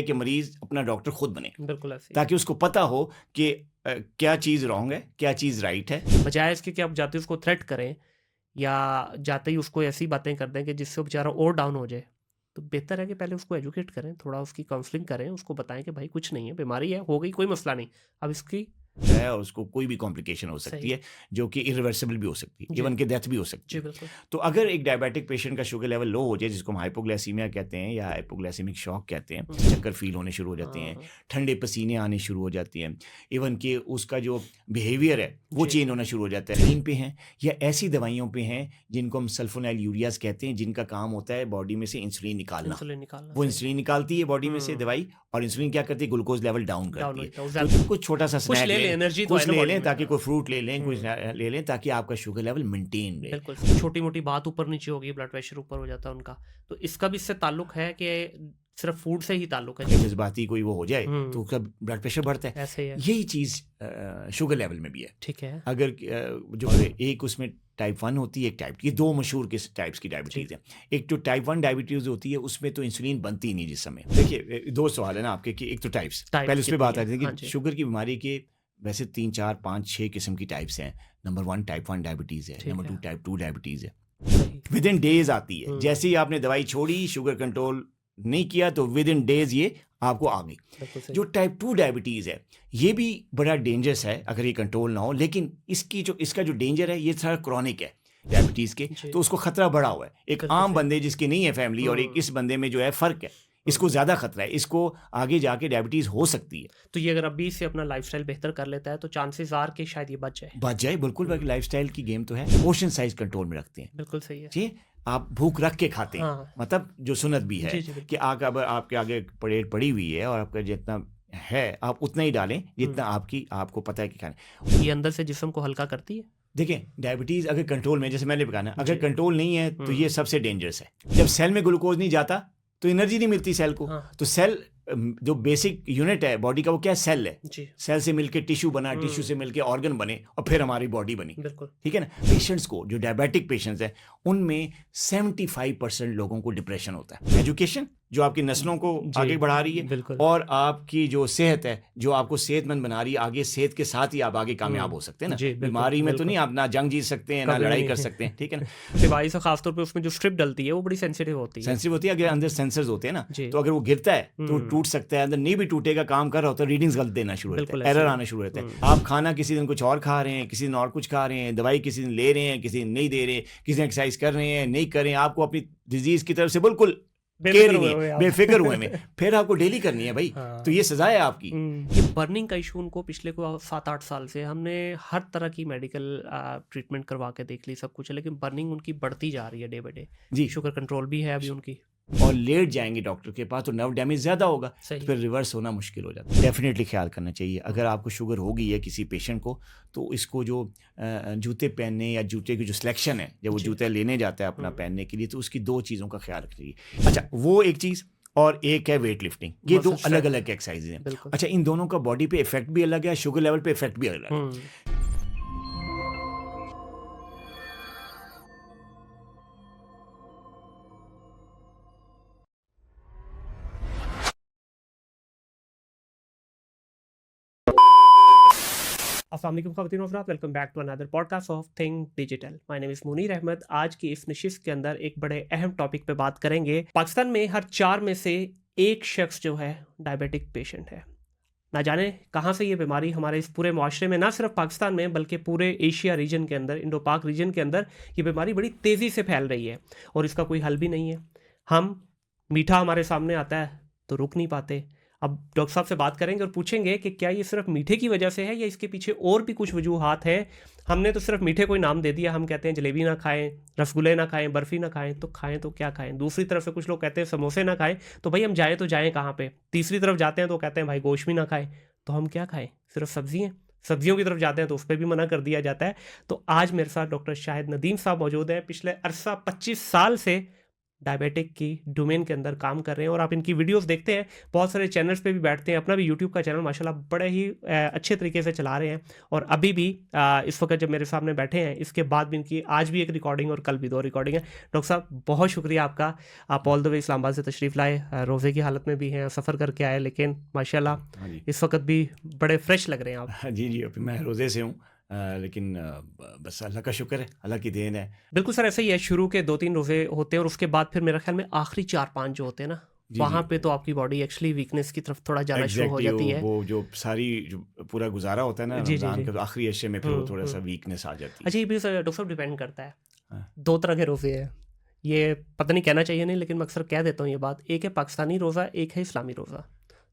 कि मरीज अपना डॉक्टर खुद बने, बिल्कुल ऐसे ही। ताकि उसको पता हो कि क्या चीज़ रॉन्ग है, क्या चीज़ राइट है। बजाय इसके कि आप जाते ही उसको थ्रेट करें या जाते ही उसको ऐसी बातें कर दें कि जिससे वो बेचारा और डाउन हो जाए, तो बेहतर है कि पहले उसको एजुकेट करें, थोड़ा उसकी काउंसलिंग करें, उसको बताएं कि भाई कुछ नहीं है, बीमारी है, हो गई, कोई मसला नहीं, अब इसकी है और उसको कोई भी कॉम्प्लिकेशन हो सकती सही। है जो कि इरिवर्सिबल भी हो सकती है, जी इवन कि डेथ भी हो सकती जी है। बिल्कुल। तो अगर एक डायबिटिक पेशेंट का शुगर लेवल लो हो जाए, जिसको हम हाइपोग्लाइसीमिया कहते हैं या हाइपोग्लाइसेमिक शॉक कहते हैं, चक्कर फील होने शुरू हो जाते हैं, हाँ, ठंडे पसीने आने शुरू हो जाती हैं, इवन कि उसका जो बिहेवियर है वो जी। चेंज होना शुरू हो जाता है। इंसुलिन पे हैं या ऐसी दवाइयों पे हैं जिनको हम सल्फोनाइल यूरियाज कहते हैं, जिनका काम होता है बॉडी में से इंसुलिन निकालना। इंसुलिन निकालना वो सही। इंसुलिन निकालती है बॉडी में से हम्म, दवाई, और इंसुलिन क्या करती है, ग्लूकोज लेवल डाउन डाउन करती हो है। जाता है, तो ज़्यादा कुछ छोटा सा कुछ स्नैक ले लें, लें, एनर्जी तो है कुछ ना ले बॉडी लें, में। ताकि हाँ। कोई फ्रूट ले लें, कुछ हम्म, ले लें, ताकि आपका शुगर लेवल मेंटेन रहे। बिल्कुल। छोटी मोटी बात ऊपर नीचे होगी, ब्लड प्रेशर ऊपर हो जाता है उनका, तो इसका भी इससे ताल्लुक है कि सिर्फ फूड से ही ताल्लुक है। जज्बाती कोई वो हो जाए तो हम्म, उसका ब्लड प्रेशर बढ़ता है। ऐसे ही है। यही चीज़ शुगर लेवल में भी है। ठीक है। अगर जो एक उसमें टाइप 1 होती है, एक टाइप 2, ये दो मशहूर किस टाइप्स की डायबिटीज़ हैं। एक तो टाइप 1 डायबिटीज़ होती है, उसमें तो इंसुलिन बनती ही नहीं जिस समय। देखिए दो सवाल है ना आपके, कि एक तो टाइप्स, टाइप्स पहले उस पर कितनी बात है? आती थी हाँ कि जी। शुगर की बीमारी के वैसे 3, 4, 5, 6 किस्म की टाइप्स हैं। नंबर 1 टाइप 1 डायबिटीज़ है, ठीक नंबर 2 है। टाइप 2 डायबिटीज़ है। सही। विद इन डेज आती है। हम्म, जैसे ही आपने दवाई छोड़ी, शुगर कंट्रोल नहीं किया, तो विद इन डेज ये आपको आ गई। बिल्कुल जो सही। टाइप 2 डायबिटीज़ है, ये भी बड़ा डेंजरस है अगर ये कंट्रोल ना हो, लेकिन इसका जो डेंजर है, ये थोड़ा क्रॉनिक है डायबिटीज़ के, जी, तो उसको खतरा बढ़ा हुआ है। एक बिल्कुल आम सही। बंदे जिसकी नहीं है फैमिली और एक हम्म, इस बंदे में जो है फ़र्क है, इसको हम्म। ज़्यादा खतरा है, इसको आगे जाके डायबिटीज़ हो सकती है। तो ये अगर अभी से अपना लाइफस्टाइल बेहतर कर लेता है तो चांसेस आर के शायद ये बच जाए। बच जाए बिल्कुल, बाकी हम्म, लाइफस्टाइल की गेम तो है। पोर्शन साइज कंट्रोल में रखते हैं बिल्कुल सही है। जी, आप भूख रख के खाते हैं, हाँ। मतलब जो सुन्नत भी है जी जी कि बिल्कुल। आपके आगे प्लेट पड़ी हुई है और आपका जितना है आप उतना ही डालें जितना आपको पता है कि खाने। ये अंदर से जिस्म को हल्का करती है। देखिए डायबिटीज़ अगर कंट्रोल में, जैसे मैंने बताया, अगर जी। कंट्रोल नहीं है तो ये हम्म, सबसे डेंजरस है। जब सेल में ग्लूकोज नहीं जाता तो एनर्जी नहीं मिलती सेल को। हाँ तो सेल जो बेसिक यूनिट है बॉडी का, वो क्या है, सेल है। जी सेल से मिलके टिश्यू बना, टिश्यू से मिलके ऑर्गन बने, और फिर हमारी बॉडी बनी। बिल्कुल। ठीक है ना। पेशेंट्स को, जो डायबिटिक पेशेंट्स हैं, उनमें 75% लोगों को डिप्रेशन होता है। एजुकेशन जो आपकी नस्लों को जी आगे बढ़ा रही है, बिल्कुल। और आपकी जो सेहत है जो आपको सेहतमंद बना रही है, आगे सेहत के साथ ही आप आगे कामयाब हो सकते हैं ना। जी बिल्कुल बीमारी में तो बिल्कुल। नहीं आप ना जंग जीत सकते हैं, ना कभी लड़ाई नहीं। कर सकते हैं। ठीक है ना। डिवाइस और खासतौर पे उसमें जो स्ट्रिप डलती है वो बड़ी सेंसिटिव होती है। सेंसिटिव होती है, अगर अंदर सेंसर्स होते हैं ना, जी। तो अगर वो गिरता है तो वो हम्म, टूट सकता है। अंदर नहीं भी टूटेगा, काम कर रहा होता है, रीडिंग्स गलत देना शुरू होता बिल्कुल है, ऐसे एरर ही। आना शुरू होता है। आप खाना किसी दिन कुछ और खा रहे हैं, किसी दिन और कुछ खा रहे हैं, दवाई किसी दिन ले रहे हैं, किसी दिन नहीं दे रहे, किसी दिन एक्सरसाइज कर रहे हैं, नहीं कर रहे हैं, आपको अपनी डिजीज की तरफ से बिल्कुल केयर बेफिक्र ही हुए नहीं हुए है, आप। बेफिक्र हुए में, फिर आपको डेली करनी है भाई। हाँ। तो ये सजा है आपकी। ये बर्निंग का इशू उनको पिछले को 7-8 साल से हमने हर तरह की मेडिकल ट्रीटमेंट करवा के देख ली, सब कुछ है, लेकिन बर्निंग उनकी बढ़ती जा रही है डे बाई डे। जी, शुगर कंट्रोल भी है अभी उनकी। और लेट जाएंगे डॉक्टर के पास तो नर्व डैमेज ज़्यादा होगा, तो सही। फिर रिवर्स होना मुश्किल हो जाता है। डेफिनेटली ख्याल करना चाहिए। अगर आपको शुगर हो गई है किसी पेशेंट को, तो इसको जो जूते पहनने या जूते की जो सिलेक्शन है, जब वो जी। जूते लेने जाता है अपना पहनने के लिए, तो उसकी 2 चीज़ों का ख्याल रखना चाहिए। अच्छा, वो एक चीज़, और एक है वेट लिफ्टिंग। ये Muscle 2 strength। अलग अलग एक्सरसाइज हैं। बिल्कुल। अच्छा, इन दोनों का बॉडी पे इफेक्ट भी अलग है, शुगर लेवल पे इफेक्ट भी अलग है। अस्सलाम वालेकुम ख़वातीन और हज़रात, welcome back to another podcast of think digital. My name is Munir Ahmad. आज की इस नशिस्त के अंदर एक बड़े अहम टॉपिक पे बात करेंगे। पाकिस्तान में हर 4 में से एक शख्स जो है डायबिटिक पेशेंट है। ना जाने कहाँ से ये बीमारी हमारे इस पूरे माशरे में, ना सिर्फ पाकिस्तान में बल्कि पूरे एशिया रीजन के अंदर, इंडो पाक रीजन के अंदर ये बीमारी बड़ी तेज़ी से फैल रही है और इसका कोई हल भी नहीं है। हम मीठा हमारे सामने आता है तो रुक नहीं पाते। अब डॉक्टर साहब से बात करेंगे और पूछेंगे कि क्या ये सिर्फ मीठे की वजह से है या इसके पीछे और भी कुछ वजूहात हैं। हमने तो सिर्फ मीठे को ही नाम दे दिया, हम कहते हैं जलेबी ना खाएं, रसगुल्ले ना खाएं, बर्फ़ी ना खाएं, तो खाएं तो क्या खाएं। दूसरी तरफ से कुछ लोग कहते हैं समोसे ना खाएं, तो भाई हम जाएँ तो जाएँ कहाँ पे। तीसरी तरफ जाते हैं तो कहते हैं भाई गोश्त भी ना खाएं, तो हम क्या खाएं, सिर्फ सब्जियाँ। सब्जियों की तरफ जाते हैं तो उस पर भी मना कर दिया जाता है। तो आज मेरे साथ डॉक्टर शाहिद नदीम साहब मौजूद हैं। पिछले अरसा 25 साल से डायबिटिक की डोमेन के अंदर काम कर रहे हैं और आप इनकी वीडियोस देखते हैं, बहुत सारे चैनल्स पे भी बैठते हैं, अपना भी यूट्यूब का चैनल माशाल्लाह बड़े ही अच्छे तरीके से चला रहे हैं। और अभी भी इस वक्त जब मेरे सामने बैठे हैं, इसके बाद भी इनकी आज भी एक रिकॉर्डिंग और कल भी 2 रिकॉर्डिंग है। डॉक्टर साहब बहुत शुक्रिया आपका, आप ऑल द वे इस्लामाबाद से तशरीफ़ लाए, रोज़े की हालत में भी हैं, सफ़र करके आए, लेकिन माशाल्लाह हाँ जी। इस वक्त भी बड़े फ्रेश लग रहे हैं आप। हाँ जी, जी, अभी मैं रोज़े से हूँ, लेकिन बस अल्लाह का शुक्र है, अल्लाह की देन है। बिल्कुल सर, ऐसा ही है, शुरू के 2-3 रोज़े होते हैं और उसके बाद फिर मेरे ख्याल में आखिरी 4-5 जो होते हैं ना, जी, वहाँ जी। पे तो आपकी बॉडी एक्चुअली वीकनेस की तरफ थोड़ा जाना शुरू हो एग्ज़ैक्टली जाती है। वो जो सारी जो पूरा गुज़ारा होता है ना जी, जी, रमज़ान जी। के आखिरी हिस्से में, फिर वो थोड़ा-सा हुँ। वीकनेस आ जाती अच्छा, है। ये भी सर डॉक्टर साहब डिपेंड करता है। हाँ। 2 तरह के रोज़े हैं। ये पता नहीं कहना चाहिए नहीं, लेकिन मैं अक्सर कह देता हूँ ये बात। एक है पाकिस्तानी रोज़ा, एक है इस्लामी रोज़ा।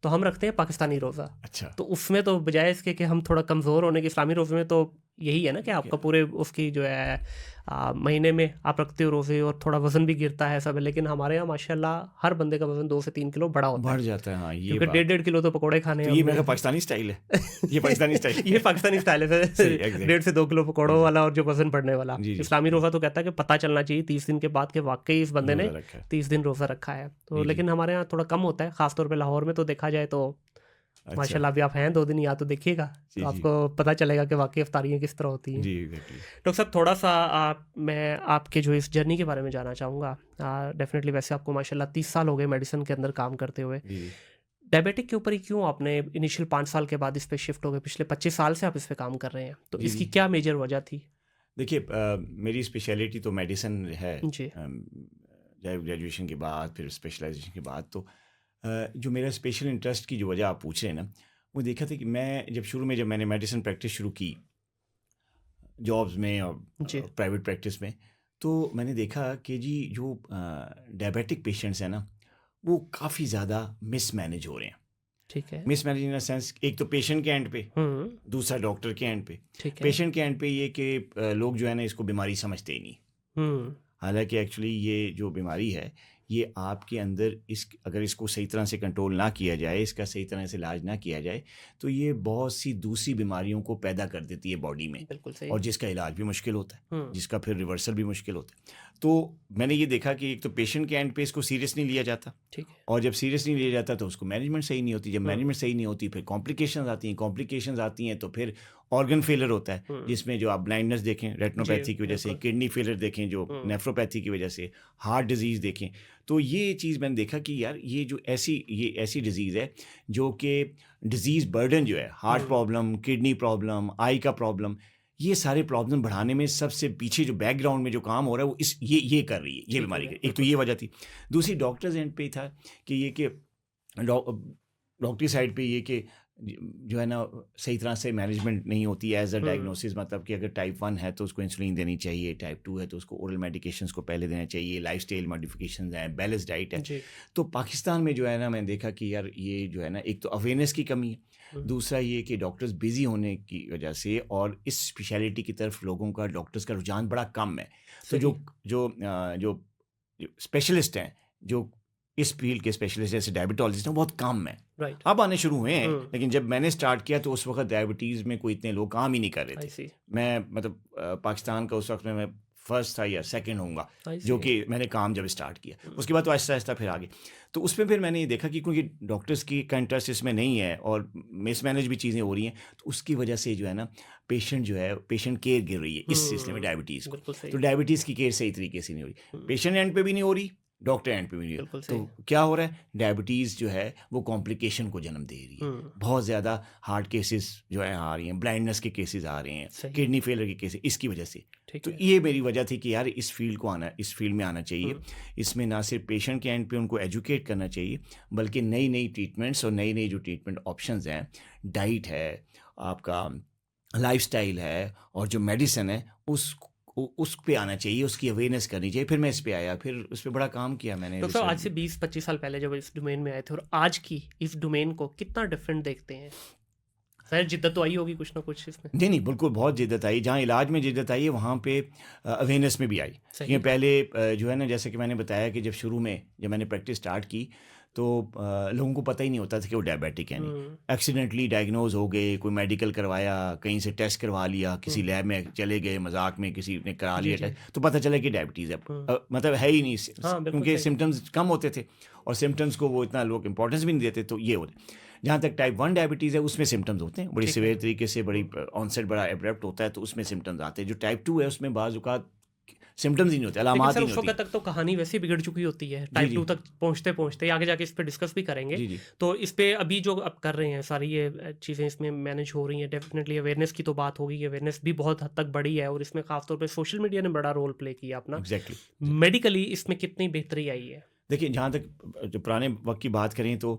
तो हम रखते हैं पाकिस्तानी रोज़ा। अच्छा। तो उसमें तो बजाय इसके कि हम थोड़ा कमज़ोर होने के, इस्लामी रोज़े में तो यही है ना कि आपका पूरे उसकी जो है महीने में आप रखते हो रोज़े और थोड़ा वज़न भी गिरता है सब है। लेकिन हमारे यहाँ माशाल्लाह हर बंदे का वज़न 2 से 3 किलो बड़ा होता है। बढ़ जाता है, हाँ, ये क्योंकि बात। 1.5 किलो तो पकौड़े खाने तो हैं ये हमने। मेरा पाकिस्तानी स्टाइल है। ये पाकिस्तानी स्टाइल ये पाकिस्तानी स्टाइल है सही, सर, एग्ज़ैक्ट। 1.5 से 2 किलो पकौड़ों वाला और जो वज़न बढ़ने वाला। जी, जी, इस्लामी जी। रोज़ा तो कहता है कि पता चलना चाहिए 30 दिन के बाद कि वाक़ई इस बंदे ने रोज़ा रखा है। 30 दिन रोज़ा रखा है। तो जी, जी। लेकिन हमारे यहाँ थोड़ा कम होता है, ख़ास तौर पे लाहौर में तो देखा जाए तो अच्छा। माशाल्लाह अभी आप हैं 2 दिन, या तो देखिएगा जी, तो जी। आपको पता चलेगा कि वाक़ई इफ्तारियाँ किस तरह होती हैं। जी, एग्ज़ैक्टली। डॉक्टर साहब थोड़ा-सा मैं आपके जो इस जर्नी के बारे में जानना चाहूँगा। डेफ़िनेटली वैसे आपको माशाल्लाह 30 साल हो गए मेडिसिन के अंदर काम करते हुए। जी, जी। डायबिटिक के ऊपर ही क्यों आपने इनिशियल 5 साल के बाद इस पे शिफ्ट हो गए? पिछले 25 साल से आप इस पे काम कर रहे हैं। तो जी, इसकी जी। क्या मेजर वजह थी? देखिए, मेरी स्पेशलिटी तो मेडिसिन है। जी। ग्रेजुएशन के बाद फिर स्पेशलाइजेशन के बाद तो जो मेरा स्पेशल इंटरेस्ट की जो वजह आप पूछ रहे हैं ना, वो देखा था कि मैं जब मैंने मेडिसिन प्रैक्टिस शुरू की जॉब्स में और जी। प्राइवेट प्रैक्टिस में, तो मैंने देखा कि जी जो डायबिटिक पेशेंट्स हैं ना, वो काफ़ी ज़्यादा मिसमैनेज हो रहे हैं। ठीक है। मिसमैनेज इन द सेंस, एक तो पेशेंट के एंड पे, हुँ। दूसरा डॉक्टर के एंड पे। ठीक है। पेशेंट के एंड पे ये कि लोग जो है ना इसको बीमारी समझते ही नहीं। हुँ। हालांकि एक्चुअली ये जो बीमारी है, ये आपके अंदर अगर इसको सही तरह से कंट्रोल ना किया जाए, इसका सही तरह से इलाज ना किया जाए, तो ये बहुत सी दूसरी बीमारियों को पैदा कर देती है बॉडी में, बिल्कुल सही। और जिसका इलाज भी मुश्किल होता है, हुँ। जिसका फिर रिवर्सल भी मुश्किल होता है। तो मैंने ये देखा कि एक तो पेशेंट के एंड पे इसको सीरियस नहीं लिया जाता, ठीक है। और जब सीरियस नहीं लिया जाता तो उसको मैनेजमेंट सही नहीं होती। जब हुँ। मैनेजमेंट सही नहीं होती, फिर कॉम्प्लिकेशंस आती हैं तो फिर ऑर्गन फेलियर होता है, हुँ। जिसमें जो आप ब्लाइंडनेस देखें रेटिनोपैथी की वजह से, बिल्कुल। किडनी फेलियर देखें जो हुँ। नेफ्रोपैथी की वजह से, हार्ट डिजीज़ देखें। तो ये चीज़ मैंने देखा कि यार ये ऐसी डिज़ीज़ है जो कि डिज़ीज़ बर्डन जो है, हार्ट हुँ। प्रॉब्लम, किडनी प्रॉब्लम, आई का प्रॉब्लम, ये सारे प्रॉब्लम बढ़ाने में सबसे पीछे जो बैकग्राउंड में जो काम हो रहा है वो ये कर रही है, ये ठीक बीमारी है, कर। एक तो ये वजह थी। दूसरी डॉक्टर्स एंड पे था कि डॉक्टरी साइड पे ये कि जो है ना सही तरह से मैनेजमेंट नहीं होती है एज अ हुँ। डायग्नोसिस। मतलब कि अगर टाइप 1 है तो उसको इंसुलिन देनी चाहिए, टाइप 2 है तो उसको ओरल मेडिकेशंस को पहले देना चाहिए, लाइफस्टाइल मॉडिफिकेशंस हैं, बैलेंस डाइट है। जी। तो पाकिस्तान में जो है ना मैंने देखा कि यार ये जो है ना, एक तो अवेयरनेस की कमी है, हुँ। दूसरा ये कि डॉक्टर्स बिजी होने की वजह से और इस स्पेशलिटी की तरफ लोगों का, डॉक्टर्स का रुझान बड़ा कम है। तो सही। जो स्पेशलिस्ट हैं, जो इस फील्ड के स्पेशलिस्ट जैसे डायबिटोलॉजिस्ट हैं, बहुत कम है। राइट। अब आने शुरू हुए हैं, हुँ। लेकिन जब मैंने स्टार्ट किया तो उस वक्त डायबिटीज़ में कोई इतने लोग काम ही नहीं कर रहे आई थे। सी। मैं मतलब पाकिस्तान का उस वक्त में मैं फर्स्ट था या सेकंड होऊंगा आई जो सी। कि मैंने काम जब स्टार्ट किया। हुँ। उसके बाद तो आहिस्ता आहिस्ता फिर आगे। तो उसमें फिर मैंने ये देखा कि क्योंकि डॉक्टर्स की का इंटरेस्ट इसमें नहीं है और मिसमैनेज भी चीज़ें हो रही हैं, तो उसकी वजह से जो है ना पेशेंट केयर गिर रही है इस सिलसिले में डायबिटीज़ को। बिल्कुल सही। तो डायबिटीज़ की केयर सही तरीके से नहीं हो रही, हुँ। पेशेंट एंड पे भी नहीं हो रही, डॉक्टर एंड पे भी नहीं हो बिल्कुल रही। सही। तो क्या हो रहा है, डायबिटीज़ जो है वो कॉम्प्लिकेशन को जन्म दे रही है। हुँ। बहुत ज़्यादा हार्ट केसेस जो है आ रही हैं, ब्लाइंडनेस के केसेस आ रहे हैं, सही। किडनी फेलियर के केसेस, इसकी वजह से। ठीक तो है। ये मेरी वजह थी कि यार इस फील्ड में आना चाहिए। हुँ। इसमें ना सिर्फ पेशेंट के एंड पे उनको एजुकेट करना चाहिए, बल्कि नई ट्रीटमेंट्स और नई जो ट्रीटमेंट ऑप्शंस हैं, डाइट है, आपका लाइफस्टाइल है, और जो मेडिसिन है उस पे आना चाहिए, उसकी अवेयरनेस करनी चाहिए। फिर मैं इस पे आया, फिर उस पे बड़ा काम किया मैंने। डॉक्टर साहब आज रिसर्च से 20-25 साल पहले जब इस डोमेन में आए थे और आज की इस डोमेन को कितना डिफरेंट देखते हैं? शायद जिद्दत तो आई होगी कुछ ना कुछ इसमें। नहीं, बिल्कुल बहुत जिद्दत आई। जहाँ इलाज में जिद्दत आई है, वहाँ पे अवेयरनेस में भी आई। सही। ये पहले जो है ना, जैसे कि मैंने बताया कि जब मैंने प्रैक्टिस स्टार्ट की, तो लोगों को पता ही नहीं होता था कि वो डायबिटिक है नहीं। हम्म, एक्सीडेंटली डायग्नोज हो गए, कोई मेडिकल करवाया, कहीं से टेस्ट करवा लिया, किसी हम्म, लैब में चले गए, मजाक में किसी ने करा जी लिया जी, टेस्ट, तो पता चला कि डायबिटीज़ है। हम्म, मतलब है ही नहीं, हाँ बिल्कुल क्योंकि सही, सिम्टम्स कम होते थे और सिम्टम्स को वो इतना लोग इंपॉर्टेंस भी नहीं देते, तो ये होते। जहाँ तक टाइप 1 डायबिटीज़ है उसमें सिम्टम्स होते हैं बड़ी ठीक है, सीवियर तरीके से, बड़ी हम्म। ऑनसेट बड़ा एब्रप्ट होता है, तो उसमें सिम्टम्स आते हैं। जो टाइप 2 है उसमें बाज़ औक़ात सिम्टम्स ही नहीं होते, लेकिन अलामात सर ही उस नहीं वक्त होती। तक तो कहानी वैसे ही बिगड़ चुकी होती है, जी टाइप जी 2 तक पहुंचते पहुंचते आगे जाके इस पे डिस्कस भी करेंगे। जी जी तो इस पे अभी जो अब कर रहे हैं सारी ये चीज़ें इसमें मैनेज हो रही हैं, डेफिनेटली अवेयरनेस की तो बात होगी, अवेयरनेस भी बहुत हद तक बड़ी है और इसमें खासतौर पे सोशल मीडिया ने बड़ा रोल प्ले किया अपना। एग्जैक्टली। मेडिकली इसमें कितनी बेहतरी आई है? देखिए, जहाँ तक जो पुराने वक़्त की बात करें तो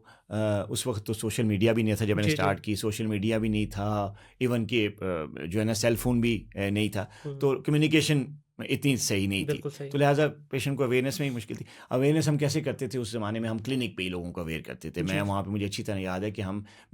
उस वक़्त तो सोशल मीडिया भी नहीं था जब मैंने जी जी, स्टार्ट की, सोशल मीडिया भी नहीं था, इवन कि जो है ना सेल फ़ोन भी नहीं था, हम्म, तो कम्युनिकेशन इतनी सही नहीं थी। बिल्कुल सही, तो लिहाज़ा पेशेंट को अवेयरनेस में ही मुश्किल थी। अवेयरनेस हम कैसे करते थे उस ज़माने में, हम क्लिनिक पे ही लोगों को अवेयर करते थे। मैं जी, वहाँ पे, मुझे अच्छी तरह याद है कि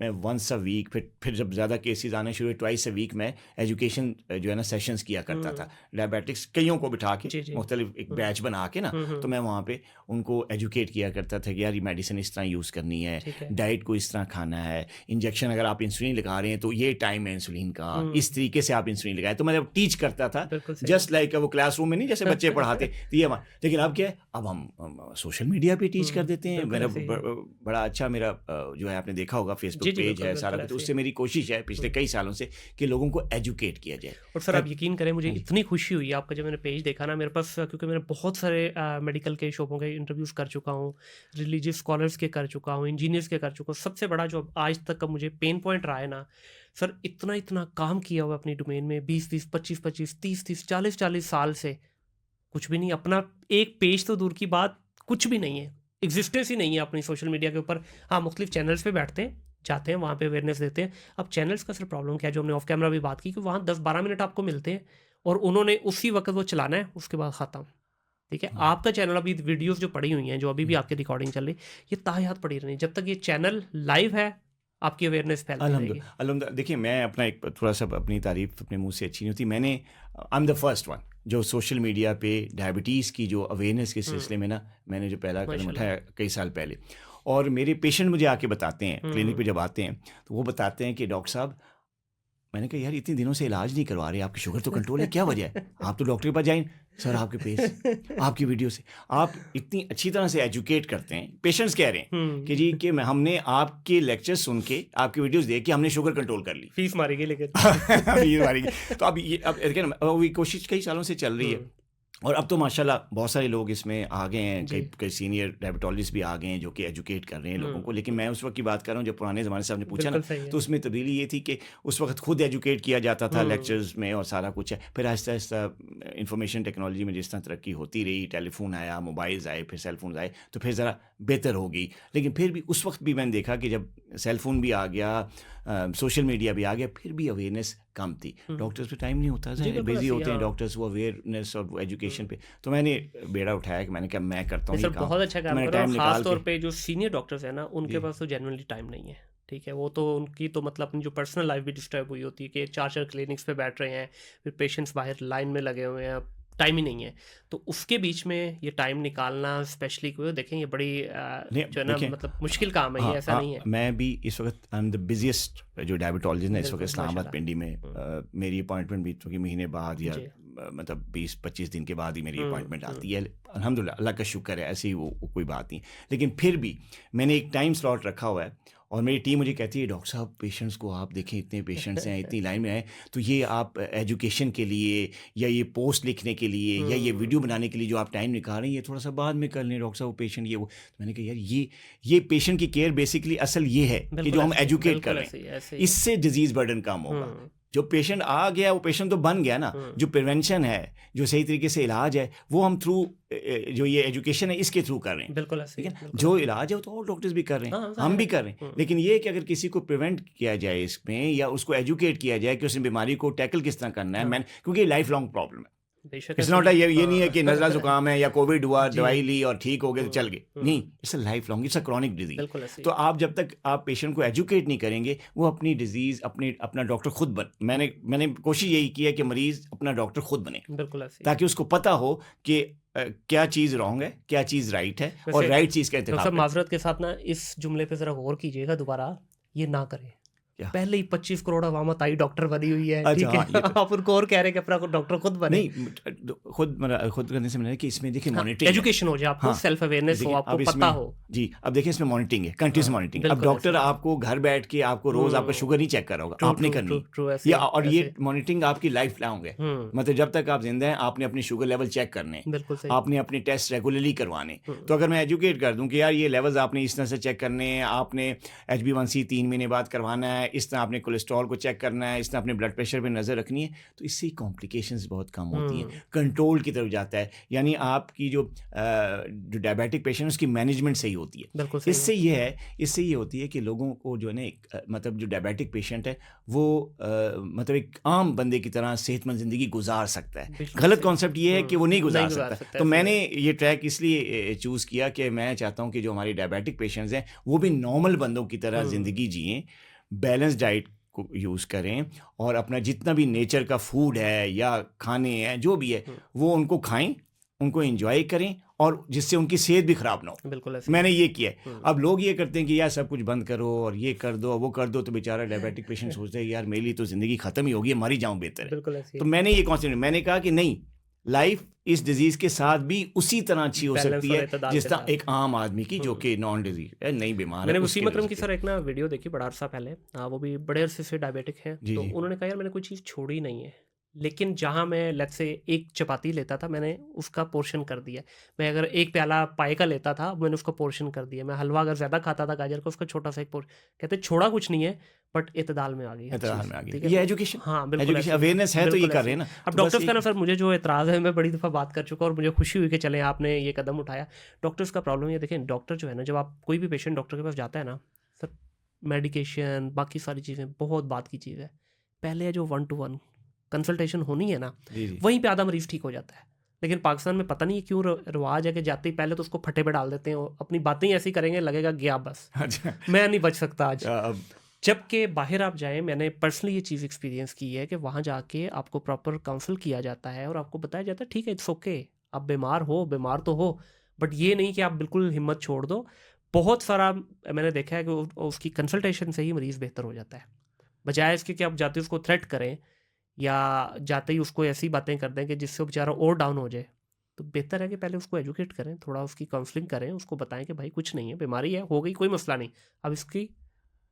मैं वन्स अ वीक, फिर जब ज़्यादा केसेज़ आने शुरू हुए, ट्वाइस अ वीक मैं एजुकेशन जो है ना सेशंस किया करता हम्म, था। डायबिटिक्स कइयों को बिठा के, जी जी, मुख्तलिफ एक बैच बना के ना, तो हम्म, मैं वहाँ पे उनको एजुकेट किया करता था कि यार ये मेडिसिन इस तरह यूज़ करनी है, ठीक है, डाइट को इस तरह खाना है, इंजेक्शन अगर आप इंसुलिन लगा रहे हैं तो ये टाइम है इंसुलिन का, हम्म, इस तरीके से आप इंसुलिन लगाएं। तो मैं जब टीच करता था, बिल्कुल सही, जस्ट लाइक वो क्लासरूम में नहीं जैसे बच्चे पढ़ाते, तो ये लेकिन अब क्या है, अब हम सोशल मीडिया पे टीच कर देते हैं। बिल्कुल मेरा ऐसे ही है, बड़ा अच्छा मेरा जो है, आपने देखा होगा जी फेसबुक जी, पेज बिल्कुल है, सारा बिल्कुल कुछ, ऐसे ही उससे है। मेरी कोशिश है पिछले कई सालों से कि लोगों को एजुकेट किया जाए। और सर आप ताकि यकीन करें, मुझे हाँ जी। इतनी खुशी हुई आपका जब मैंने पेज देखा ना मेरे पास, क्योंकि मैंने बहुत सारे मेडिकल के शोबों के इंटरव्यूज़ कर चुका हूँ, रिलीजियस स्कॉलर्स के कर चुका हूँ, इंजीनियर्स के कर चुका हूँ। सबसे बड़ा जो आज तक का मुझे पेन पॉइंट रहा है ना सर, इतना इतना काम किया हुआ अपनी डोमेन में, 20-20, 25-25, 30-30, 40-40 साल से कुछ भी नहीं, अपना एक पेज तो दूर की बात, कुछ भी नहीं है, एग्जिस्टेंस ही नहीं है अपनी सोशल मीडिया के ऊपर। हाँ, मुख्तलिफ चैनल्स पे बैठते हैं, जाते हैं वहाँ पे अवेयरनेस देते हैं। अब चैनल्स का सर प्रॉब्लम क्या है, जो हमने ऑफ कैमरा भी बात की, कि वहाँ 10-12 मिनट आपको मिलते हैं और उन्होंने उसी वक्त वो चलाना है, उसके बाद ख़त्म। ठीक है, हाँ, आपका चैनल अभी वीडियोस जो पड़ी हुई हैं, जो अभी भी हम्म। आपकी रिकॉर्डिंग चल रही, ये ताहयात पड़ी रहनी, जब तक ये चैनल लाइव है आपकी अवेयरनेस फैलती रहेगी। अल्हम्दुलिल्लाह, अल्हम्दुलिल्लाह। देखिए, मैं अपना एक थोड़ा सा, अपनी तारीफ अपने मुंह से अच्छी नहीं होती। I am the first one जो सोशल मीडिया पे डायबिटीज़ की जो अवेयरनेस के हम्म, सिलसिले में ना, मैंने जो पहला कदम माशाल्लाह, उठाया कई साल पहले। और मेरे पेशेंट मुझे आके बताते हैं, क्लिनिक हम्म, पे जब आते हैं, तो वो बताते हैं कि डॉक्टर साहब, मैंने कहा यार इतने दिनों से इलाज नहीं करवा रहे, आपकी शुगर तो कंट्रोल है, क्या वजह है? आप तो डॉक्टर के पास जाएं। सर, आपके पेज, आपकी वीडियो से आप इतनी अच्छी तरह से एजुकेट करते हैं, पेशेंट्स कह रहे हैं कि जी कि हमने आपके लेक्चर सुन के, आपकी वीडियोस देख के हमने शुगर कंट्रोल कर ली। फीस मारेगी लेकिन। अब ये हमारी, तो अब देखिए ना, अब ये कोशिश कई सालों से चल रही है। हम्म, और अब तो माशाल्लाह बहुत सारे लोग इसमें आ गए हैं, जी, कई कई सीनियर डायबिटोलॉजिस्ट भी आ गए हैं जो कि एजुकेट कर रहे हैं लोगों को। लेकिन मैं उस वक्त की बात कर रहा हूँ जब पुराने ज़माने से आपने पूछा ना, बिल्कुल सही तो है। उसमें तब्दीली ये थी कि उस वक्त खुद एजुकेट किया जाता था हुँ, लेक्चर्स में और सारा कुछ है। फिर आहिस्ता आहिस्ता इंफॉर्मेशन टेक्नोलॉजी में जिस तरह तरक्की होती रही, टेलीफोन आया, मोबाइल्स आए, फिर सेल फोन आए, तो फिर ज़रा बेहतर हो गई। लेकिन फिर भी उस वक्त भी मैंने देखा कि जब सेल फोन भी आ गया, सोशल मीडिया भी आ गया, फिर भी अवेयरनेस कम थी। हुँ। डॉक्टर्स पे टाइम नहीं होता, जी, बिल्कुल बिजी ऐसे ही, होते हैं हाँ। डॉक्टर्स, वो अवेयरनेस और वो हुँ। एजुकेशन पे। तो मैंने बेड़ा उठाया कि मैंने कहा मैं करता नहीं हूँ सर, ये काम। बहुत अच्छा तो काम मैंने कर रहे हो, टाइम और ख़ास निकाल तौर के। पे जो सीनियर डॉक्टर्स हैं ना, उनके जी पास तो जेनुइनली टाइम नहीं है। ठीक है, वो तो उनकी तो मतलब अपनी जो पर्सनल लाइफ़ भी डिस्टर्ब हुई होती है कि 4-4 क्लिनिक्स पे बैठ रहे हैं, फिर पेशेंट्स बाहर लाइन में लगे हुए हैं, टाइम ही नहीं है। तो उसके बीच में ये टाइम निकालना स्पेशली, को देखें ये बड़ी नहीं, जो है ना, देखें, मतलब मुश्किल काम है ये, हाँ ऐसा नहीं हाँ, है। मैं भी इस वक्त आई एम द बिजिएस्ट जो डायबिटोलॉजिस्ट है इस वक्त बिल्कुल, इस्लामाबाद माशाल्लाह। पिंडी में। हुँ, मेरी अपॉइंटमेंट भी चूँकि महीने बाद या जी। मतलब 20-25 दिन के बाद ही मेरी हुँ, अपॉइंटमेंट हुँ, आती है। अल्हम्दुलिल्लाह, अल्लाह का शुक्र है, ऐसी वो कोई बात नहीं। लेकिन फिर भी मैंने एक टाइम स्लॉट रखा हुआ है और मेरी टीम मुझे कहती है डॉक्टर साहब पेशेंट्स को आप देखें, इतने पेशेंट्स हैं, इतनी लाइन में हैं, तो ये आप एजुकेशन के लिए या ये पोस्ट लिखने के लिए या ये वीडियो हुँ। बनाने के लिए जो आप टाइम निकाल रहे हैं, ये थोड़ा सा बाद में कर लें डॉक्टर साहब, वो पेशेंट ये वो। तो मैंने कहा यार ये पेशेंट की केयर बेसिकली असल ये है कि बिल्कुल जो हम ऐसे ही, एजुकेट कर बिल्कुल रहे ऐसे ही, हैं, ऐसे ही है। इससे डिजीज़ बर्डन कम होगा। हुँ, जो पेशेंट आ गया वो पेशेंट तो बन गया ना। हुँ। जो प्रिवेंशन है, जो सही तरीके से इलाज है, वो हम थ्रू जो ये एजुकेशन है इसके थ्रू कर रहे हैं। बिल्कुल ऐसे ठीक ही है है, ना? बिल्कुल जो ऐसे ही। इलाज है वो तो और डॉक्टर्स भी कर रहे हैं, हाँ, हम ज़ाहिर भी है। कर रहे हैं। हुँ, लेकिन ये है कि अगर किसी को प्रिवेंट किया जाए इसमें, या उसको एजुकेट किया जाए कि उसने बीमारी को टैकल किस तरह करना है, हाँ, मैंने, क्योंकि लाइफ लॉन्ग प्रॉब्लम है। बेशक इट्स ऐसे नॉट ही। ये नहीं है कि नज़ला हाँ। ज़ुकाम है या कोविड हुआ, जी। दवाई ली और ठीक हो गए तो चल हुँ, गए। नहीं, हुँ। It's a life long, it's a chronic disease. बिल्कुल ऐसे ही तो है। आप जब तक आप पेशेंट को एजुकेट नहीं करेंगे, वो अपनी डिजीज़ अपना डॉक्टर खुद बन हुँ, मैंने कोशिश यही की है कि मरीज़ अपना डॉक्टर खुद बने, बिल्कुल ऐसे ही है। ताकि उसको पता हो कि क्या चीज़ रॉन्ग है, क्या चीज़ राइट है, और वैसे राइट चीज़ का डॉक्टर इंतखाब साहब करें। माजरत के साथ ना इस जुमले पे जरा गौर कीजिएगा दोबारा, ये ना करें। क्या? पहले ही 25 करोड़ अवामत आई डॉक्टर बनी हुई है, अच्छा, ठीक है। हाँ, ये तो आप उनको और कह रहे हैं कि अपना डॉक्टर खुद बने। नहीं, खुद करने से मैंने कि इसमें देखिए हाँ, मॉनिटरिंग है। एजुकेशन हो जाए, आपको हाँ, सेल्फ अवेयरनेस हो, देखिए आपको अब पता इसमें हो। जी, अब देखिए इसमें मॉनिटरिंग है, कंटीन्यूअस हाँ, मॉनिटरिंग। अब बिल्कुल ऐसे डॉक्टर ही। आपको घर बैठ के आपको रोज़ आपका शुगर नहीं चेक कर रहा होगा, ट्रू आपने ट्रू करनी ट्रू है। ट्रू ऐसे और ये ऐसे। मॉनिटरिंग आपकी लाइफ लॉन्ग है। मतलब जब तक आप ज़िंदा हैं, आपने अपनी शुगर लेवल चेक करने हैं, बिल्कुल सही। आपने अपने टेस्ट रेगुलरली करवाने। हम्म, तो अगर मैं एजुकेट कर दूं कि यार ये लेवल्स आपने इस तरह से चेक करने हैं, आपने HbA1c 3 महीने बाद करवाना है, इस तरह आपने कोलेस्ट्रॉल को चेक करना है, इस तरह अपने ब्लड प्रेशर पे नज़र रखनी है, तो इससे कॉम्प्लिकेशंस बहुत कम होती हैं, कंट्रोल की तरफ जाता है। यानी आपकी जो डायबिटिक पेशेंट है उसकी मैनेजमेंट सही होती है। बिल्कुल सही इससे है। इससे ये होती है कि लोगों को जो है ना मतलब जो डायबिटिक पेशेंट है वो मतलब एक आम बंदे की तरह सेहतमंद ज़िंदगी गुजार सकता है। बिल्कुल गलत सही। कॉन्सेप्ट ये है कि वो नहीं गुजार गुजार सकता। सकता तो है, सही मैंने है। ये ट्रैक इसलिए चूज़ किया कि मैं चाहता हूँ कि जो हमारी डायबिटिक पेशेंट्स हैं वो भी नॉर्मल बंदों की तरह ज़िंदगी जिएं, बैलेंस डाइट को यूज़ करें, और अपना जितना भी नेचर का फूड है या खाने हैं जो भी है वो उनको खाएं, उनको एंजॉय करें, और जिससे उनकी सेहत भी ख़राब ना हो। बिल्कुल ऐसे ही। मैंने ये किया है। अब लोग ये करते हैं कि यार सब कुछ बंद करो और ये कर दो वो कर दो, तो बेचारा डायबिटिक पेशेंट सोचता है यार मेरे लिए तो ज़िंदगी ख़त्म ही होगी, मर ही जाऊँ बेहतर है। बिल्कुल ऐसे तो ही। मैंने ये कॉन्सेप्ट, मैंने कहा कि नहीं, लाइफ इस डिजीज़ के साथ भी उसी तरह अच्छी हो बैलेंस सकती और है इतदाल जिस के तरह साथ। एक आम आदमी की जो कि नॉन डिजीज है, नहीं बीमार मैंने है, वसीम उसकी अकरम हो की सकती सर है। एक ना वीडियो देखी बड़ा अरसा पहले। वो भी बड़े अरसे से डायबिटिक हैं, जी तो जी उन्होंने कहा यार मैंने कोई चीज़ छोड़ी नहीं है, लेकिन जहाँ मैं लेट्स से एक चपाती लेता था मैंने उसका पोर्शन कर दिया। मैं अगर एक प्याला पाए का लेता था मैंने उसका पोर्शन कर दिया। मैं हलवा अगर ज़्यादा खाता था गाजर का, उसका छोटा सा एक पोर्शन। कहते छोड़ा कुछ नहीं है, बट इतदाल में आ गई हर इतना हाल चीज़, में आ गई, ठीक है। ये तो एजुकेशन, हाँ बिल्कुल एजुकेशन ऐसे ही। अवेयरनेस है तो ये बिल्कुल कर ऐसे रहे ही। हैं ना। अब तो बस डॉक्टर्स का एक ना सर मुझे जो एतराज़ है, मैं बड़ी दफ़ा बात कर चुका और मुझे खुशी हुई कि चलें आपने ये कदम उठाया। डॉक्टर्स का प्रॉब्लम ये देखें, डॉक्टर जो है ना, जब आप कोई भी पेशेंट डॉक्टर के पास जाता है ना सर, मेडिकेशन बाकी सारी चीज़ें बहुत बात की चीज़ है। पहले जो 1 to 1 कंसल्टेशन होनी है ना, जी जी वहीं पे आधा मरीज़ ठीक हो जाता है। लेकिन पाकिस्तान में पता नहीं क्यों रिवाज है कि जाते ही पहले तो उसको फटे पे डाल देते हैं और अपनी बातें ही ऐसी करेंगे लगेगा गया बस, अच्छा। मैं नहीं बच सकता आज। अब जबकि बाहर आप जाएँ, मैंने पर्सनली ये चीज़ एक्सपीरियंस की है कि वहाँ जाके आपको प्रॉपर काउंसल किया जाता है और आपको बताया जाता है ठीक है इट्स ओके, आप बीमार तो हो, बट ये नहीं कि आप बिल्कुल हिम्मत छोड़ दो। बहुत सारा मैंने देखा है कि उसकी कंसल्टेशन से ही मरीज़ बेहतर हो जाता है, बजाय इसके कि आप जाते उसको थ्रेट करें या जाते ही उसको ऐसी बातें कर दें कि जिससे वो बेचारा और डाउन हो जाए। तो बेहतर है कि पहले उसको एजुकेट करें, थोड़ा उसकी काउंसलिंग करें, उसको बताएं कि भाई कुछ नहीं है, बीमारी है, हो गई, कोई मसला नहीं, अब इसकी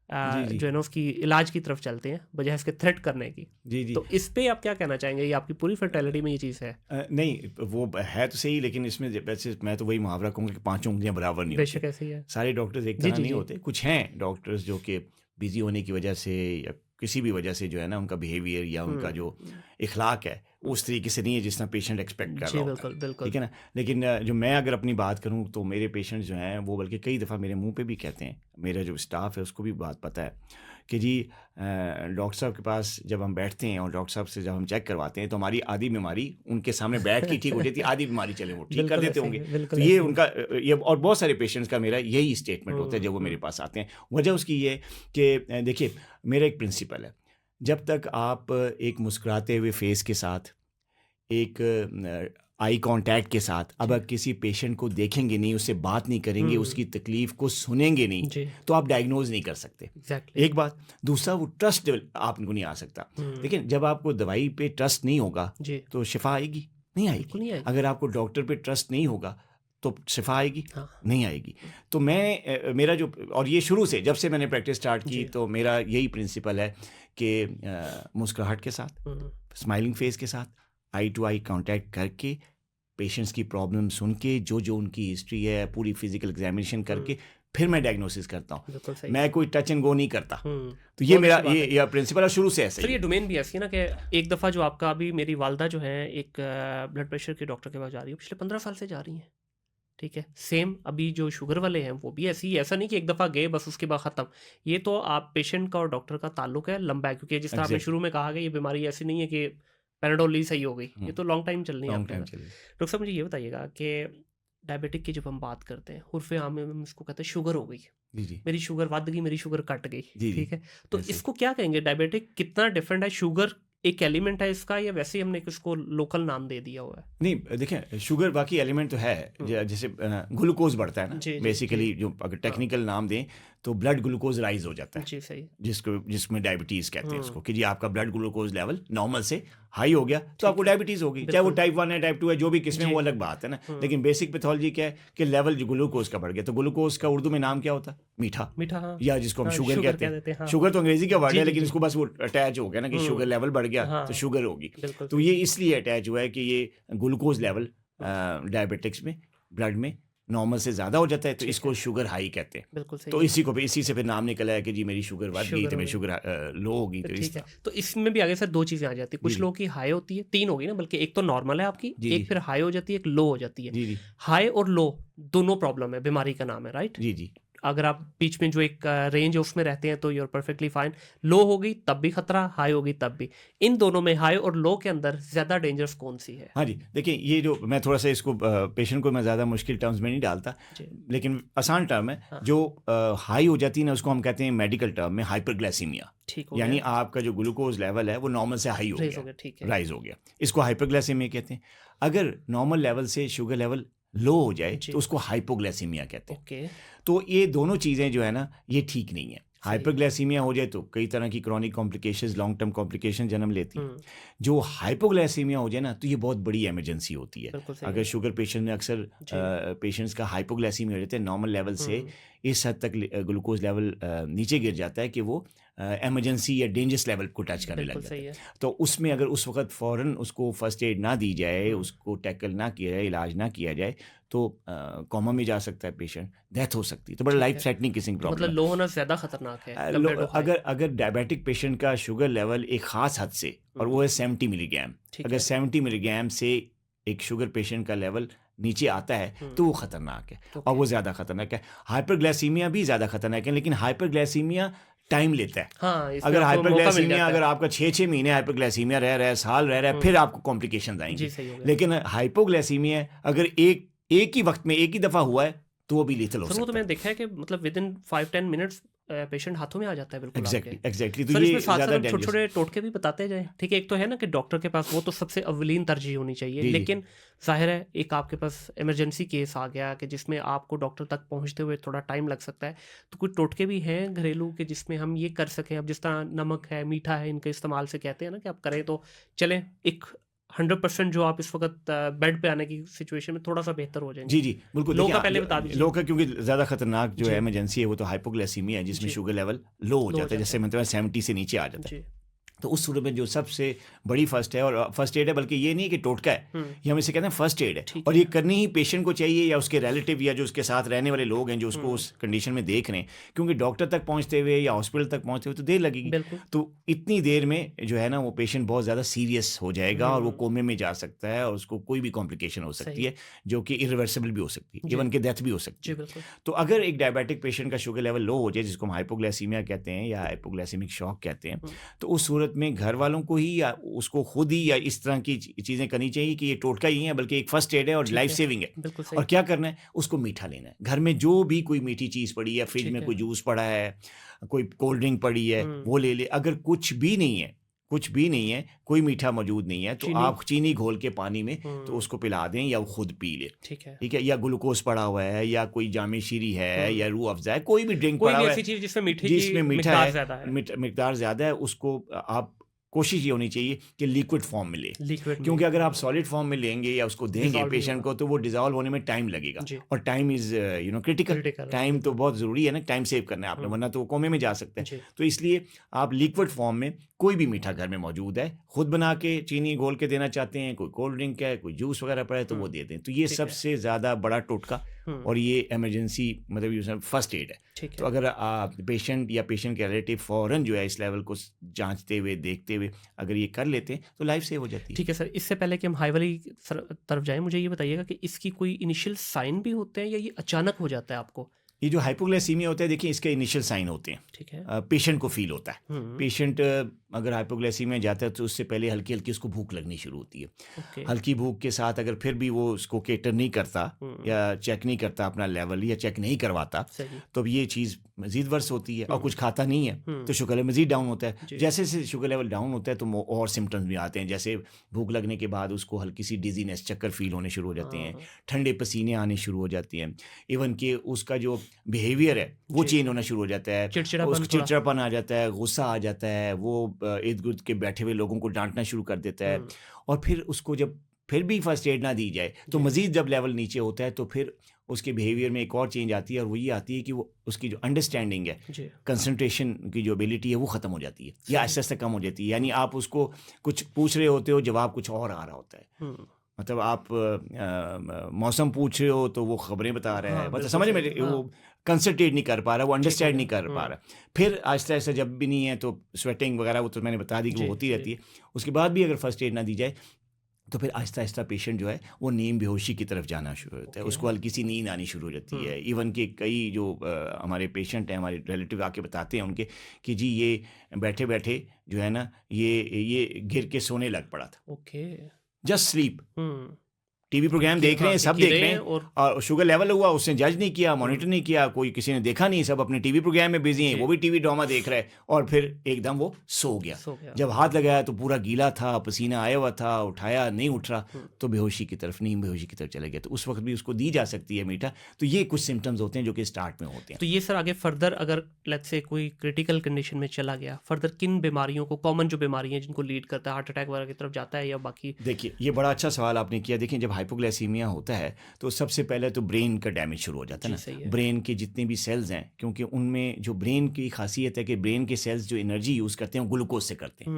जी जी जो है ना उसकी इलाज की तरफ चलते हैं बजाय इसके थ्रेट करने की। जी जी तो इस पे आप क्या कहना चाहेंगे, ये आपकी पूरी फर्टेलिटी में ये चीज़ है? नहीं वो है तो सही, लेकिन इसमें वैसे मैं तो वही मुहावरा कहूँगा कि पांचों उंगलियां बराबर नहीं बेशक होती। ऐसे ही है। सारे डॉक्टर्स एक जी तरह जी नहीं जी। होते। कुछ हैं डॉक्टर्स जो कि बिजी होने की वजह से या किसी भी वजह से जो है ना उनका बिहेवियर या उनका जो इखलाक है उस तरीके से नहीं है जिस तरह पेशेंट एक्सपेक्ट कर जी रहा होता है। बिल्कुल बिल्कुल। ठीक है ना। लेकिन जो मैं अगर अपनी बात करूं तो मेरे पेशेंट जो हैं वो बल्कि कई दफ़ा मेरे मुंह पे भी कहते हैं, मेरा जो स्टाफ है उसको भी बात पता है कि जी डॉक्टर साहब के पास जब हम बैठते हैं और डॉक्टर साहब से जब हम चेक करवाते हैं तो हमारी आधी बीमारी उनके सामने बैठ के ठीक हो जाती है, आधी बीमारी चले वो ठीक कर बिल्कुल देते ऐसे ही होंगे। है, तो बिल्कुल ये ऐसे ही है। उनका ये, और बहुत सारे पेशेंट्स का मेरा यही स्टेटमेंट होता है जब वो मेरे पास आते हैं। वजह उसकी ये कि देखिए मेरा एक प्रिंसिपल है, जब तक आप एक मुस्कुराते हुए फेस के साथ, एक आई कांटेक्ट के साथ, अब आप किसी पेशेंट को देखेंगे नहीं, उससे बात नहीं करेंगे, उसकी तकलीफ को सुनेंगे नहीं, जी तो आप डायग्नोज नहीं कर सकते। एग्जैक्टली। एक बात। दूसरा, वो ट्रस्ट आपको नहीं आ सकता। लेकिन जब आपको दवाई पे ट्रस्ट नहीं होगा जी तो शिफा आएगी नहीं बिल्कुल नहीं आएगी। आएगी। अगर आपको डॉक्टर पे ट्रस्ट नहीं होगा तो शिफा आएगी हाँ नहीं आएगी। तो मैं मेरा जो, और ये शुरू से जब से मैंने प्रैक्टिस स्टार्ट की जी। तो मेरा यही प्रिंसिपल है कि मुस्कुराहट के साथ, स्माइलिंग फेस के साथ, आई टू आई कांटेक्ट करके, पेशेंट्स की प्रॉब्लम सुन के, जो जो उनकी हिस्ट्री है पूरी फिजिकल एग्जामिनेशन करके फिर मैं डायग्नोसिस करता हूँ। बिल्कुल सही। मैं कोई टच एंड गो नहीं करता। तो ये बहुत मेरा अच्छी बात है। ये प्रिंसिपल है शुरू से ऐसा सर ही ये है। डोमेन भी ऐसी है ना कि एक दफ़ा जो आपका, अभी मेरी वालदा जो है एक ब्लड प्रेशर के डॉक्टर के पास जा रही है, पिछले 15 साल से जा रही हैं, ठीक है। सेम अभी जो शुगर वाले हैं वो भी ऐसे ही, ऐसा नहीं कि एक दफ़ा गए बस उसके बाद ख़त्म। ये तो आप पेशेंट का और डॉक्टर का ताल्लुक है लंबा है, क्योंकि जिस तरह आपने एग्जैक्ट शुरू में कहा कि ये बीमारी ऐसी नहीं है कि पैराडोल ही सही हो गई, ये तो लॉन्ग टाइम चलनी है लॉन्ग आपके टाइम साथ। चलिए। डॉक्टर साहब मुझे ये बताइएगा कि डायबिटिक की जब हम बात करते हैं, उर्फ़े आम में हम इसको कहते हैं शुगर हो गई, जी जी मेरी शुगर बढ़ गई, मेरी शुगर कट गई, जी जी ठीक है। तो ऐसे ही। इसको क्या कहेंगे, डायबिटिक कितना डिफरेंट है शुगर एक एलिमेंट है इसका या वैसे ही हमने इसको लोकल नाम दे दिया हुआ है? नहीं देखें, शुगर बाकी एलिमेंट तो है, जैसे ग्लूकोज बढ़ता है ना, जी, जी, बेसिकली जो अगर टेक्निकल नाम दें तो ब्लड ग्लूकोज राइज हो जाता है, जी सही। जिसमें डायबिटीज़ कहते हैं इसको, कि जी आपका ब्लड ग्लूकोज लेवल नॉर्मल से हाई हो गया तो आपको डायबिटीज़ होगी, चाहे वो टाइप 1 है टाइप 2 है, जो भी किस्में, वो अलग बात है ना। लेकिन बेसिक पैथोलॉजी क्या है कि लेवल जो ग्लूकोज का बढ़ गया, तो ग्लूकोज का उर्दू में नाम क्या होता है? मीठा, मीठा, हाँ। या जिसको हम शुगर शुगर कहते कह देते हैं, हैं। हाँ। शुगर तो अंग्रेजी का वर्ड जी, है, जी, लेकिन जी। इसको बस वो अटैच हो गया ना कि शुगर लेवल बढ़ गया हाँ। तो शुगर होगी। बिल्कुल तो ये इसलिए अटैच हुआ है कि ये ग्लूकोज लेवल डायबिटिक्स में ब्लड में नॉर्मल से ज़्यादा हो जाता है, तो इसको शुगर हाई कहते हैं। बिल्कुल सही तो है। इसी से फिर नाम निकला है कि जी मेरी शुगर बढ़ गई, तो मेरी शुगर लो हो गई, तो इस ठीक है। तो इसमें भी आगे सर 2 चीज़ें आ जाती हैं। कुछ जी। लोगों की हाई होती है, 3 हो गई ना, बल्कि एक तो नॉर्मल है आपकी, जी, एक जी। फिर हाई हो जाती है, एक लो हो जाती है। जी, जी। हाई और लो दोनों प्रॉब्लम है, बीमारी का नाम है, राइट? जी, जी। अगर आप बीच में जो एक रेंज है उसमें रहते हैं तो यू आर परफेक्टली फाइन। लो हो गई तब भी खतरा, हाई हो गई तब भी। इन दोनों में, हाई और लो के अंदर ज़्यादा डेंजरस कौन सी है? हाँ जी, देखिए ये जो मैं थोड़ा सा इसको पेशेंट को मैं ज़्यादा मुश्किल टर्म्स में नहीं डालता, जी। लेकिन आसान टर्म है। हाँ। जो हाई हो जाती है ना, उसको हम कहते हैं मेडिकल टर्म में हाइपरग्लाइसीमिया, ठीक हो यानी गया। आपका जो ग्लूकोज लेवल है वो नॉर्मल से हाई हो रेज हो गया, गया, ठीक है। राइज हो गया, इसको हाइपरग्लाइसीमिया कहते हैं। अगर नॉर्मल लेवल से शुगर लेवल लो हो जाए जी। तो उसको हाइपोग्लाइसीमिया कहते हैं। ओके। तो ये दोनों चीज़ें जो है ना, ये ठीक नहीं है। हाइपरग्लाइसीमिया हो जाए तो कई तरह की chronic complications, long term complication जन्म लेती हैं। जो हाइपोग्लाइसीमिया हो जाए ना, तो ये बहुत बड़ी इमरजेंसी होती है। बिल्कुल सही अगर है। शुगर पेशेंट में अक्सर पेशेंट्स का हाइपोग्लाइसीमिया हो जाता है, नॉर्मल लेवल से इस हद तक ग्लूकोज लेवल नीचे गिर जाता है कि वो इमरजेंसी या डेंजरस लेवल को टच करने लग बिल्कुल जाता सही है। है। तो उसमें अगर उस वक्त फ़ौरन उसको फर्स्ट एड ना दी जाए, उसको टैकल ना किया जाए, इलाज ना किया जाए, तो कोमा में जा सकता है पेशेंट, डेथ हो सकती है। तो बड़ा लाइफ थ्रेटनिंग किसिंग तो प्रॉब्लम मतलब है। लो होना ज़्यादा खतरनाक है compared to high। अगर डायबिटिक पेशेंट का शुगर लेवल एक ख़ास हद से, और वो है 70 मिलीग्राम, ठीक अगर है। 70 मिलीग्राम से एक शुगर पेशेंट का लेवल नीचे आता है तो वो ख़तरनाक है, और वो ज़्यादा ख़तरनाक है। हाइपरग्लाइसीमिया भी ज़्यादा ख़तरनाक है, लेकिन हाइपरग्लाइसीमिया टाइम लेता है। हाँ, इसमें अगर आपको मौका मिल हाइपरग्लाइसीमिया जाता है। अगर आपका 6-6 महीने हाइपरग्लाइसीमिया रह रहा है, साल रह रहा है, फिर आपको कॉम्प्लिकेशंस आएंगी। जी, सही हो गया। लेकिन हाइपोग्लाइसीमिया अगर एक ही वक्त में एक ही दफ़ा हुआ है तो वो भी लीथल हो सर वो तो सकता है। मैंने देखा है कि मतलब विद इन 5-10 मिनट्स पेशेंट हाथों में आ जाता है बिल्कुल आपके। एग्जैक्टली। तो सर ये इसमें साथ साथ ज़्यादा हम छोटे डेंजरस छोटे टोटके भी बताते जाएं। ठीक है, एक तो है ना कि डॉक्टर के पास वो तो सबसे अव्वलीन तरजीह होनी चाहिए, जी, जी। लेकिन जाहिर है एक आपके पास इमरजेंसी केस आ गया कि जिसमें आपको डॉक्टर तक पहुंचते हुए थोड़ा टाइम लग सकता है, तो कुछ टोटके भी हैं घरेलू के जिसमें हम ये कर सकें। अब जिस तरह नमक है, मीठा है, इनके इस्तेमाल से कहते हैं ना कि आप करें तो चलें, एक 100% जो आप इस वक्त बेड पे आने की सिचुएशन में थोड़ा सा बेहतर हो जाएंगे। जी, जी, बिल्कुल। लो देखिए, का पहले बता दीजिए। लो का क्योंकि ज़्यादा खतरनाक जो जी। है इमरजेंसी है वो तो हाइपोग्लाइसीमिया है, जिसमें जी। शुगर लेवल लो हो लो हो जाता है, जैसे जाता मतलब 70 से नीचे आ जाता है। जी। तो उस सूरत में जो सबसे बड़ी फर्स्ट है, और फर्स्ट एड है, बल्कि ये नहीं कि टोटका है, ये हम इसे कहते हैं फर्स्ट एड है, ठीक और है। ये करनी ही पेशेंट को चाहिए, या उसके रिलेटिव या जो उसके साथ रहने वाले लोग हैं जो उसको उस कंडीशन में देख रहे हैं, क्योंकि डॉक्टर तक पहुंचते हुए या हॉस्पिटल तक पहुंचते हुए तो देर लगेगी। बिल्कुल। तो इतनी देर में जो है ना वो पेशेंट बहुत ज़्यादा सीरियस हो जाएगा, और वो कोमे में जा सकता है, और उसको कोई भी कॉम्प्लिकेशन हो सकती सही। है जो कि इरिवर्सिबल भी हो सकती है, जी। इवन कि डेथ भी हो सकती जी है। बिल्कुल। तो अगर एक डायबिटिक पेशेंट का शुगर लेवल लो हो जाए, जिसको हम हाइपोग्लाइसीमिया कहते हैं या हाइपोग्लाइसेमिक शॉक कहते हैं, तो उस सूरत में घर वालों को ही या उसको खुद ही या इस तरह की चीज़ें करनी चाहिए कि ये टोटका ही है, बल्कि एक फर्स्ट एड है और ठीक लाइफ है। सेविंग है। बिल्कुल और सही। क्या करना है, उसको मीठा लेना है। घर में जो भी कोई मीठी चीज़ पड़ी है, फ्रिज ठीक में है। कोई जूस पड़ा है, कोई कोल्ड ड्रिंक पड़ी है, वो ले ले। अगर कुछ भी नहीं है, कोई मीठा मौजूद नहीं है, तो चीनी। आप चीनी घोल के पानी में तो उसको पिला दें, या वो खुद पी ले। ठीक है। ठीक है, या ग्लूकोज पड़ा हुआ है, या कोई जामे शीरी है, या रूह अफ़ज़ा है, कोई भी ड्रिंक कोई पड़ा भी हुआ ऐसी है चीज़ जिसमें मीठे की जिसमें मीठा मिकदार है, ज़्यादा है। मिकदार ज़्यादा है, उसको आप कोशिश ये होनी चाहिए कि लिक्विड फॉर्म में ले, लिक्विड में। क्योंकि अगर आप सॉलिड फॉर्म में लेंगे या उसको देंगे Dissolve नहीं पेशेंट होगा। को, तो वो डिज़ोल्व होने में टाइम लगेगा, जी। और time is critical. Critical, time तो बहुत ज़रूरी है ना, टाइम सेव करना है आपने, वरना तो वो कोमे में जा सकता है। जी। तो इसलिए आप लिक्विड फॉर्म में कोई भी मीठा घर में मौजूद है, खुद बना के चीनी घोल के देना चाहते हैं, कोई कोल्ड ड्रिंक है, कोई जूस वगैरह पड़ा है, तो वो दे दें। तो ये ठीक है। सबसे ज़्यादा बड़ा टोटका और ये इमरजेंसी मतलब फर्स्ट एड है। ठीक तो है। अगर पेशेंट या पेशेंट के रिलेटिव फ़ौरन जो है इस लेवल को जांचते हुए, देखते हुए अगर ये कर लेते हैं तो लाइफ सेव हो जाती है। ठीक है सर, इससे पहले कि हम हाई वाली तरफ जाएं, मुझे ये बताइएगा कि इसकी कोई इनिशियल साइन भी होते हैं या ये अचानक हो जाता है आपको? ये जो हाइपोग्लाइसीमिया होता है, देखिए इसके इनिशियल साइन होते हैं, ठीक है। पेशेंट को फील होता है। पेशेंट अगर हाइपोग्लाइसीमिया जाता है तो उससे पहले हल्की हल्की उसको भूख लगनी शुरू होती है। ओके। हल्की भूख के साथ अगर फिर भी वो उसको केटर नहीं करता या चेक नहीं करता अपना लेवल, या चेक नहीं करवाता, सही। तो अब ये चीज़ मज़ीद वर्स होती है, और कुछ खाता नहीं है तो शुगर लेवल मज़ीद डाउन होता है। जी। जैसे जैसे शुगर लेवल डाउन होता है तो और सिम्टम्स भी आते हैं, जैसे भूख लगने के बाद उसको हल्की सी डिजीनेस, चक्कर फील होने शुरू हो जाते हैं, हाँ, ठंडे पसीने आने शुरू हो जाती हैं, इवन कि उसका जो बिहेवियर है वो जी। चेंज होना शुरू हो जाता है, चिड़चिड़ापन उसको थोड़ा। चिड़चिड़ापन आ जाता है, गुस्सा आ जाता है, वो इर्द गिर्द के बैठे हुए लोगों को डांटना शुरू कर देता है। और फिर उसको जब फिर भी फर्स्ट एड ना दी जाए तो जी। मज़ीद जब लेवल नीचे होता है तो फिर उसके बिहेवियर में एक और चेंज आती है, और वो ये आती है कि वो उसकी जो अंडरस्टैंडिंग है, जी। कंसंट्रेशन की जो एबिलिटी है वो ख़त्म हो जाती है, या सही। आहिस्ता आहिस्ता कम हो जाती है। यानी आप उसको कुछ पूछ रहे होते हो, जवाब कुछ और आ रहा होता है। मतलब आप मौसम पूछ रहे हो तो वो खबरें बता रहा है, हाँ, मतलब बिल्कुल समझ में सही। वो हाँ, कंसंट्रेट नहीं कर पा रहा, वो ठीक हो अंडरस्टैंड नहीं गया। कर पा रहा। फिर आहिस्ता आहिस्ता जब भी नहीं है तो स्वेटिंग वगैरह वो तो मैंने बता दी कि वो जी, होती जी। रहती है। उसके बाद भी अगर फर्स्ट एड ना दी जाए तो फिर आहिस्ता आहिस्ता पेशेंट जो है वो नींद बेहोशी की तरफ जाना शुरू होता है, ओके। उसको हल्की सी नींद आनी शुरू हो जाती है। इवन कि कई जो हमारे पेशेंट हैं, हमारे रिलेटिव आके बताते हैं उनके कि जी ये बैठे बैठे जो है ना ये गिर के सोने लग पड़ा था, okay. Just sleep. Hmm TV program कि देख रहे हाँ, हैं, कि सब गिरे देख रहे हैं, और और शुगर लेवल हुआ, उसने जज नहीं किया, मॉनिटर नहीं किया, कोई किसी ने देखा नहीं, सब अपने टीवी प्रोग्राम में बिजी हैं, जी। वो भी टीवी ड्रामा देख रहा है, और फिर एकदम वो सो गया। सो गया। जब हाथ लगाया तो पूरा गीला था, पसीना आया हुआ था, उठाया नहीं उठ रहा, तो बेहोशी की तरफ, नींद बेहोशी की तरफ चला गया। तो उस वक्त भी उसको दी जा सकती है मीठा। तो ये कुछ सिम्टम्स होते हैं जो कि स्टार्ट में होते हैं। तो ये सर आगे फर्दर अगर लेट्स से कोई क्रिटिकल कंडीशन में चला गया, फर्दर किन बीमारियों को, कॉमन जो बीमारी हैं जिनको लीड करता है, हार्ट अटैक वगैरह की तरफ जाता है या बाकी? देखिए, ये बड़ा अच्छा सवाल आपने किया। देखिए, जब हाइपोग्लाइसीमिया होता है तो सबसे पहले तो ब्रेन का डैमेज शुरू हो जाता है जी, ना। सही है। ब्रेन के जितने भी सेल्स हैं, क्योंकि उनमें जो ब्रेन की खासियत है कि ब्रेन के सेल्स जो एनर्जी यूज़ करते हैं वो ग्लूकोज से करते हैं।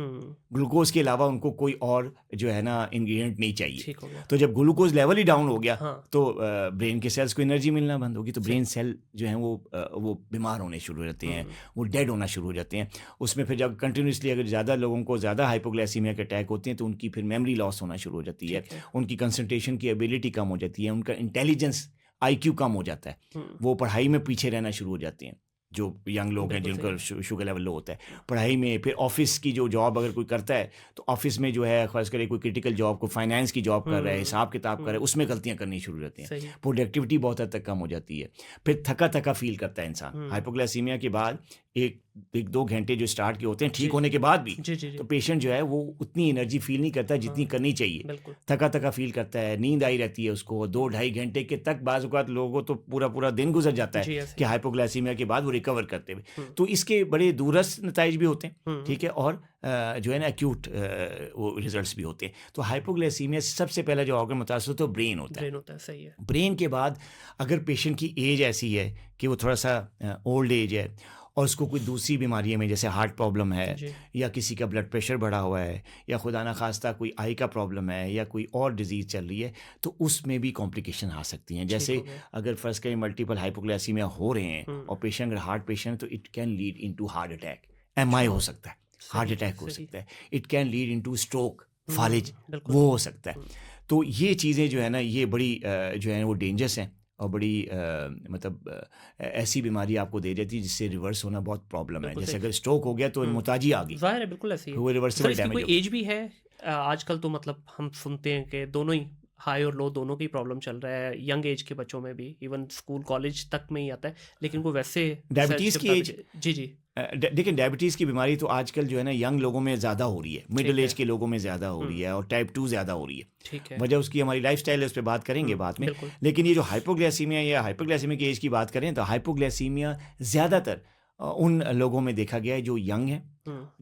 ग्लूकोज के अलावा उनको कोई और जो है ना इंग्रेडिएंट नहीं चाहिए। ठीक हो गया। तो जब ग्लूकोज लेवल ही डाउन हो गया हाँ, तो ब्रेन के सेल्स को एनर्जी मिलना बंद होगी, तो सही। ब्रेन सेल जो हैं वो बीमार होने शुरू हो जाते हैं, वो डेड होना शुरू हो जाते हैं। उसमें फिर जब कंटिन्यूसली अगर ज़्यादा लोगों को ज़्यादा हाइपोग्लाइसीमिया के अटैक होते हैं तो उनकी फिर मेमोरी लॉस होना शुरू हो जाती है, ठीक है। उनकी कंसंट्रेशन की एबिलिटी कम हो जाती है, उनका इंटेलिजेंस आईक्यू कम हो जाता है, हम्म वो पढ़ाई में पीछे रहना शुरू हो जाते हैं। जो यंग लोग हैं बिल्कुल जिनका सही। शुगर लेवल लो होता है पढ़ाई में, फिर ऑफिस की जो जॉब अगर कोई करता है तो ऑफिस में जो है खास करके कोई क्रिटिकल जॉब, को फाइनेंस की जॉब कर रहा है, हिसाब किताब कर रहा है, उसमें गलतियां करनी शुरू हो जाती हैं, सही। प्रोडक्टिविटी बहुत हद तक कम हो जाती है। फिर थका थका फील करता है इंसान। हाइपोग्लाइसीमिया के बाद एक दो घंटे जो स्टार्ट के होते हैं ठीक जी। होने के बाद भी, जी जी जी तो पेशेंट जो है वो उतनी एनर्जी फील नहीं करता जितनी हाँ, करनी चाहिए। बिल्कुल। थका थका फील करता है, नींद आई रहती है उसको, 2-2.5 घंटे के तक बाज़ औक़ात लोगों को तो पूरा पूरा दिन गुजर जाता जी है ऐसे। कि हाइपोग्लाइसीमिया के बाद वो रिकवर करते हुए। तो इसके बड़े दूरस्थ नताइज भी होते हैं, ठीक है, और जो है ना एक्यूट वो रिजल्ट्स भी होते हैं। तो हाइपोग्लाइसीमिया से सबसे पहला जो ऑर्गन मुतासर होता है वो ब्रेन होता है। ब्रेन होता है, सही है। ब्रेन के बाद अगर पेशेंट की एज ऐसी है कि वो थोड़ा सा ओल्ड एज है और उसको कोई दूसरी बीमारी में जैसे हार्ट प्रॉब्लम है, जी। या किसी का ब्लड प्रेशर बढ़ा हुआ है, या खुदा ना खास्ता कोई आई का प्रॉब्लम है, या कोई और डिजीज़ चल रही है, तो उसमें भी कॉम्प्लिकेशन आ सकती हैं। जैसे हो गया। अगर फर्स्ट कहीं मल्टीपल हाइपोग्लाइसीमिया हो रहे हैं और पेशेंट अगर हार्ट पेशेंट तो it can lead into heart attack, MI हो सकता है, हार्ट सही, अटैक हो सही। सकता है, it can lead into stroke, फालिज, बिल्कुल। वो हो सकता है। तो ये चीज़ें जो है ना ये बड़ी जो है वो डेंजरस हैं, और बड़ी मतलब ऐसी बीमारी आपको दे देती है जिससे रिवर्स होना बहुत प्रॉब्लम है। बिल्कुल जैसे सही। अगर स्ट्रोक हो गया तो मुताजी आ गई, ज़ाहिर है, बिल्कुल ऐसे ही है। वो सर रिवर्सिबल इसकी डैमेज कोई हो। एज भी है? आजकल तो मतलब हम सुनते हैं कि दोनों ही हाई और लो दोनों की प्रॉब्लम चल रहा है यंग एज के बच्चों में भी, इवन स्कूल कॉलेज तक में ही आता है, लेकिन वो वैसे डायबिटीज़ की एज, जी जी देखिए डायबिटीज़ की बीमारी तो आजकल जो है ना यंग लोगों में ज़्यादा हो रही है, मिडिल है। एज के लोगों में ज़्यादा हो रही है, और टाइप 2 ज़्यादा हो रही है। ठीक है। वजह उसकी हमारी लाइफस्टाइल है, उस पर बात करेंगे बाद में। बिल्कुल। लेकिन ये जो हाइपोग्लाइसीमिया या हाइपोग्लाइसीमिया की एज की बात करें तो हाइपोग्लाइसीमिया ज़्यादातर उन लोगों में देखा गया है जो यंग हैं,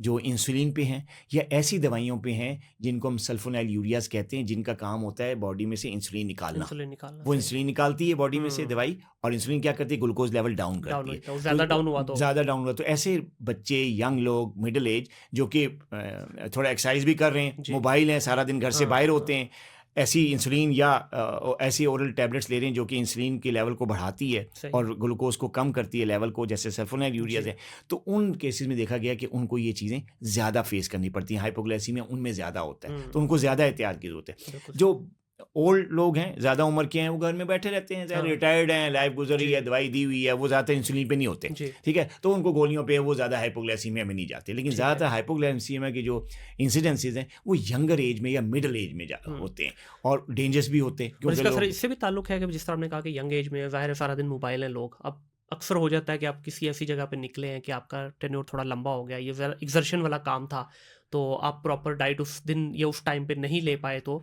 जो इंसुलिन पे हैं, या ऐसी दवाइयों पे हैं जिनको हम सल्फोनाइल यूरियाज कहते हैं, जिनका काम होता है बॉडी में से इंसुलिन निकालना। इंसुलिन निकालना, वो सही। इंसुलिन निकालती है बॉडी में से दवाई, और इंसुलिन क्या करती है, ग्लूकोज लेवल डाउन डाउन करती होता है। है, ज़्यादा डाउन हुआ तो ज़्यादा डाउन हुआ तो ऐसे बच्चे, यंग लोग, मिडिल एज, जो कि थोड़ा एक्सरसाइज भी कर रहे हैं, जी। मोबाइल हैं, सारा दिन घर से हाँ, बाहर होते हैं, ऐसी इंसुलिन या ऐसी ओरल टैबलेट्स ले रहे हैं जो कि इंसुलिन के लेवल को बढ़ाती है सही। और ग्लूकोज को कम करती है लेवल को, जैसे सल्फोनाइल यूरियाज जी। है। तो उन केसेस में देखा गया कि उनको ये चीज़ें ज़्यादा फेस करनी पड़ती हैं, हाइपोग्लाइसीमिया उनमें ज़्यादा होता है, तो उनको ज़्यादा एहतियात की ज़रूरत है। बिल्कुल। जो ओल्ड लोग हैं, ज़्यादा उम्र के हैं, वो घर में बैठे रहते हैं, हाँ। रिटायर्ड हैं, लाइफ गुजर रही जी। है, दवाई दी हुई है, वो ज़्यादा इंसुलिन पे नहीं होते, जी। ठीक है, तो उनको गोलियों पे वो ज़्यादा हाइपोग्लाइसीमिया में नहीं जाते। लेकिन ठीक ज़्यादातर है। हाइपोग्लाइसीमिया के जो इंसिडेंसेस हैं वो यंगर एज में या मिडिल एज में होते हैं, और डेंजरस भी होते हैं और क्योंकि इसका सर लोग इससे भी ताल्लुक है कि जिस तरह आपने कहा कि यंग एज में ज़ाहिर है सारा दिन मोबाइल हैं लोग, अब अक्सर हो जाता है कि आप किसी ऐसी जगह पे निकले हैं कि आपका टेन्योर थोड़ा लंबा हो गया, ये ज़रा एक्सर्शन वाला काम था, तो आप प्रॉपर डाइट उस दिन या उस टाइम पे नहीं ले पाए, तो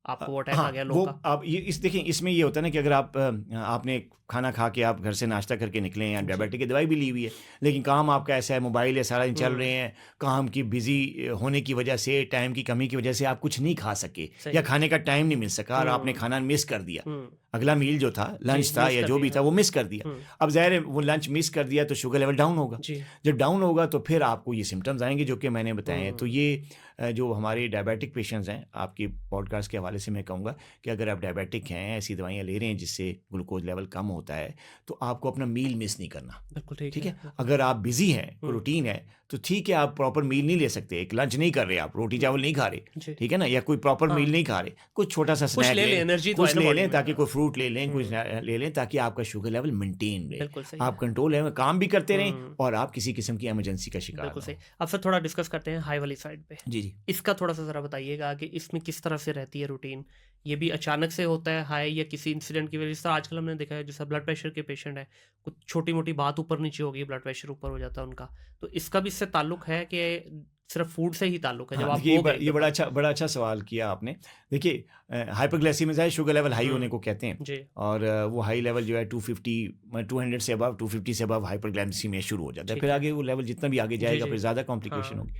आपको वो अटैक आ गया हाँ, लो वो का। आप ये इस देखिए इसमें ये होता है ना कि अगर आप आपने खाना खा के आप घर से नाश्ता करके निकले हैं, जी। डायबिटिक की दवाई भी ली हुई है, लेकिन काम आपका ऐसा है, मोबाइल है, सारा दिन चल रहे हुँ, हैं, काम की बिज़ी होने की वजह से, टाइम की कमी की वजह से आप कुछ नहीं खा सके सही या है। खाने का टाइम नहीं मिल सका और आपने हुँ, खाना मिस कर दिया। हुँ, अगला मील जो था, जी, लंच था मिस या कर जो भी दिया। था, वो मिस कर दिया। हुँ, अब ज़ाहिर है वो लंच मिस कर दिया तो शुगर लेवल डाउन होगा। जी, जब डाउन होगा तो फिर आपको ये सिम्पटम्स आएँगे जो कि मैंने बताए हैं। तो हुँ, ये जो हमारे डायबिटिक पेशेंट्स हैं, आपकी पॉडकास्ट के हवाले से मैं कहूँगा कि अगर आप डायबिटिक हैं, ऐसी दवाइयाँ ले रहे हैं जिससे ग्लूकोज़ लेवल कम होता है, तो आपको अपना मील मिस नहीं करना। बिल्कुल ठीक ठीक है, है? बिल्कुल। अगर आप बिज़ी हैं, कोई हुँ, रूटीन है, तो ठीक है आप प्रॉपर मील नहीं ले सकते, एक लंच नहीं कर रहे आप, हुँ, रोटी-चावल नहीं खा रहे, जी, ठीक है ना? या कोई प्रॉपर हाँ, मील नहीं खा रहे, कुछ छोटा-सा कुछ स्नैक ले ले लें, लें, एनर्जी तो आए कुछ ना ले बॉडी लें में। ताकि हाँ, कोई फ्रूट ले लें, कुछ हुँ, ले लें ताकि आपका शुगर लेवल मेंटेन रहे। बिल्कुल सही है। आप कंट्रोल है, काम भी करते रहें हुँ, और आप किसी किस्म की इमरजेंसी का शिकार बिल्कुल ना सही। हों। अब सर थोड़ा डिस्कस करते हैं हाई वाली साइड पे। जी, जी। इसका थोड़ा-सा ज़रा बताइएगा कि इसमें किस तरह से रहती है रूटीन? ये भी अचानक से होता है हाई या किसी इंसिडेंट की वजह से? आजकल हमने देखा है जैसा ब्लड प्रेशर के पेशेंट हैं, कुछ छोटी-मोटी बात ऊपर-नीचे हो गई, ब्लड प्रेशर ऊपर हो जाता है उनका। तो इसका भी इससे ताल्लुक है कि सिर्फ़ फूड से ही ताल्लुक है? जब हाँ, आप देखिए हो गए एक ये दफ़ा। बड़ा अच्छा सवाल किया आपने। देखिए हाइपरग्लाइसेमिया है, शुगर लेवल हाई होने हुँ, को कहते हैं जी, और वो हाई लेवल जो है 200 से अबव 250 से अबव हाइपरग्लाइसेमिया शुरू हो जाता है। ठीक फिर है। आगे वो लेवल जितना भी आगे जी, जाएगा जी। फिर ज़्यादा कॉम्प्लिकेशन हाँ। होगी।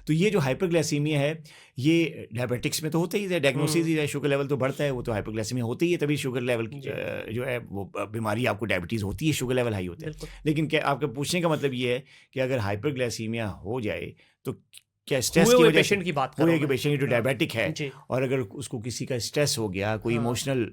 तो ये जो हाइपरग्लाइसेमिया है, ये डायबिटिक्स में तो होता ही है, डायग्नोसिस हुँ, ही है, शुगर लेवल तो बढ़ता है, वो तो हाइपरग्लाइसेमिया होती ही है, तभी शुगर लेवल जी, जो है वो बीमारी आपको डायबिटीज़ होती है, शुगर लेवल हाई होता है। बिल्कुल। लेकिन क्या आपका पूछने का मतलब ये है कि अगर हाइपरग्लाइसेमिया हो जाए, तो क्या स्ट्रेस हुए की हुए वजह से पेशेंट की बात कर रहा हुए हूँ कि मैं। पेशेंट जो हाँ, डायबिटिक है जी, और अगर उसको किसी का स्ट्रेस हो गया, कोई हाँ। इमोशनल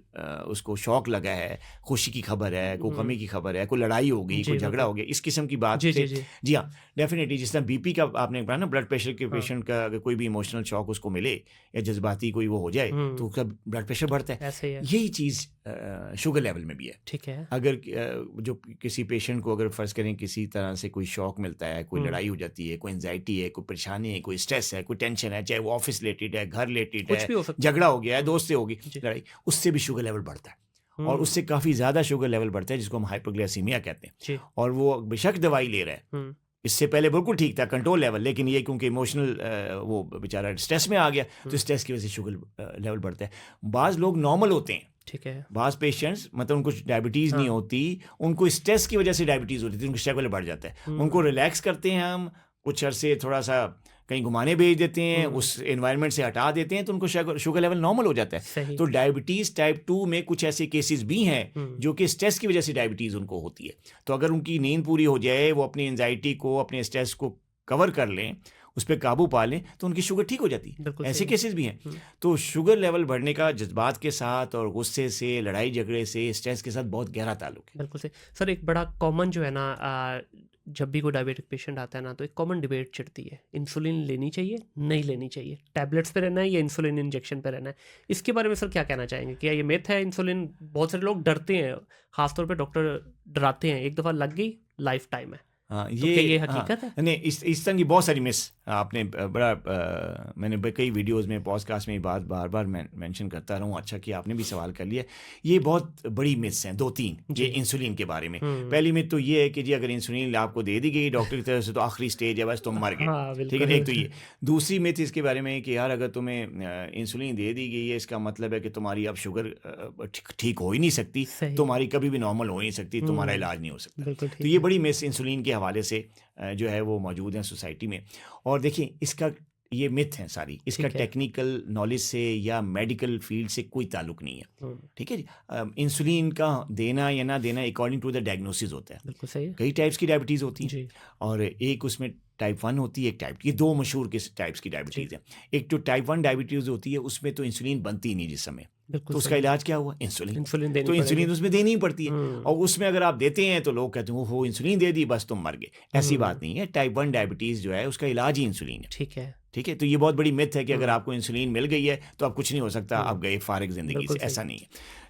उसको शॉक लगा है, खुशी की खबर है, कोई हुँ, गमी की खबर है, कोई लड़ाई हो गई, कोई जी, झगड़ा बिल्कुल। हो गया, इस किस्म की बात जी, जी, से जी। जी हाँ, डेफ़िनिटली जिस तरह बीपी का आपने कहा ना ब्लड प्रेशर के हाँ। पेशेंट का अगर कोई भी इमोशनल शॉक उसको मिले या जज़्बाती कोई वो हो जाए, तो हुँ, उसका ब्लड प्रेशर बढ़ता है। ऐसे ही है। यही चीज़ शुगर लेवल में भी है। ठीक है। अगर जो किसी पेशेंट को अगर फ़र्ज़ करें किसी तरह से कोई शॉक मिलता है, कोई हुँ, लड़ाई हो जाती है, कोई एंग्ज़ायटी है, कोई परेशानी है, कोई स्ट्रेस है, कोई टेंशन है, चाहे वो ऑफ़िस रिलेटेड है, घर रिलेटेड कुछ है, भी हो सकता है। झगड़ा हो गया है, हुँ, दोस्त से हो गई जी। लड़ाई, उससे भी शुगर लेवल बढ़ता है और हुँ, उससे काफ़ी ज़्यादा शुगर लेवल बढ़ता है जिसको हम हाइपोग्लाइसीमिया कहते हैं जी। और वो बेशक दवाई ले रहा है। हुँ, इससे पहले बिल्कुल ठीक था कंट्रोल लेवल लेकिन ये क्योंकि इमोशनल वो बेचारा स्ट्रेस में आ गया तो हुँ, स्ट्रेस की वजह से शुगर लेवल बढ़ता है। बाज़ लोग नॉर्मल होते हैं ठीक है। बाज़ पेशेंट्स मतलब उनको डायबिटीज़ नहीं हाँ। होती, उनको स्ट्रेस की वजह से डायबिटीज़ होती थी, उनका शुगर लेवल बढ़ जाता है। उनको हुँ, रिलैक्स करते हैं हम, कुछ अरसे थोड़ा-सा कहीं घुमाने भेज देते हैं, हुँ, उस एनवायरनमेंट से हटा देते हैं, तो उनको शुगर लेवल नॉर्मल हो जाता है। सही। तो डायबिटीज़ टाइप 2 में कुछ ऐसे केसेस भी हैं, हुँ, जो कि स्ट्रेस की वजह से डायबिटीज़ उनको होती है। तो अगर उनकी नींद पूरी हो जाए, वो अपनी एंग्ज़ायटी को, अपने स्ट्रेस को कवर कर लें, उस पे काबू पा लें, तो उनकी शुगर ठीक हो जाती है। बिल्कुल ऐसे सही है। केसेस भी हैं। हुँ, तो शुगर लेवल बढ़ने का जज़्बात के साथ और गुस्से से, लड़ाई झगड़े से, स्ट्रेस के साथ बहुत गहरा ताल्लुक है। बिल्कुल सही। सर एक बड़ा कॉमन जो है ना जब भी कोई डायबिटिक पेशेंट आता है ना तो एक कॉमन डिबेट छिड़ती है, इंसुलिन लेनी चाहिए, नहीं लेनी चाहिए? टैबलेट्स पे रहना है या इंसुलिन इंजेक्शन पे रहना है? इसके बारे में सर क्या कहना चाहेंगे? क्या ये मिथ है इंसुलिन बहुत सारे लोग डरते हैं, ख़ास तौर पे डॉक्टर डराते हैं, एक दफ़ा लग गई लाइफ टाइम है। हाँ, तो क्या ये हाँ, हकीकत है? नहीं इस तरह की बहुत सारी मिस आपने मैंने कई वीडियोज़ में, पॉडकास्ट में बात बार-बार मेंशन करता रहा हूँ, अच्छा कि आपने भी सवाल कर लिया। ये बहुत बड़ी मिथ्स हैं, 2-3 ये जी। इंसुलिन के बारे में। हुँ। पहली मिथ तो ये है कि जी अगर इंसुलिन आपको दे दी गई डॉक्टर की तरफ से तो आखिरी स्टेज है बस तुम मर गए। हाँ, ठीक है, बिल्कुल। एक तो ये। दूसरी मिथ इसके बारे में है कि यार अगर तुम्हें इंसुलिन दे दी गई है इसका मतलब है कि तुम्हारी अब शुगर ठीक हो ही नहीं सकती, सही। तुम्हारी कभी भी नॉर्मल हो ही नहीं सकती, तुम्हारा हुँ, इलाज नहीं हो सकता। बिल्कुल तो ठीक ये है। बड़ी मिस इंसुलिन के हवाले से जो है वो मौजूद हैं सोसाइटी में और देखिए इसका ये मिथ हैं सारी इसका ठीक है। टेक्निकल नॉलेज से या मेडिकल फील्ड से कोई ताल्लुक नहीं है हुँ, ठीक है जी इंसुलिन का देना या ना देना अकॉर्डिंग टू द डायग्नोसिस होता है बिल्कुल सही है। कई टाइप्स की डायबिटीज़ होती हैं जी, और एक उसमें टाइप 1 होती है एक टाइप ये दो मशहूर किस टाइप्स की जी, डायबिटीज़ हैं एक तो टाइप 1 डायबिटीज़ होती है उसमें तो इंसुलिन बनती ही नहीं जिस समय बिल्कुल तो उसका सही है। इलाज क्या हुआ इंसुलिन इंसुलिन देनी तो पड़ेगी। इंसुलिन उसमें देनी ही पड़ती है हुँ, और उसमें अगर आप देते हैं तो लोग कहते हैं हो इंसुलिन दे दी बस तुम मर गए ऐसी हुँ, बात नहीं है टाइप 1 डायबिटीज़ जो है उसका इलाज ही इंसुलिन है ठीक है। ठीक है तो ये बहुत बड़ी मिथ है कि अगर हुँ, आपको इंसुलिन मिल गई है तो अब कुछ नहीं हो सकता हुँ, आप गए फारिग ज़िंदगी बिल्कुल से सही। ऐसा नहीं है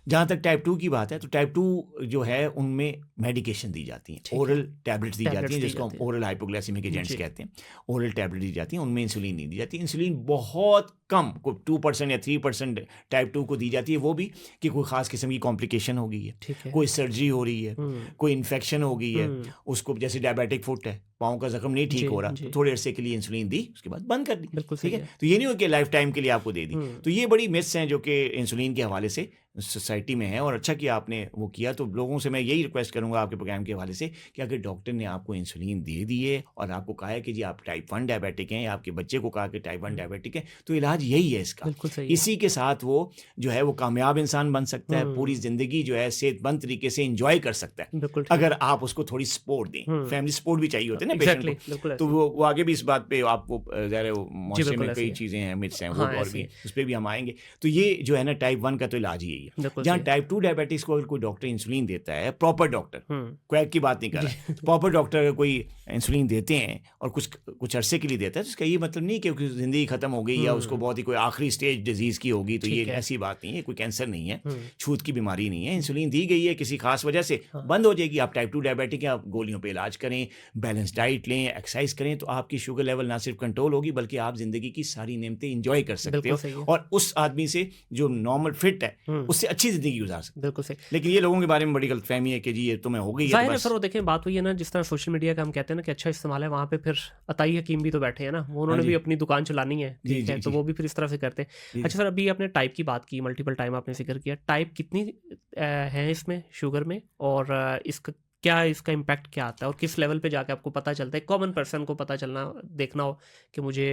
जहाँ तक टाइप 2 की बात है तो टाइप 2 जो है उनमें मेडिकेशन दी जाती हैं, ठीक है। ओरल टैबलेट्स दी जाती टैबलेट्स हैं दी जिसको हम जाती हैं। ओरल हाइपोग्लाइसेमिक एजेंट्स जी। कहते हैं। ओरल टैबलेट दी जाती हैं, उनमें इंसुलिन नहीं दी जाती। इंसुलिन बहुत कम, कोई 2% या 3% टाइप 2 को दी जाती है, वो भी कि कोई ख़ास किस्म की कॉम्प्लिकेशन हो गई है, ठीक है। कोई सर्जरी हो रही है, हम्म। कोई इन्फेक्शन हो गई है, हम्म। उसको जैसे डायबिटिक फुट है, पाँव का जख्म नहीं ठीक जी हो रहा, जी तो थोड़े अरसे के लिए इंसुलिन दी, उसके बाद बंद कर दी। बिल्कुल ठीक सही है, है। तो ये नहीं हो कि लाइफ टाइम के लिए आपको दे दी। हम्म। तो ये बड़ी मिथ्स हैं जो कि इंसुलिन के हवाले से सोसाइटी में है, और अच्छा कि आपने वो किया। तो लोगों से मैं यही रिक्वेस्ट करूंगा आपके प्रोग्राम के हवाले से कि अगर डॉक्टर ने आपको इंसुलिन दे दी है और आपको कहा है कि जी आप टाइप 1 डायबिटिक हैं, या आपके बच्चे को कहा कि टाइप 1 डायबिटिक है, तो इलाज यही है इसका। बिल्कुल सही है। इसी के साथ वो जो है वो कामयाब इंसान बन सकता है, पूरी ज़िंदगी जो है सेहतमंद तरीके से इंजॉय कर सकता है, बिल्कुल ठीक। अगर आप उसको थोड़ी सपोर्ट दें। फैमिली सपोर्ट भी चाहिए होते हैं ना पेशेंट एग्जैक्टली को, बिल्कुल तो ऐसे। वो आगे भी इस बात पे आपको ज़ाहिर है वो जी मुआशरे बिल्कुल में ऐसे कई ही है। चीज़ें हैं, मिथ्स हैं, वो हाँ और ऐसे भी ही है। उस पर भी हम आएंगे। तो ये जो है ना टाइप 1 का तो इलाज ही यही है। बिल्कुल जहाँ सही है। टाइप 2 डायबिटीज़ को अगर कोई डॉक्टर इंसुलिन देता है, प्रॉपर डॉक्टर, हम्म। क्वैक की बात नहीं कर रहा है, प्रॉपर डॉक्टर अगर कोई इंसुलिन देते हैं और कुछ अरसे के लिए देता है, तो इसका ये मतलब नहीं कि उसकी ज़िंदगी ख़त्म हो गई या उसको बहुत ही कोई आखिरी स्टेज डिजीज़ की होगी, तो ये ठीक है। ऐसी बात नहीं है, कोई कैंसर नहीं है, हम्म। छूत की बीमारी नहीं है। इंसुलिन दी गई है किसी खास वजह से, हाँ। बंद हो जाएगी। आप टाइप 2 डायबिटिक हैं, आप गोलियों पे इलाज करें, बैलेंस डाइट लें, एक्सरसाइज करें, तो आपकी शुगर लेवल ना सिर्फ कंट्रोल होगी बल्कि आप ज़िंदगी की सारी नेमतें इंजॉय कर सकते बिल्कुल हो, सही है। और उस आदमी से जो नॉर्मल फिट है उससे अच्छी ज़िंदगी गुजार सकते हो। बिल्कुल सही। लेकिन ये लोगों के बारे में बड़ी गलतफहमी है कि जी ये तुम्हें हो गई है तो ज़ाहिर है बस। फिर वो देखें, बात हुई है ना, जिस तरह सोशल मीडिया का हम कहते हैं ना कि अच्छा इस्तेमाल है, वहाँ पे फिर अताई हकीम भी तो बैठे हैं ना, वो उन्होंने जी। भी अपनी दुकान चलानी है, जी, ठीक जी, है, तो जी। वो भी फिर इस तरह से करते हैं। जी। अच्छा सर, अभी आपने टाइप की बात की, मल्टीपल टाइम आपने जिक्र किया, टाइप कितनी है इसमें शुगर में, और इसका क्या, इसका इम्पैक्ट क्या आता है, और किस लेवल पे जाके आपको पता चलता है, कॉमन पर्सन को पता चलना देखना हो कि मुझे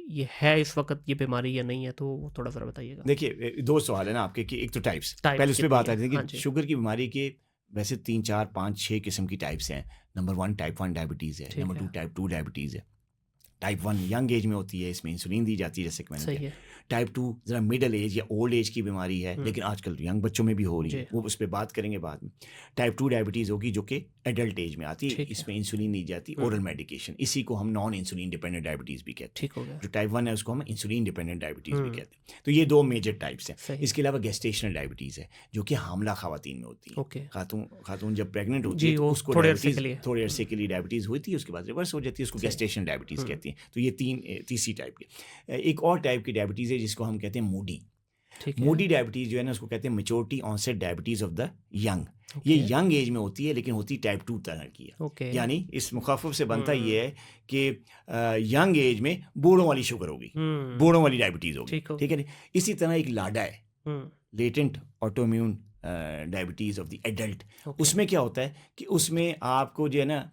ये है इस वक्त ये बीमारी या नहीं है, तो वो थोड़ा सा बताइएगा। देखिए, दो सवाल है ना आपके कि एक तो टाइप्स, टाइप्स पहले उस पर कितनी बात है? आती थी हाँ कि जी। शुगर की बीमारी के वैसे 3, 4, 5, 6 किस्म की टाइप्स हैं। नंबर 1 टाइप 1 डायबिटीज़ है, ठीक नंबर है। 2 टाइप 2 डायबिटीज़ है। टाइप 1 यंग एज में होती है, इसमें इंसुलिन दी जाती है जैसे कि मैंने सही कहा। है। टाइप 2 ज़रा मिडिल एज या ओल्ड एज की बीमारी है, लेकिन आजकल यंग बच्चों में भी हो रही है, जी। वो उस पर बात करेंगे बाद में। टाइप 2 डायबिटीज़ होगी जो कि एडल्ट एज में आती है, ठीक है। इसमें इंसुलिन नहीं जाती, ओरल मेडिकेशन, इसी को हम नॉन इंसुलिन डिपेंडेंट डायबिटीज़ भी कहते हैं। ठीक हो गया। जो टाइप 1 है उसको हम इंसुलिन डिपेंडेंट डायबिटीज़ भी कहते हैं। तो ये 2 मेजर टाइप्स हैं। सही। इसके अलावा गेस्टेशनल डायबिटीज़ है जो कि हामला खवातीन में होती है। ओके। खातून जब प्रेग्नेंट होती जी, है तो वो उसको थोड़े अरसे के लिए। थोड़े अरसे के लिए डायबिटीज़ होती है, उसके बाद रिवर्स हो जाती है, उसको गेस्टेशनल डायबिटीज़ कहती हैं। तो ये तीसरी टाइप की। एक और टाइप की डायबिटीज़ है जिसको हम कहते हैं मूडी। ठीक है। मूडी डायबिटीज़ जो है ना उसको कहते हैं maturity onset diabetes of the young. ये यंग एज में होती है, लेकिन होती टाइप 2 तरह की है। ओके। यानी इस मुखाफफ से बनता ये है कि यंग एज में बूढ़ों वाली शुगर होगी, बूढ़ों वाली डायबिटीज़ होगी, ठीक हो। ठीक है नहीं। इसी तरह एक लाडा है, latent autoimmune diabetes of the adult. उसमें क्या होता है कि उसमें आपको जो है ना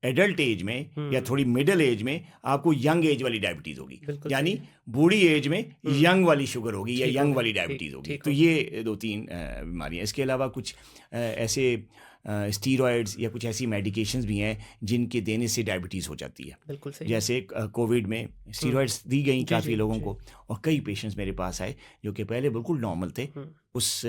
एडल्ट एज में या थोड़ी मिडिल एज में आपको यंग एज वाली डायबिटीज़ होगी, बिल्कुल यानी बूढ़ी एज में यंग वाली शुगर होगी या ठीक यंग हो वाली गया, डायबिटीज़ होगी। ठीक तो हो ये 2-3 बीमारियाँ। इसके अलावा कुछ ऐसे स्टीरॉयड्स या कुछ ऐसी मेडिकेशंस भी हैं जिनके देने से डायबिटीज़ हो जाती है। बिल्कुल सही। जैसे कोविड में स्टीरॉयड्स दी गई जी, काफ़ी जी, लोगों जी। को, और कई पेशेंट्स मेरे पास आए जो कि पहले बिल्कुल नॉर्मल थे, उस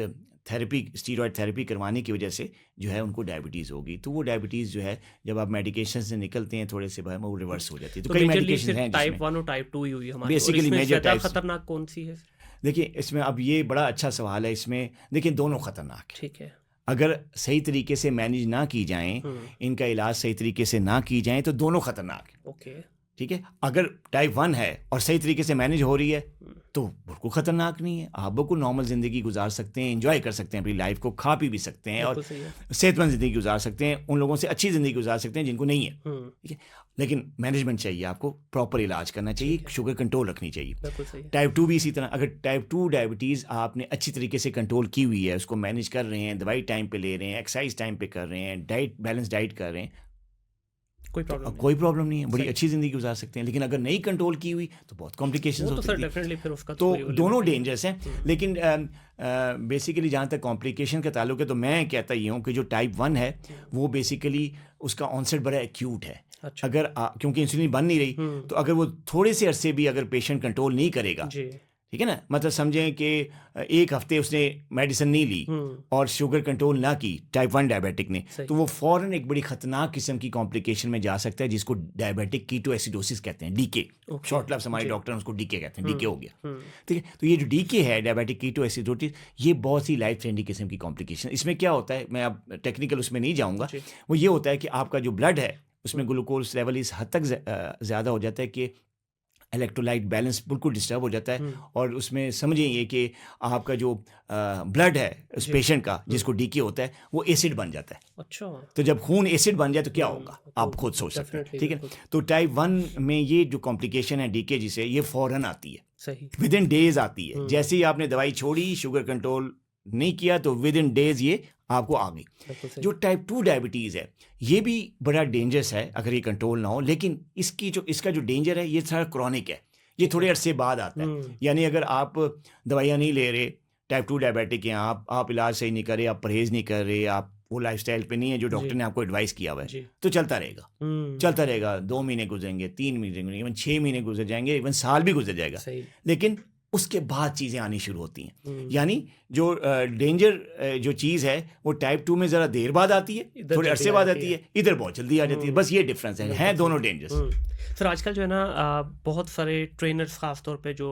स्टीरॉयड थेरेपी करवाने की वजह से जो है उनको डायबिटीज़ होगी। तो वो डायबिटीज़ जो है जब आप मेडिकेशन से निकलते हैं थोड़े से बाद में वो रिवर्स हो जाती है। तो कई मेडिकेशन हैं टाइप जिसमें 1 और टाइप 2 ही हुई हमारी, Basically और इसमें major ज़्यादा types। खतरनाक कौन सी है? देखिए इसमें अब ये बड़ा अच्छा सवाल है। इसमें देखिए दोनों ख़तरनाक है, ठीक है। अगर सही तरीके से मैनेज ना की जाएं, इनका इलाज सही तरीके से ना की जाएं तो दोनों ख़तरनाक है, ओके। ठीक है। अगर टाइप 1 है और सही तरीके से मैनेज हो रही है तो बिल्कुल ख़तरनाक नहीं है, आप बिल्कुल नॉर्मल ज़िंदगी गुजार सकते हैं, एंजॉय कर सकते हैं अपनी लाइफ को, खा पी भी सकते हैं और बिल्कुल सही है। सेहतमंद ज़िंदगी गुजार सकते हैं। उन लोगों से अच्छी ज़िंदगी गुजार सकते हैं जिनको नहीं है, हम्म, ठीक है। लेकिन मैनेजमेंट चाहिए, आपको प्रॉपर इलाज करना चाहिए, शुगर कंट्रोल रखनी चाहिए। बिल्कुल सही है। टाइप 2 भी इसी तरह, अगर टाइप 2 डायबिटीज़ आपने अच्छी तरीके से कंट्रोल की हुई है, उसको मैनेज कर रहे हैं, दवाई टाइम पे ले रहे हैं, एक्सरसाइज टाइम पे कर रहे हैं, डाइट बैलेंस डाइट कर रहे हैं, कोई प्रॉब्लम अब नहीं। कोई प्रॉब्लम नहीं है, बड़ी सही। अच्छी ज़िंदगी गुजार सकते हैं। लेकिन अगर नहीं कंट्रोल की हुई तो बहुत कॉम्प्लिकेशंस वो तो हो सर सकती हैं। डेफिनेटली फिर उसका तो कोई वो दोनों limit नहीं है। डेंजरस हैं। लेकिन बेसिकली जहाँ तक कॉम्प्लिकेशन का ताल्लुक है तो मैं कहता ये हूँ कि जो टाइप 1 है वो बेसिकली उसका ऑनसेट बड़ा एक्यूट है। अच्छा। अगर क्योंकि इंसुलिन बन नहीं रही, तो अगर वो थोड़े से अरसे भी अगर पेशेंट कंट्रोल नहीं करेगा, जी। ठीक है ना, मतलब समझें कि एक हफ्ते उसने मेडिसिन नहीं ली और शुगर कंट्रोल ना की टाइप 1 डायबिटिक ने, सही। तो वो फ़ौरन एक बड़ी ख़तरनाक किस्म की कॉम्प्लिकेशन में जा सकता है जिसको डायबिटिक कीटोएसिडोसिस कहते हैं, डीके। ओके। शॉर्ट लफ्स हमारे जी। डॉक्टर उसको डीके कहते हैं, डीके हो गया। हम्म, ठीक है, तो ये जो डीके है डायबिटिक कीटोएसिडोसिस, ये बहुत ही लाइफ थ्रेटनिंग किस्म की कॉम्प्लिकेशन। इसमें क्या होता है, मैं अब टेक्निकल उसमें नहीं जाऊँगा, जी। वो ये होता है कि आपका जो ब्लड है उसमें ग्लूकोज लेवल इस हद तक ज़्यादा हो जाता है कि इलेक्ट्रोलाइट बैलेंस बिल्कुल डिस्टर्ब हो जाता है, और उसमें समझिए ये कि आपका जो ब्लड है उस जी। पेशेंट का जिसको डीके होता है वो एसिड बन जाता है। अच्छा। तो जब खून एसिड बन जाए तो क्या होगा, तो आप खुद सोच सकते हैं, डेफिनेटली ठीक है। बिल्कुल तो टाइप 1 में ये जो कॉम्प्लिकेशन है डीके जिसे, ये फ़ौरन आती है, सही। विद इन डेज आती है। जैसे ही आपने दवाई छोड़ी, शुगर कंट्रोल नहीं किया, तो विद इन डेज ये आपको आ गई। बिल्कुल सही। जो टाइप 2 डायबिटीज़ है ये भी बड़ा डेंजरस है अगर ये कंट्रोल ना हो, लेकिन इसका जो डेंजर है ये सारा क्रॉनिक है, ये थोड़े अरसे बाद आता है। यानी अगर आप दवाइयाँ नहीं ले रहे, टाइप 2 डायबिटिक हैं आप इलाज सही नहीं कर रहे, आप परहेज़ नहीं कर रहे, आप वो लाइफस्टाइल पे नहीं है जो डॉक्टर जी। ने आपको एडवाइस किया हुआ है, जी। तो चलता रहेगा, चलता रहेगा। 2 महीने गुजरेंगे, 3 महीने गुजरेंगे, इवन 6 महीने गुजर जाएंगे, इवन साल भी गुजर जाएगा, सही। लेकिन उसके बाद चीज़ें आनी शुरू होती हैं। हम्म, यानी जो डेंजर जो चीज़ है वो टाइप 2 में ज़रा देर बाद आती है, इधर थोड़े जल्दी अरसे आ बाद जाती आती है। है, इधर बहुत जल्दी आ जाती है। बस ये डिफरेंस है, बिल्कुल हैं सही। दोनों डेंजर्स। सर आजकल जो है ना बहुत सारे ट्रेनर्स खास तौर पे जो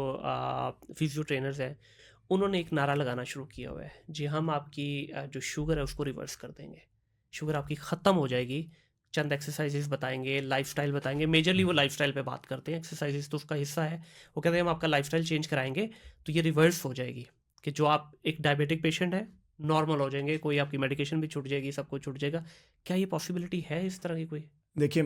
फिजियो ट्रेनर्स हैं उन्होंने एक नारा लगाना शुरू किया हुआ है, जी हम आपकी जो शुगर है उसको रिवर्स कर देंगे, शुगर आपकी ख़त्म हो जाएगी, चंद एक्सरसाइजेस बताएंगे, लाइफस्टाइल बताएंगे। मेजरली वो लाइफस्टाइल पे बात करते हैं, एक्सरसाइजेस तो उसका हिस्सा है। वो कहते हैं हम आपका लाइफस्टाइल चेंज कराएंगे तो ये रिवर्स हो जाएगी, कि जो आप एक डायबिटिक पेशेंट है नॉर्मल हो जाएंगे, कोई आपकी मेडिकेशन भी छूट जाएगी, सब कुछ छूट जाएगा। क्या ये पॉसिबिलिटी है इस तरह की कोई? देखिए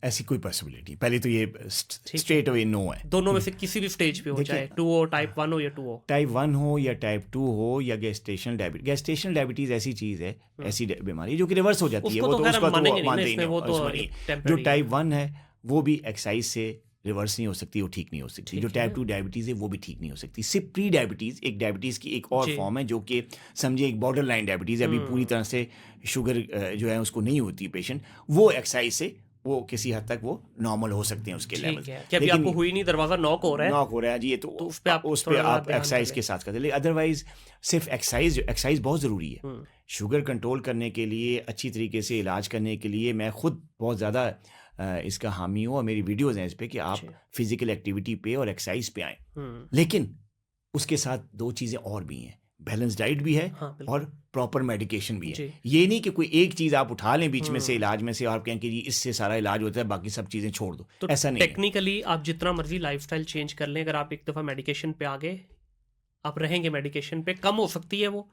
ऐसी कोई पॉसिबिलिटी, पहले तो ये ठीक है। स्ट्रेट अवे नो है। दोनों में से किसी भी स्टेज पे हो, देखिए, चाहे 2 हो, टाइप 1 हो या 2 हो। टाइप 1 हो या टाइप 2 हो या गेस्टेशनल डायबिटीज, गेस्टेशनल डायबिटीज ऐसी चीज़ है, ऐसी बीमारी जो कि रिवर्स हो जाती है, उसको वो तो तो खैर उसका हम तो मानेंगे नहीं ना, मानते ही इसमें नहीं वो हो, तो उसमें नहीं। एक जो टेम्परेरी है। टाइप 1 है वो भी एक्सरसाइज से रिवर्स नहीं हो सकती, वो ठीक नहीं हो सकती। जो ठीक है। टाइप 2 डायबिटीज़ है वो भी ठीक नहीं हो सकती। सिर्फ प्री डायबिटीज़ एक डायबिटीज़ की एक और जी। फॉर्म है जो कि समझिए एक बॉर्डर लाइन डायबिटीज़ है, अभी पूरी तरह से शुगर जो है उसको नहीं होती पेशेंट, वो एक्सरसाइज से वो किसी हद तक वो नॉर्मल हो सकते हैं उसके लेवल। ठीक है कि अभी आपको हुई नहीं, दरवाजा नॉक हो रहा है, नॉक हो रहा है जी, ये तो तो उस पे आप उस पे थोड़ा सा आप ध्यान एक्सरसाइज कर के लें। साथ करते, लेकिन अदरवाइज सिर्फ एक्सरसाइज बहुत ज़रूरी है। हम्म, शुगर कंट्रोल करने के लिए, अच्छी तरीके से इलाज करने के लिए मैं खुद बहुत ज़्यादा इसका हामी हूँ, और मेरी वीडियोज़ हैं इस पे कि आप जी। फिजिकल एक्टिविटी पे और एक्सरसाइज पे आएँ। लेकिन उसके साथ 2 चीज़ें और भी हैं, बैलेंस डाइट भी है हाँ बिल्कुल। और प्रॉपर मेडिकेशन भी है। जी। ये नहीं कि कोई एक चीज़ आप उठा लें बीच में से इलाज में से और आप कहें कि जी इससे सारा इलाज होता है, बाकी सब चीज़ें छोड़ दो, तो ऐसा नहीं है। टेक्निकली आप जितना मर्जी लाइफस्टाइल चेंज कर लें, अगर आप एक दफ़ा मेडिकेशन पे आ गए, आप रहेंगे मेडिकेशन पे, कम हो सकती है वो,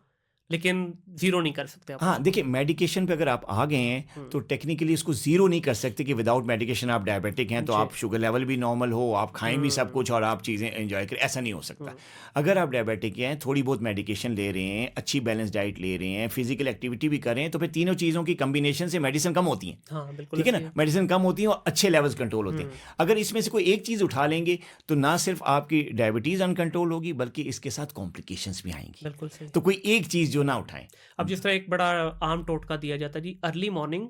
लेकिन जीरो नहीं कर सकते आप हाँ, उसको। देखिए मेडिकेशन पे अगर आप आ गए हैं तो टेक्निकली इसको ज़ीरो नहीं कर सकते कि विदाउट मेडिकेशन आप डायबिटिक हैं तो जी। आप शुगर लेवल भी नॉर्मल हो, आप खाएं भी सब कुछ और आप चीज़ें एंजॉय करें, ऐसा नहीं हो सकता। अगर आप डायबिटिक हैं, थोड़ी बहुत मेडिकेशन ले रहे हैं, अच्छी बैलेंस डाइट ले रहे हैं, फिजिकल एक्टिविटी भी कर रहे हैं, तो फिर तीनों चीज़ों की कम्बिनेशन से मेडिसिन कम होती हैं। हाँ बिल्कुल ठीक है ऐसे ना, ही मेडिसिन कम होती हैं और अच्छे लेवल्स कंट्रोल होते हैं। अगर इसमें से कोई एक चीज़ उठा लेंगे तो ना सिर्फ आपकी डायबिटीज़ अनकंट्रोल होगी बल्कि इसके साथ कॉम्प्लिकेशंस भी आएंगी। बिल्कुल सही। तो कोई एक चीज़ जो ना उठाएं। अब जिस तरह एक बड़ा आम टोटका दिया जाता है जी, अर्ली मॉर्निंग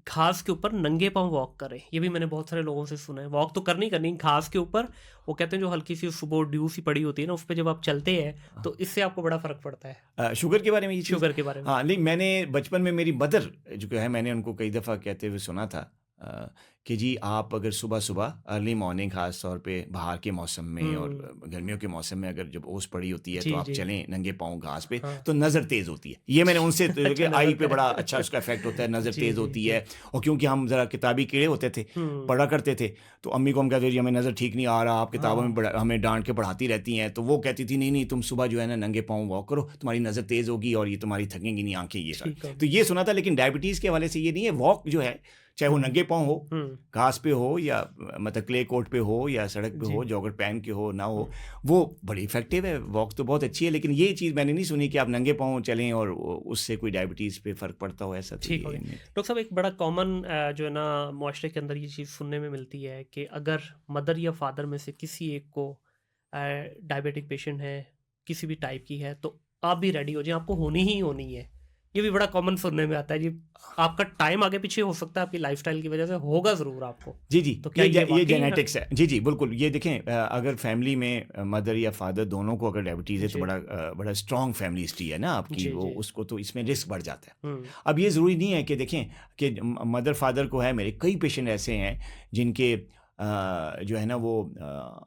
घास के ऊपर नंगे पांव वॉक करें, ये भी मैंने बहुत सारे लोगों से सुना है। वॉक तो करनी करनी घास के ऊपर, वो कहते हैं जो हल्की सी सुबह ड्यू सी पड़ी होती है ना, उस पर जब आप चलते हैं तो इससे आपको बड़ा फर्क पड़ता है। शुगर के बारे में ये चीज़, शुगर के बारे में। हाँ नहीं, मैंने बचपन में मेरी मदर जो है मैंने उनको कई दफ़ा कहते हुए सुना था कि जी आप अगर सुबह सुबह अर्ली मॉर्निंग खास तौर पे बाहर के मौसम में और गर्मियों के मौसम में अगर जब ओस पड़ी होती है जी, तो आप जी। चलें नंगे पाँव घास पे, हाँ। तो नज़र तेज़ होती है। ये मैंने उनसे कि नज़र आई पे तेज़। बड़ा अच्छा उसका इफेक्ट होता है, नज़र जी, तेज़ जी, होती जी। है। और क्योंकि हम ज़रा किताबी कीड़े होते थे, पढ़ा करते थे, तो अम्मी को हम कहते थे जी हमें नज़र ठीक नहीं आ रहा, आप किताबों में हमें डांट के पढ़ाती रहती हैं, तो वो कहती थी नहीं नहीं तुम सुबह जो है ना नंगे पाँव वॉक करो, तुम्हारी नज़र तेज़ होगी और ये तुम्हारी थकेंगी नहीं आंखें, ये ठीक है। सब। तो ये सुना था, लेकिन डायबिटीज़ के हवाले से ये नहीं है। वॉक जो है चाहे वो नंगे पाँव हो, घास पे हो या मतलब क्ले कोट पे हो या सड़क पे जी। हो, जॉगर पहन के हो ना हो, वो बड़ी इफेक्टिव है। वॉक तो बहुत अच्छी है, लेकिन ये चीज़ मैंने नहीं सुनी कि आप नंगे पाँव चलें और उससे कोई डायबिटीज़ पे फ़र्क पड़ता हो, ऐसा तो ठीक हो ये गया। नहीं। डॉक्टर साहब एक बड़ा कॉमन जो है ना मुआशरे के अंदर ये चीज़ सुनने में मिलती है कि अगर मदर या फादर में से किसी एक को डायबिटिक पेशेंट है, किसी भी टाइप की है, तो आप भी रेडी हो जाएं, आपको होनी ही होनी है। ये भी बड़ा कॉमन सुनने में आता है जी। आपका टाइम आगे पीछे हो सकता है आपकी लाइफस्टाइल की वजह से, होगा ज़रूर आपको। जी, जी। तो क्या ये ये वाक़ई है? जेनेटिक्स है। जी, जी, बिल्कुल। ये देखें अगर फैमिली में मदर या फादर दोनों को अगर डायबिटीज़ है तो जी। बड़ा स्ट्रॉन्ग फैमिली हिस्ट्री है ना आपकी, जी, वो जी। उसको तो इसमें रिस्क बढ़ जाता है। हुँ। अब ये ज़रूरी नहीं है कि देखें कि मदर फादर को है, मेरे कई पेशेंट ऐसे हैं जिनके जो है ना वो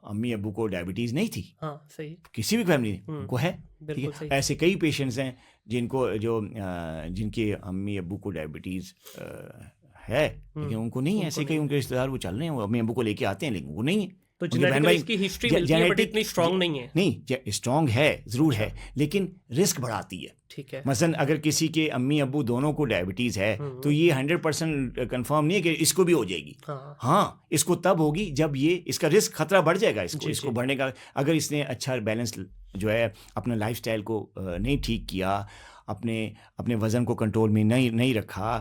अम्मी अब्बू को डायबिटीज़ नहीं थी, हाँ, सही। किसी भी फैमिली में हुँ, उनको है, ठीक बिल्कुल है? सही। ऐसे कई पेशेंट्स हैं जिनको जिनके अम्मी अब्बू को डायबिटीज़ है, लेकिन हुँ, उनको नहीं है। उनको ऐसे कई नहीं है। उनके रिश्तेदार वो चल रहे हैं, वो अम्मी अब्बू को लेके आते हैं, लेकिन वो नहीं है। तो उनके बहन जेनेटिकली भाई इसकी हिस्ट्री जे मिलती है बट जेनेटिक इतनी स्ट्रॉन्ग नहीं है। नहीं, स्ट्रॉन्ग है, ज़रूर अच्छा, है, लेकिन रिस्क बढ़ाती है। ठीक है। मसलन अगर किसी के अम्मी अब्बू दोनों को डायबिटीज़ है, तो हुँ, ये 100% कन्फर्म नहीं है कि इसको भी हो जाएगी। हाँ। हाँ, इसको तब होगी जब ये इसका रिस्क खतरा बढ़ जाएगा, इसको जी, इसको जी। बढ़ने का। अगर इसने अच्छा बैलेंस जो है अपना लाइफ़स्टाइल को नहीं ठीक किया, अपने अपने वज़न को कंट्रोल में नहीं नहीं रखा,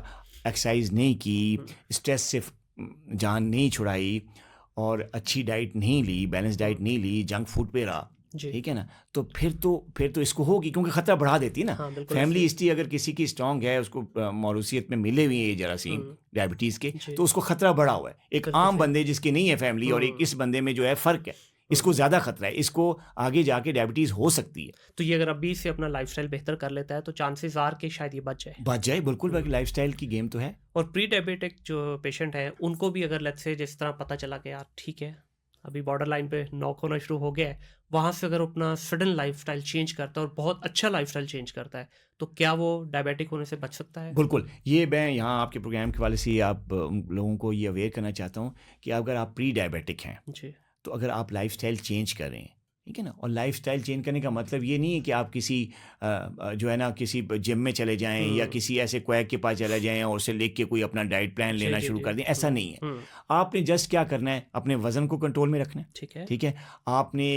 एक्सरसाइज़ नहीं की, हुँ, स्ट्रेस से जान नहीं छुड़ाई और अच्छी डाइट नहीं ली, बैलेंस हुँ, डाइट नहीं ली, जंक फूड पे रहा, जी। ठीक है ना? तो फिर तो इसको होगी, क्योंकि खतरा बढ़ा देती है ना। हाँ, बिल्कुल फैमिली सही। हिस्ट्री अगर किसी की स्ट्रॉन्ग है, उसको मौरूसियत में मिले हुए हैं ये जरासीम हुँ, डायबिटीज़ के, जी, तो उसको खतरा बढ़ा हुआ है। एक बिल्कुल आम सही। बंदे जिसकी नहीं है फैमिली और एक हुँ, इस बंदे में जो है फ़र्क है, इसको हुँ। ज़्यादा खतरा है, इसको आगे जाके डायबिटीज़ हो सकती है। तो ये अगर अभी से अपना लाइफ़स्टाइल बेहतर कर लेता है तो चांसेस आर के शायद ये बच जाए। बच जाए, बिल्कुल, हुँ। बाकी लाइफ़स्टाइल की गेम तो है। और प्री डायबिटिक जो पेशेंट हैं उनको भी अगर लेट्स से जिस तरह पता चला कि यार ठीक है, अभी बॉर्डर लाइन पे नॉक होना शुरू हो गया है, वहाँ से अगर अपना सडन लाइफ़स्टाइल चेंज करता है और बहुत अच्छा लाइफ़स्टाइल चेंज करता है, तो क्या वो डायबिटिक होने से बच सकता है? बिल्कुल, ये मैं यहाँ आपके प्रोग्राम के हवाले से आप उन लोगों को ये अवेयर करना चाहता हूँ कि अगर आप प्री डायबिटिक हैं, जी। तो अगर आप लाइफ़स्टाइल चेंज करें, ठीक है ना? और लाइफ़स्टाइल चेंज करने का मतलब ये नहीं है कि आप किसी जो है ना किसी जिम में चले जाएँ या हुँ। किसी ऐसे क्वैक के पास चले जाएँ और उससे लिख के कोई अपना डाइट प्लान जी, लेना जी, शुरू जी। कर दें, ऐसा हुँ, नहीं है। हुँ, आपने जस्ट क्या करना है, अपने वज़न को कंट्रोल में रखना है, ठीक है। ठीक है? आपने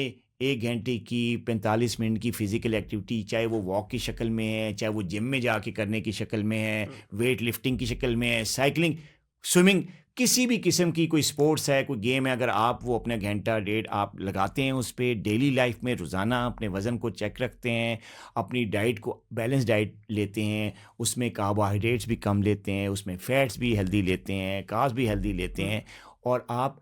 1 घंटे की 45 मिनट की फ़िज़िकल एक्टिविटी, चाहे वो वॉक की शक्ल में है, चाहे वो जिम में जाके करने की शक्ल में है, हुँ, वेट लिफ्टिंग की शक्ल में है, साइक्लिंग, स्विमिंग, किसी भी किस्म की कोई स्पोर्ट्स है, कोई गेम है, अगर आप वो अपना घंटा डेढ़ आप लगाते हैं उस पे, डेली लाइफ में रोज़ाना अपने वज़न को चेक रखते हैं, अपनी डाइट को बैलेंस डाइट लेते हैं, उसमें कार्बोहाइड्रेट्स भी कम लेते हैं, उसमें फैट्स भी हेल्दी लेते हैं, कार्ब्स भी हेल्दी लेते हुँ, हैं और आप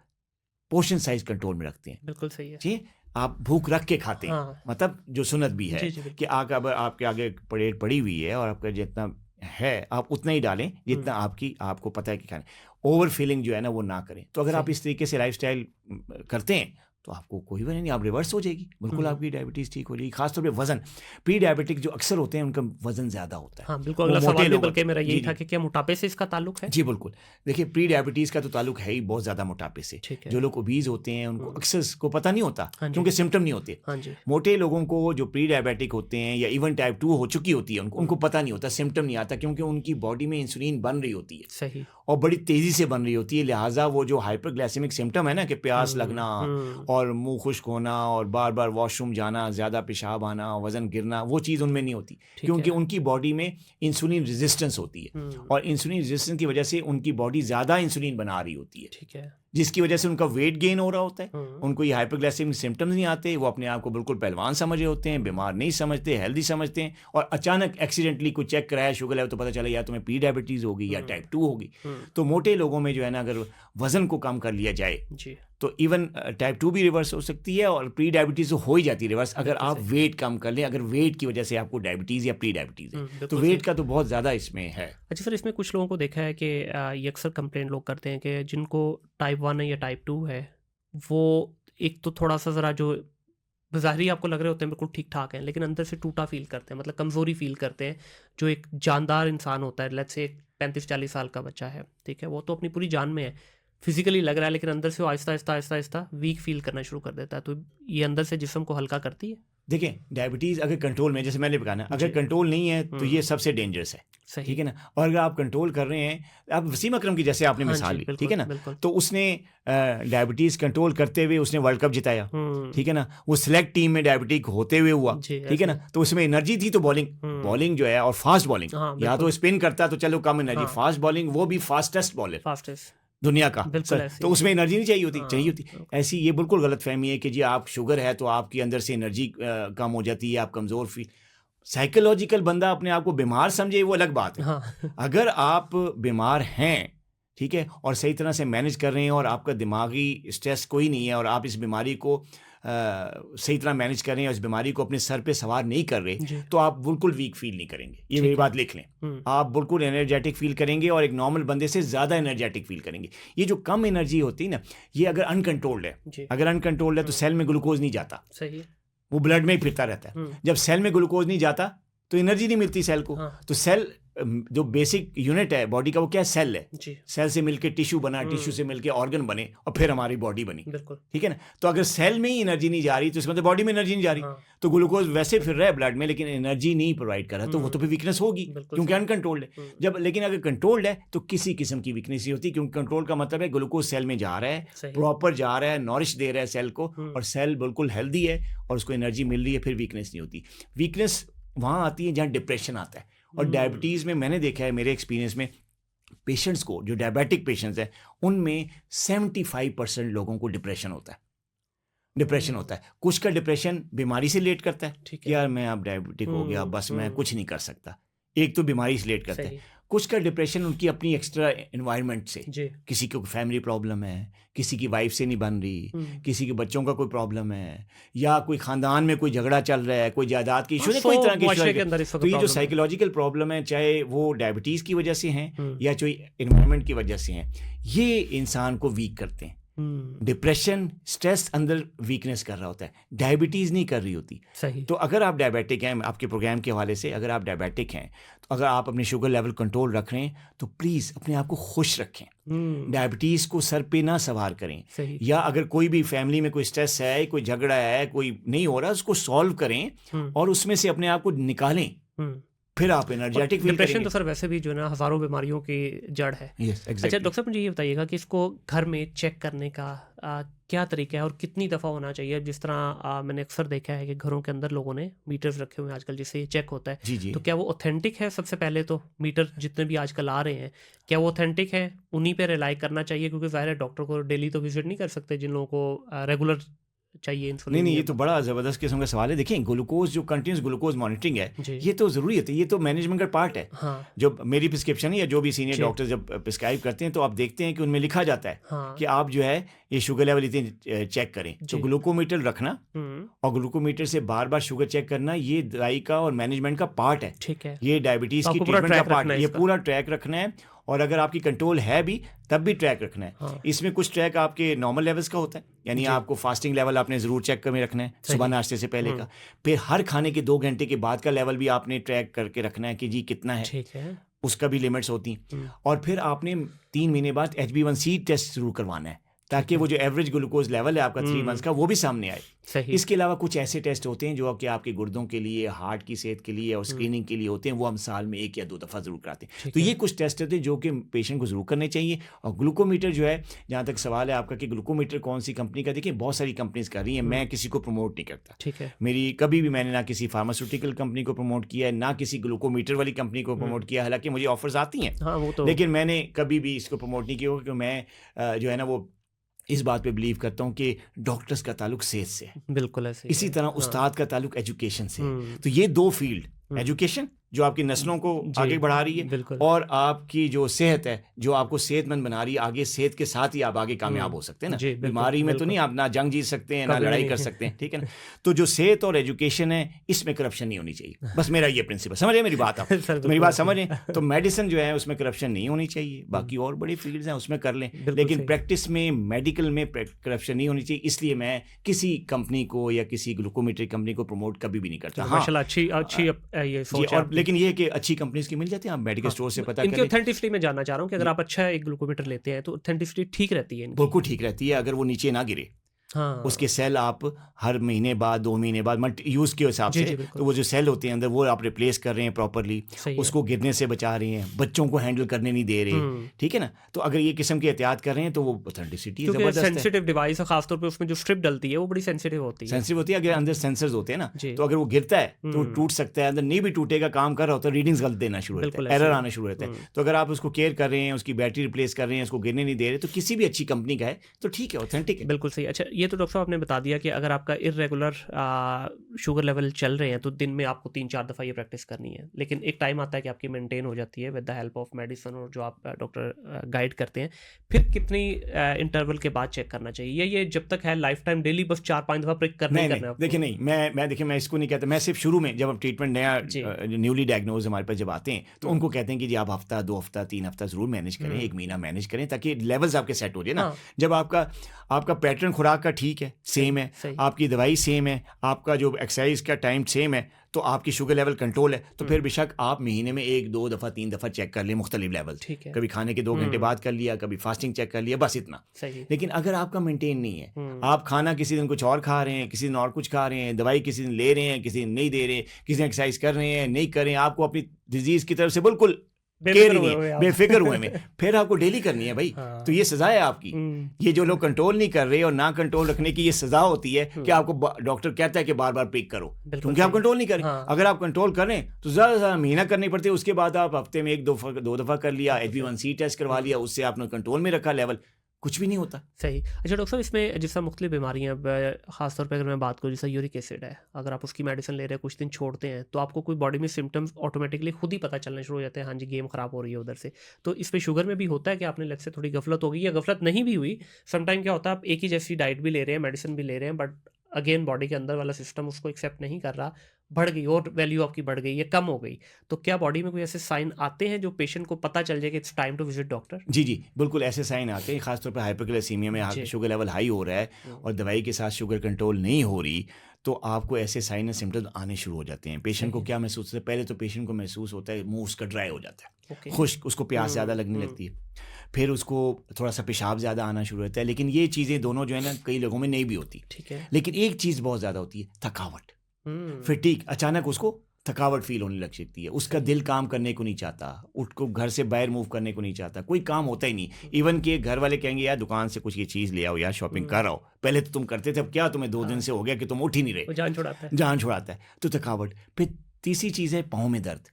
पोर्शन साइज़ कंट्रोल में रखते हैं। बिल्कुल सही है। जी, आप भूख रख के खाते हैं, हाँ। मतलब जो सुन्नत भी है जी, जी, कि बिल्कुल। अब आपके आगे प्लेट पड़ी हुई है और आपका जितना है, आप उतना ही डालें हुँ, जितना आपको पता है कि खाना है। ओवर फीलिंग जो है ना वो ना करें। तो अगर आप सही। इस तरीके से लाइफ़स्टाइल करते हैं, तो आपको कोई वजह नहीं, आप रिवर्स हो जाएगी। बिल्कुल हुँ। आपकी डायबिटीज़ ठीक हो जाएगी। ख़ास तौर पे वज़न, प्री डायबिटिक जो अक्सर होते हैं उनका वज़न ज़्यादा होता है। हाँ, बिल्कुल वो अगला मोटे सवाल भी लोग बल्कि होते मेरा हैं। यही जी, था जी। कि क्या मोटापे से इसका ताल्लुक है? जी, बिल्कुल। देखिए, प्री डायबिटीज़ का तो ताल्लुक है ही बहुत ज़्यादा मोटापे से। ठीक है। जो लोग ओबीज़ होते हैं, उनको हुँ, अक्सर को पता नहीं होता, हाँ जी, क्योंकि सिम्पटम नहीं होते। हाँ जी। मोटे लोगों को जो प्री डायबिटिक होते हैं या इवन टाइप 2 हो चुकी होती है, उनको हुँ, उनको पता नहीं होता, सिम्पटम नहीं आता, क्योंकि उनकी बॉडी में इंसुलिन बन रही होती है सही। और बड़ी तेज़ी से बन रही होती है। लिहाज़ा वो जो हाइपरग्लाइसेमिक सिम्पटम है ना कि प्यास हुँ, लगना हुँ, और मुँह खुश्क होना और बार-बार वॉशरूम जाना, ज़्यादा पेशाब आना, वज़न गिरना, वो चीज़ उनमें नहीं होती, ठीक क्योंकि है। उनकी बॉडी में इंसुलिन रेजिस्टेंस होती है हुँ, और इंसुलिन रेजिस्टेंस की वजह से उनकी बॉडी ज़्यादा इंसुलिन बना रही होती है, ठीक है। जिसकी वजह से उनका वेट गेन हो रहा होता है। हुँ, उनको ये हाइपरग्लाइसेमिक सिम्पटम्स नहीं आते, वो अपने आप को बिल्कुल पहलवान समझ रहे होते हैं, हुँ, बीमार नहीं समझते, हेल्दी समझते हैं और अचानक एक्सीडेंटली कुछ चेक कराया शुगर लेवल तो पता चला यार तुम्हें प्री डायबिटीज़ होगी या हुँ, टाइप 2 होगी। हुँ, तो मोटे लोगों में जो है ना अगर वज़न को कम कर लिया जाए, जी, तो इवन टाइप 2 भी रिवर्स हो सकती है और प्री डायबिटीज़ तो हो ही जाती है रिवर्स, अगर बिल्कुल आप सही। वेट कम कर लें, अगर वेट की वजह से आपको डायबिटीज़ या प्री डायबिटीज़ है। तो बिल्कुल वेट सही। का तो बहुत ज़्यादा इसमें है। अच्छा सर, इसमें कुछ लोगों को देखा है कि ये अक्सर कंप्लेंट लोग करते हैं कि जिनको टाइप 1 है या टाइप 2 है, वो एक तो थोड़ा-सा ज़रा जो ज़ाहिरी आपको लग रहे होते हैं बिल्कुल ठीक-ठाक हैं, लेकिन अंदर से टूटा फ़ील करते हैं, मतलब कमज़ोरी फ़ील करते हैं। जो एक जानदार इंसान होता है, लेट्स से 35-40 साल का बच्चा है, ठीक है? वो तो अपनी पूरी जान में है, फिज़िकली लग रहा है, लेकिन अंदर से वो आहिस्ता-आहिस्ता वीक फ़ील करना शुरू कर देता है। तो ये अंदर से जिस्म को हल्का करती है? देखिए, डायबिटीज़ अगर कंट्रोल में, जैसे मैंने बताया ना, अगर जी। कंट्रोल नहीं है तो ये हुँ, सबसे डेंजरस है, सही। ठीक है ना? और अगर आप कंट्रोल कर रहे हैं, अब वसीम अकरम की जैसे आपने हाँ मिसाल जी, ली, ठीक बिल्कुल, है ना? बिल्कुल। तो उसने डायबिटीज़ कंट्रोल करते हुए उसने वर्ल्ड कप जिताया, हुँ, ठीक है ना? वो सेलेक्ट टीम में डायबिटिक होते हुए हुआ, जी, ठीक है ऐसे ना? तो उसमें एनर्जी थी तो बॉलिंग हुँ, बॉलिंग जो है और फास्ट बॉलिंग, हाँ, या बिल्कुल। तो स्पिन करता तो चलो कम एनर्जी, हाँ, फास्ट बॉलिंग वो भी फास्टेस्ट बॉलर फ़ास्टेस्ट। दुनिया का बिल्कुल सर, ऐसे तो ही है। उसमें एनर्जी नहीं चाहिए होती। बिल्कुल। ऐसी ये बिल्कुल गलतफ़हमी है कि जी आप शुगर है तो आपकी अंदर से एनर्जी कम हो जाती है, आप कमज़ोर साइकोलॉजिकल बंदा अपने आप को बीमार समझे वो अलग बात है। हाँ अगर आप बीमार हैं, ठीक है, और सही तरह से मैनेज कर रहे हैं और आपका दिमागी स्ट्रेस कोई नहीं है और आप इस बीमारी को सही तरह मैनेज कर रहे हैं और इस बीमारी को अपने सर पे सवार नहीं कर रहे, जी तो आप बिल्कुल वीक फील नहीं करेंगे। ये ठीक मेरी है। बात लिख लें। आप बिल्कुल एनर्जेटिक फील करेंगे और एक नॉर्मल बंदे से ज़्यादा एनर्जेटिक फील करेंगे। ये जो कम एनर्जी होती है ना, ये अगर अनकंट्रोल्ड है, जी अगर अनकंट्रोल्ड है तो सेल में ग्लूकोज नहीं जाता, सही है। वो ब्लड में ही फिरता रहता है। जब सेल में ग्लूकोज नहीं जाता तो एनर्जी नहीं मिलती सेल को। हाँ तो सेल जो बेसिक यूनिट है बॉडी का वो क्या है? सेल है। जी सेल से मिलके टिश्यू बना, टिश्यू से मिलके ऑर्गन बने और फिर हमारी बॉडी बनी, बिल्कुल। ठीक है ना। तो अगर सेल में ही एनर्जी नहीं जा रही तो इसका मतलब बॉडी में एनर्जी नहीं जा रही। हाँ तो ग्लूकोज वैसे फिर रहा है ब्लड में लेकिन एनर्जी नहीं प्रोवाइड कर रहा, तो वो तो फिर वीकनेस होगी बिल्कुल क्योंकि सही। अनकंट्रोल्ड है। जब लेकिन अगर कंट्रोल्ड है तो किसी किस्म की वीकनेस नहीं होती, क्योंकि कंट्रोल का मतलब है ग्लूकोज सेल में जा रहा है, सही प्रॉपर जा रहा है, नॉरिश दे रहा है सेल को, हम्म। और सेल बिल्कुल हेल्दी है और उसको एनर्जी मिल रही है, फिर वीकनेस नहीं होती। वीकनेस वहाँ आती है जहाँ डिप्रेशन आता है। और डायबिटीज़ में मैंने देखा है मेरे एक्सपीरियंस में, पेशेंट्स को, जो डायबिटिक पेशेंट्स हैं उनमें 75% लोगों को डिप्रेशन होता है। डिप्रेशन होता है। कुछ का डिप्रेशन बीमारी से रिलेट करता है ठीक कि है। यार मैं अब डायबिटिक हो गया, बस मैं कुछ नहीं कर सकता, एक तो बीमारी से रिलेट करता है। सही कुछ का डिप्रेशन उनकी अपनी एक्स्ट्रा एनवायरनमेंट से, जी किसी को फैमिली प्रॉब्लम है, किसी की वाइफ से नहीं बन रही, किसी के बच्चों का कोई प्रॉब्लम है, या कोई खानदान में कोई झगड़ा चल रहा है, कोई जायदाद की इशू है, कोई तरह की मुआशरे के इशू है। अंदर इस तो वक्त ये जो प्रॉब्लम है। साइकोलॉजिकल प्रॉब्लम है, चाहे वो डायबिटीज़ की वजह से हैं हम्म, या कोई एनवायरनमेंट की वजह से हैं, ये इंसान को वीक करते हैं। हम्म, डिप्रेशन, स्ट्रेस अंदर वीकनेस कर रहा होता है, डायबिटीज़ नहीं कर रही होती। सही तो अगर आप डायबिटिक हैं, आपके प्रोग्राम के हवाले से अगर आप डायबिटिक हैं, तो अगर आप अपने शुगर लेवल कंट्रोल रख रहे हैं तो प्लीज़ अपने आप को खुश रखें। डायबिटीज़ को सर पे ना सवार करें। सही या अगर कोई भी फैमिली में कोई स्ट्रेस है, कोई झगड़ा है, कोई नहीं हो रहा, उसको सॉल्व करें और उसमें से अपने आप को निकालें, फिर आप एनर्जेटिक फील डिप्रेशन करेंगे। तो सर वैसे भी जो है ना हज़ारों बीमारियों की जड़ है। यस अच्छा एग्जैक्टली। डॉक्टर साहब मुझे ये बताइएगा कि इसको घर में चेक करने का क्या तरीका है और कितनी दफ़ा होना चाहिए? जिस तरह मैंने अक्सर देखा है कि घरों के अंदर लोगों ने मीटर्स रखे हुए हैं आजकल जिससे ये चेक होता है, जी जी। तो क्या वो ऑथेंटिक है? सबसे पहले तो मीटर जितने भी आजकल आ रहे हैं, क्या वो ऑथेंटिक है? उन्हीं पे रिलाई करना चाहिए, क्योंकि ज़ाहिर है डॉक्टर को डेली तो विजिट नहीं कर सकते जिन लोगों को रेगुलर चाहिए इंसुलिन। नहीं, ये तो बड़ा ज़बरदस्त किस्म का सवाल है। देखिए, ग्लूकोज जो कंटिन्यूस ग्लूकोज मॉनिटरिंग है, जी ये तो ज़रूरी है, तो ये तो मैनेजमेंट का पार्ट है। हाँ जो मेरी प्रिस्क्रिप्शन है या जो भी सीनियर जी। डॉक्टर जब प्रिस्क्राइब करते हैं तो आप देखते हैं कि उनमें लिखा जाता है हाँ कि आप जो है ये शुगर लेवल इतने चेक करें। तो जी। ग्लूकोमीटर रखना और ग्लूकोमीटर से बार बार शुगर चेक करना, ये दवाई का और मैनेजमेंट का पार्ट है। ठीक है। ये डायबिटीज़ तो की आपको पूरा ट्रीटमेंट का ट्रैक पार्ट रखना है, है ये इसका। पूरा ट्रैक रखना है। और अगर आपकी कंट्रोल है भी तब भी ट्रैक रखना है। हाँ इसमें कुछ ट्रैक आपके नॉर्मल लेवल्स का होता है, यानी जी। आपको फास्टिंग लेवल आपने ज़रूर चेक करके रखना है सही। सुबह नाश्ते से पहले का। फिर हर खाने के 2 घंटे के बाद का लेवल भी आपने ट्रैक करके रखना है कि जी कितना है, ठीक है। उसका भी लिमिट्स होती हैं। और फिर आपने 3 महीने बाद HbA1c टेस्ट ज़रूर करवाना है ताकि वो जो एवरेज ग्लूकोज लेवल है आपका 3 मंथ्स का वो भी सामने आए। सही। इसके अलावा कुछ ऐसे टेस्ट होते हैं जो कि आपके गुर्दों के लिए, हार्ट की सेहत के लिए और स्क्रीनिंग के लिए होते हैं, वो हम साल में 1 या 2 दफ़ा ज़रूर कराते हैं। ठीक तो है। ये कुछ टेस्ट होते हैं जो कि पेशेंट को ज़रूर करने चाहिए। और ग्लूकोमीटर जो है, जहाँ तक सवाल है आपका कि ग्लूकोमीटर कौन सी कंपनी का, देखिए बहुत सारी कंपनीज कर रही हैं, मैं किसी को प्रमोट नहीं करता। ठीक है। मेरी कभी भी मैंने ना किसी फार्मास्यूटिकल कंपनी को प्रमोट किया है, ना किसी ग्लूकोमीटर वाली कंपनी को प्रमोट किया, हालांकि मुझे ऑफर्स आती हैं, हाँ वो तो लेकिन मैंने कभी भी इसको प्रमोट नहीं किया, क्योंकि मैं जो है ना वो इस बात पे बिलीव करता हूँ कि डॉक्टर्स का ताल्लुक सेहत से है, बिल्कुल ऐसे ही इसी है। तरह हाँ। उस्ताद का ताल्लुक एजुकेशन से है। हम्म, तो ये 2 फील्ड, एजुकेशन जो आपकी नस्लों को जी, आगे बढ़ा रही है, बिल्कुल। और आपकी जो सेहत है जो आपको सेहतमंद बना रही है, आगे सेहत के साथ ही आप आगे कामयाब हो सकते हैं ना। जी, बिल्कुल, बीमारी में तो बिल्कुल। नहीं, आप ना जंग जीत सकते हैं ना कभी लड़ाई नहीं। कर सकते हैं, ठीक है ना। तो जो सेहत और एजुकेशन है, इसमें करप्शन नहीं होनी चाहिए, बस मेरा ये प्रिंसिपल, समझ रहे मेरी बात आप? सर, तो मेरी बिल्कुल। बात समझ रहे हैं? तो मेडिसिन जो है उसमें करप्शन नहीं होनी चाहिए, बाकी और बड़ी फील्ड्स हैं उसमें कर लें, बिल्कुल लेकिन सही। प्रैक्टिस में, मेडिकल में करप्शन नहीं होनी चाहिए। इसलिए मैं किसी कंपनी को या किसी ग्लूकोमीटर कंपनी को प्रमोट कभी भी नहीं करता। हाँ माशाल्लाह अच्छी अच्छी ये जी, सोच है और आपकी। लेकिन ये है कि अच्छी कंपनीज की मिल जाती है, आप मेडिकल स्टोर से पता इनकी करें, ऑथेंटिसिटी में जानना चाह रहा हूँ कि अगर आप अच्छा एक ग्लूकोमीटर लेते हैं तो ऑथेंटिसिटी ठीक रहती है इनकी। बिल्कुल ठीक रहती है अगर वो नीचे ना गिरे। हाँ उसके सेल आप हर महीने बाद, 2 महीने बाद यूज़ के हिसाब जी, से, जी, बिल्कुल। तो वो जो सेल होते हैं अंदर वो आप रिप्लेस कर रहे हैं प्रॉपरली, सही है। उसको गिरने से बचा रहे हैं, बच्चों को हैंडल करने नहीं दे रहे, ठीक है ना। तो अगर ये किस्म की एहतियात कर रहे हैं तो वो ऑथेंटिसिटी क्योंकि ज़बरदस्त है। सेंसिटिव डिवाइस है, खासतौर पे उसमें जो स्ट्रिप डलती है वो बड़ी सेंसिटिव होती है। सेंसिटिव होती है, अगर अंदर सेंसर्स होते हैं ना, जी। तो अगर वो गिरता है तो वो टूट सकता है, अंदर नहीं भी टूटेगा, काम कर रहा होता है, रीडिंग्स गलत देना शुरू होता बिल्कुल है, ऐसे एरर ही। आना शुरू होता है। तो अगर आप उसको केयर कर रहे हैं, उसकी बैटरी रिप्लेस कर रहे हैं, उसको गिरने नहीं दे रहे, तो किसी भी अच्छी कंपनी का है तो ठीक है, ऑथेंटिक है। बिल्कुल सही। अच्छा ये तो डॉक्टर साहब आपने बता दिया कि अगर आपका इर्रेगुलर शुगर लेवल चल रहे हैं तो दिन में आपको 3-4 दफ़ा ये प्रैक्टिस करनी है, लेकिन एक टाइम आता है कि आपकी मेंटेन हो जाती है with the help of medicine और जो आप डॉक्टर गाइड करते हैं। फिर कितनी इंटरवल के बाद चेक करना चाहिए, ये जब तक है लाइफ टाइम डेली बस 4-5 दफ़ा प्रिक करना ही नहीं करना है नहीं देखिए, आपको? नहीं मैं देखिए, मैं इसको नहीं कहता। मैं सिर्फ शुरू में जब हम ट्रीटमेंट नया जी। न्यूली डायग्नोज हमारे पास जब आते हैं तो हम्म, उनको कहते हैं कि जी आप हफ्ता 2 हफ्ता 3 हफ्ता ज़रूर मैनेज करें, 1 हम्म, महीना मैनेज करें, ताकि लेवल्स आपके सेट हो जाए ना। हाँ, जब आपका आपका पैटर्न खुराक का ठीक है, सही सेम है, सही। आपकी दवाई सेम है, आपका जो एक्सरसाइज का टाइम सेम है, तो आपकी शुगर लेवल कंट्रोल है, तो फिर हम्म, बेशक आप महीने में 1-2 दफ़ा 3 दफ़ा चेक कर लें मुख्तलिफ लेवल्स। ठीक है। कभी खाने के 2 घंटे हम्म, बाद कर लिया, कभी फास्टिंग चेक कर लिया, बस इतना। सही। लेकिन अगर आपका मेंटेन नहीं है, हम्म, आप खाना किसी दिन कुछ और खा रहे हैं, किसी दिन और कुछ खा रहे हैं, दवाई किसी दिन ले रहे हैं, किसी दिन नहीं दे रहे, किसी दिन एक्सरसाइज कर रहे हैं, नहीं कर रहे हैं, आपको अपनी डिजीज़ की तरफ से बिल्कुल केयर बेफिक्र ही हुए नहीं हुए है, आप। बेफ़िक्र हुए में, फिर आपको डेली करनी है भाई। तो हाँ। ये सज़ा है आपकी। ये जो लोग कंट्रोल नहीं कर रहे और ना कंट्रोल रखने की ये सज़ा होती है कि आपको डॉक्टर कहता है कि बार-बार पिक करो, बिल्कुल क्योंकि आप सही। कंट्रोल नहीं कर रहे। हाँ, अगर आप कंट्रोल करें तो ज़्यादा से ज़्यादा महीना करनी पड़ती है, उसके बाद आप हफ्ते में 1-2 दफ़ा कर लिया, बिल्कुल सही। HbA1c टेस्ट करवा लिया, उससे आपने कंट्रोल में रखा लेवल, कुछ भी नहीं होता। सही। अच्छा डॉक्टर साहब, इसमें जिस तरह मुख्तलिफ बीमारियाँ ख़ास तौर पे अगर मैं बात करूँ, जैसे यूरिक एसिड है, अगर आप उसकी मेडिसिन ले रहे हैं, कुछ दिन छोड़ते हैं, तो आपको कोई बॉडी में सिम्टम्स ऑटोमेटिकली खुद ही पता चलने शुरू हो जाते हैं, हाँ जी गेम ख़राब हो रही है उधर से। तो इस पे शुगर में भी होता है कि आपने लग से थोड़ी गफलत हो गई या गफलत नहीं भी हुई, समटाइम क्या होता है आप एक ही जैसी डाइट भी ले रहे हैं, मेडिसिन भी ले रहे हैं, बट अगेन बॉडी के अंदर वाला सिस्टम उसको एक्सेप्ट नहीं कर रहा, बढ़ गई और वैल्यू आपकी बढ़ गई या कम हो गई। तो क्या बॉडी में कोई ऐसे साइन आते हैं जो पेशेंट को पता चल जाए कि it's time to visit doctor? जी, जी, बिल्कुल ऐसे साइन आते हैं, ख़ासतौर पे हाइपरग्लाइसीमिया में जी। शुगर लेवल हाई हो रहा है हम्म, और दवाई के साथ शुगर कंट्रोल नहीं हो रही, तो आपको ऐसे साइन एंड सिम्पटम्स आने शुरू हो जाते हैं। पेशेंट को सही। क्या महसूस होता है? पहले तो पेशेंट को महसूस होता है मुँह उसका ड्राई हो जाता है, ओके। खुश्क, उसको प्यास ज़्यादा लगने हम्म, लगती है। फिर उसको थोड़ा-सा पेशाब ज़्यादा आना शुरू होता है, लेकिन ये चीज़ें दोनों जो है ना कई लोगों में नहीं भी होती। ठीक है। लेकिन एक चीज़ बहुत ज़्यादा होती है, थकावट। हम्म, फटीग, अचानक उसको थकावट फील होने लग सकती है, उसका सही। दिल काम करने को नहीं चाहता, उठ को घर से बाहर मूव करने को नहीं चाहता, कोई काम होता ही नहीं। इवन कि घर वाले कहेंगे यार दुकान से कुछ ये चीज़ ले आओ यार, शॉपिंग कर आओ, पहले तो तुम करते थे, अब क्या तुम्हें 2 दिन हाँ, से हो गया कि तुम उठ ही नहीं रहे, वो जान छुड़ाता है। जान छुड़ाता है। तो थकावट। फिर तीसरी चीज़ है पाँव में दर्द,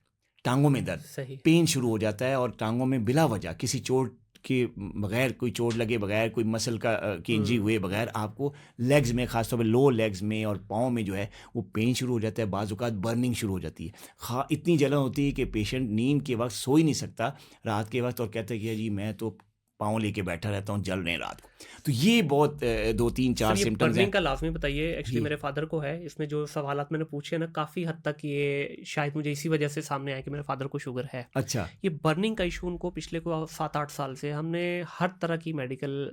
टांगों में दर्द, सही। पेन शुरू हो जाता है और टांगों में बिला वजह किसी चोट के बगैर, कोई चोट लगे बगैर, कोई मसल का की इंजरी हुए बगैर आपको लेग्स में, खासतौर पे लो लेग्स में और पाँव में जो है वो पेन शुरू हो जाता है, बाज़ औक़ात बर्निंग शुरू हो जाती है। इतनी जलन होती है कि पेशेंट नींद के वक्त सो ही नहीं सकता रात के वक्त और कहता है कि जी मैं तो पाँव लेके बैठा रहता हूँ, जल रहे हैं रात को। तो ये बहुत 2-3-4 सर ये सिम्टम्स हैं। बर्निंग का लाज़मी बताइए, एक्चुअली जी। मेरे फादर को है, इसमें जो सवालात मैंने पूछे हैं ना काफ़ी हद तक ये शायद मुझे इसी वजह से सामने आया कि मेरे फादर को शुगर है। अच्छा। ये बर्निंग का इशू उनको पिछले को 7-8 साल से हमने हर तरह की मेडिकल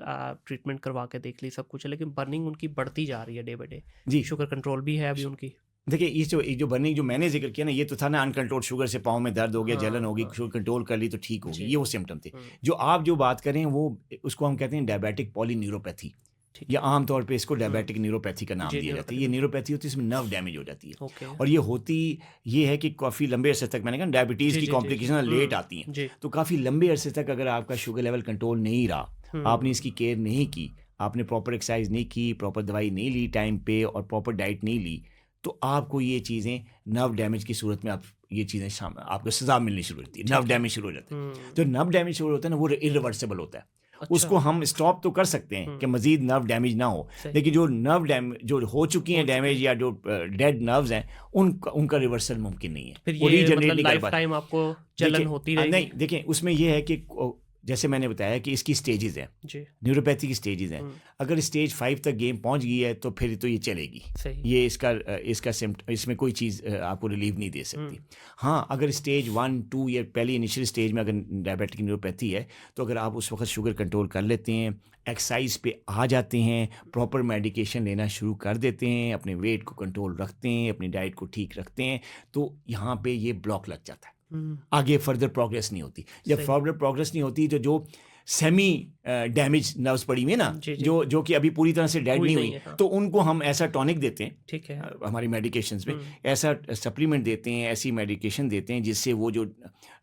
ट्रीटमेंट करवा के देख ली, सब कुछ है, लेकिन बर्निंग उनकी बढ़ती जा रही है डे बाय डे। जी। शुगर कंट्रोल भी है अभी उनकी। देखिए ये जो बर्निंग जो मैंने ज़िक्र किया ना, ये तो था ना अनकंट्रोल्ड शुगर से पाँव में दर्द हो गया, जलन हाँ, हो गई, हाँ। शुगर कंट्रोल कर ली तो ठीक हो गई, जी। ये वो सिम्पटम थे। हुँ, जो आप जो बात कर रहे हैं वो उसको हम कहते हैं डायबिटिक पॉलीन्यूरोपैथी, ठीक या है। आम तौर पे इसको हुँ, डायबिटिक न्यूरोपैथी का नाम जी दिया जाता है। न्यूरोपैथी ये में। न्यूरोपैथी होती है, इसमें नर्व डैमेज हो जाती है ओके। और ये होती ये है कि काफ़ी लंबे अरसे तक, मैंने कहा डायबिटीज़ जी, की जी, जी। कॉम्प्लिकेशन लेट आती हैं, जी। तो काफ़ी लंबे अरसे तक अगर आपका शुगर लेवल कंट्रोल नहीं रहा, आपने इसकी केयर नहीं की, आपने प्रॉपर एक्सरसाइज नहीं की, प्रॉपर दवाई नहीं ली टाइम पे और प्रॉपर डाइट नहीं ली, तो आपको ये चीज़ें नर्व डैमेज की सूरत में आप ये चीज़ें आपको सज़ा मिलनी शुरू होती है, नर्व डैमेज शुरू हो जाता है। जो नर्व डैमेज शुरू होता है ना वो इरिवर्सिबल होता है। अच्छा। उसको हम स्टॉप तो कर सकते हैं कि मज़ीद नर्व डैमेज ना हो, सही। लेकिन जो नर्व डैमेज जो हो चुकी हैं डैमेज या जो डेड नर्व्स हैं उनका रिवर्सल मुमकिन नहीं है, फिर वो ये रीजनरेट मतलब नहीं कर लाइफ पाते। टाइम आपको जलन देखिए, होती रहेगी? नहीं देखिए उसमें ये है कि जैसे मैंने बताया कि इसकी स्टेजेस हैं, जी। न्यूरोपैथी की स्टेजेस हैं। अगर स्टेज 5 तक गेम पहुंच गई है तो फिर तो ये चलेगी, सही। ये इसका इसमें कोई चीज़ आपको रिलीफ नहीं दे सकती। हाँ, अगर स्टेज 1, 2 या पहली इनिशियल स्टेज में अगर डायबिटिक न्यूरोपैथी है तो अगर आप उस वक्त शुगर कंट्रोल कर लेते हैं, एक्सरसाइज पे आ जाते हैं, प्रॉपर मेडिकेशन लेना शुरू कर देते हैं, अपने वेट को कंट्रोल रखते हैं, अपनी डाइट को ठीक रखते हैं, तो यहाँ पे ये ब्लॉक लग जाता है, आगे फर्दर प्रोग्रेस नहीं होती। जब सही। फर्दर प्रोग्रेस नहीं होती तो जो सेमी डैमेज नर्व्स पड़ी हुई है ना, जी, जी। जो कि अभी पूरी तरह से डेड हुई नहीं नहीं हुई, है, हाँ। तो उनको हम ऐसा टॉनिक देते हैं, ठीक है। हमारी मेडिकेशंस में ऐसा सप्लीमेंट देते हैं, ऐसी मेडिकेशन देते हैं जिससे वो जो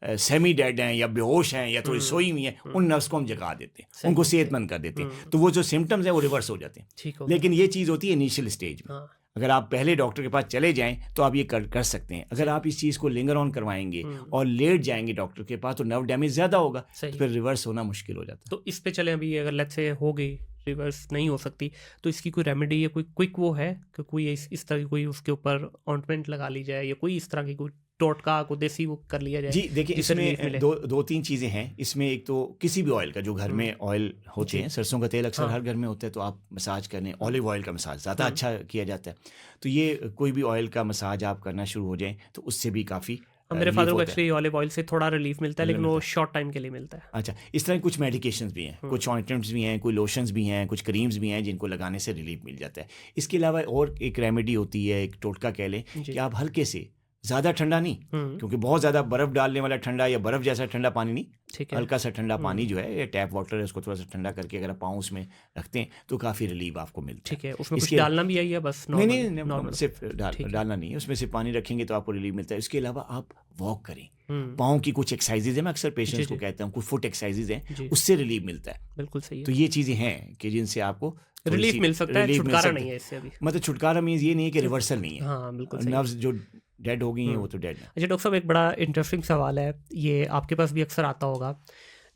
सेमी डेड हैं या बेहोश हैं या थोड़ी सोई हुई हैं उन नर्व्स को हम जगा देते हैं, सही, उनको सही। सेहतमंद कर देते हैं, तो वो जो सिम्टम्स हैं वो रिवर्स हो जाते हैं। ठीक हो लेकिन ये चीज़ होती है इनिशियल स्टेज में। हाँ। अगर आप पहले डॉक्टर के पास चले जाएं तो आप ये कर सकते हैं। अगर आप इस चीज़ को लिंगर ऑन करवाएंगे और लेट जाएंगे डॉक्टर के पास तो नर्व डैमेज ज़्यादा होगा, सही। तो फिर रिवर्स होना मुश्किल हो जाता है। तो इस पे चले, अभी अगर लेट्स से हो गई रिवर्स नहीं हो सकती, तो इसकी कोई रेमेडी या कोई क्विक वो है कि कोई इस तरह की कोई उसके ऊपर ऑइंटमेंट लगा ली जाए या कोई इस तरह की कोई टोटका को देसी वो कर लिया जाए जी देखिए, जिससे रिलीफ इसमें मिले? दो तीन चीज़ें हैं। इसमें एक तो किसी भी ऑयल का जो घर हुँ। में ऑयल होते जी। हैं, सरसों का तेल अक्सर हाँ। हर घर में होता है, तो आप मसाज करने हुँ। ऑलिव ऑयल का मसाज ज़्यादा हुँ। अच्छा किया जाता है। तो ये कोई भी ऑयल का मसाज आप करना शुरू हो जाएँ, तो उससे भी काफ़ी हाँ, मेरे रिलीफ़ फादर को होता है। एक्चुअली ऑलिव ऑयल से थोड़ा रिलीफ मिलता है, रिलीफ़ लेकिन वो मिलता है। शॉर्ट टाइम के लिए मिलता है। अच्छा, इस तरह कुछ मेडिकेशंस भी हैं, हुँ। कुछ ऑइंटमेंट्स भी हैं, कोई लोशंस भी हैं, कुछ क्रीम्स भी हैं जिनको लगाने से रिलीफ मिल जाता है। इसके अलावा और एक रेमेडी होती है, एक टोटका कह लें जी। कि आप हल्के से, ज़्यादा ठंडा नहीं, हुँ। क्योंकि बहुत ज़्यादा बर्फ़ डालने वाला ठंडा या बर्फ़ जैसा ठंडा पानी नहीं, ठीक है। हल्का सा ठंडा पानी हुँ। जो है, ये टैप वाटर है, उसको थोड़ा-सा ठंडा करके अगर आप पाँव उसमें रखते हैं, तो काफ़ी रिलीफ आपको मिलता है। ठीक है, उसमें कुछ इसके डालना भी है या बस नहीं, नॉर्मल? नहीं, नॉर्मल। सिर्फ़ ठीक है। डालना नहीं है, उसमें सिर्फ़ पानी रखेंगे तो आपको रिलीफ मिलता है। इसके अलावा आप वॉक करें, हुँ। पाँव की कुछ एक्सरसाइज़ेज़ हैं, मैं अक्सर जी, पेशेंट्स को जी। कहता हूँ, कुछ फुट एक्सरसाइज़ेज़ हैं, जी, उससे रिलीफ मिलता है। बिल्कुल सही तो है। ये चीज़ें हैं कि जिनसे आपको रिलीफ थोड़ी-सी मिल सकता है, रिलीफ मिल छुटकारा सकता नहीं है। है इससे अभी। मतलब छुटकारा मीन्स ये नहीं है कि रिवर्सल नहीं है। हाँ, बिल्कुल सही है। नर्व्स जो डेड हो गई हैं, हुँ। वो तो डेड हैं। अच्छा डॉक्टर साहब, एक बड़ा इंटरेस्टिंग सवाल है, ये आपके पास भी अक्सर आता होगा।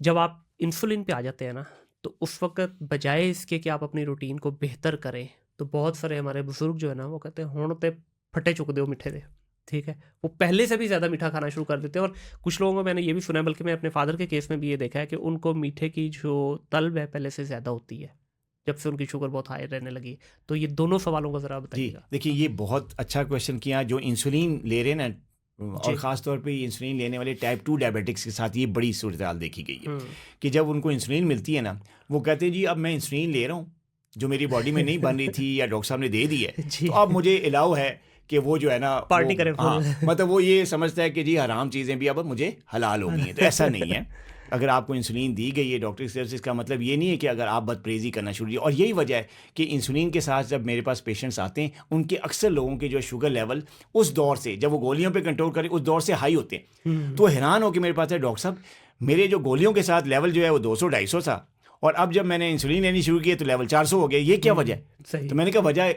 जब आप इंसुलिन पे आ जाते हैं ना, तो उस वक़्त बजाय इसके कि आप अपनी रूटीन को बेहतर करें, तो बहुत सारे हमारे बुज़ुर्ग जो है ना, वो कहते हैं हुण ते फट्टे चुक दो मिठे दे, ठीक है? वो पहले से भी ज़्यादा मीठा खाना शुरू कर देते हैं और कुछ लोगों को मैंने ये भी सुना है, बल्कि मैं अपने फ़ादर के केस में भी ये देखा है कि उनको मीठे की जो तलब है पहले से ज़्यादा होती है, जब से उनकी शुगर बहुत हाई रहने लगी। तो ये दोनों सवालों का ज़रा जी, बताइएगा। देखिए ये बहुत अच्छा क्वेश्चन किया। जो इंसुलिन ले रहे हैं ना, और जी। ख़ास तौर पे इंसुलिन लेने वाले टाइप 2 डायबिटिक्स के साथ ये बड़ी सूरत-हाल देखी गई है हुँ। कि जब उनको इंसुलिन मिलती है ना, वो कहते हैं जी अब मैं इंसुलिन ले रहा हूँ, जो मेरी बॉडी में नहीं बन रही थी या डॉक्टर साहब ने दे दी है, जी। तो अब मुझे अलाउ है कि वो जो है ना पार्टी वो करें हाँ, फुल। मतलब वो ये समझता है कि जी हराम चीज़ें भी अब मुझे हलाल हो गई हैं। तो ऐसा नहीं है। अगर आपको इंसुलिन दी गई है डॉक्टर की तरफ से, इसका मतलब ये नहीं है कि अगर आप बदपरहेज़ी करना शुरू कीजिए। और यही वजह है कि इंसुलिन के साथ जब मेरे पास पेशेंट्स आते हैं, उनके अक्सर लोगों के जो शुगर लेवल उस दौर से, जब वो गोलियों पे कंट्रोल करें, उस दौर से हाई होते हैं। हुँ। तो हैरान हो के मेरे पास है, डॉक्टर साहब मेरे जो गोलियों के साथ लेवल जो है वो 200-250 था, और अब जब मैंने इंसुलिन लेनी शुरू की है तो लेवल 400 हो गया। ये क्या वजह है? सही। तो मैंने कहा वजह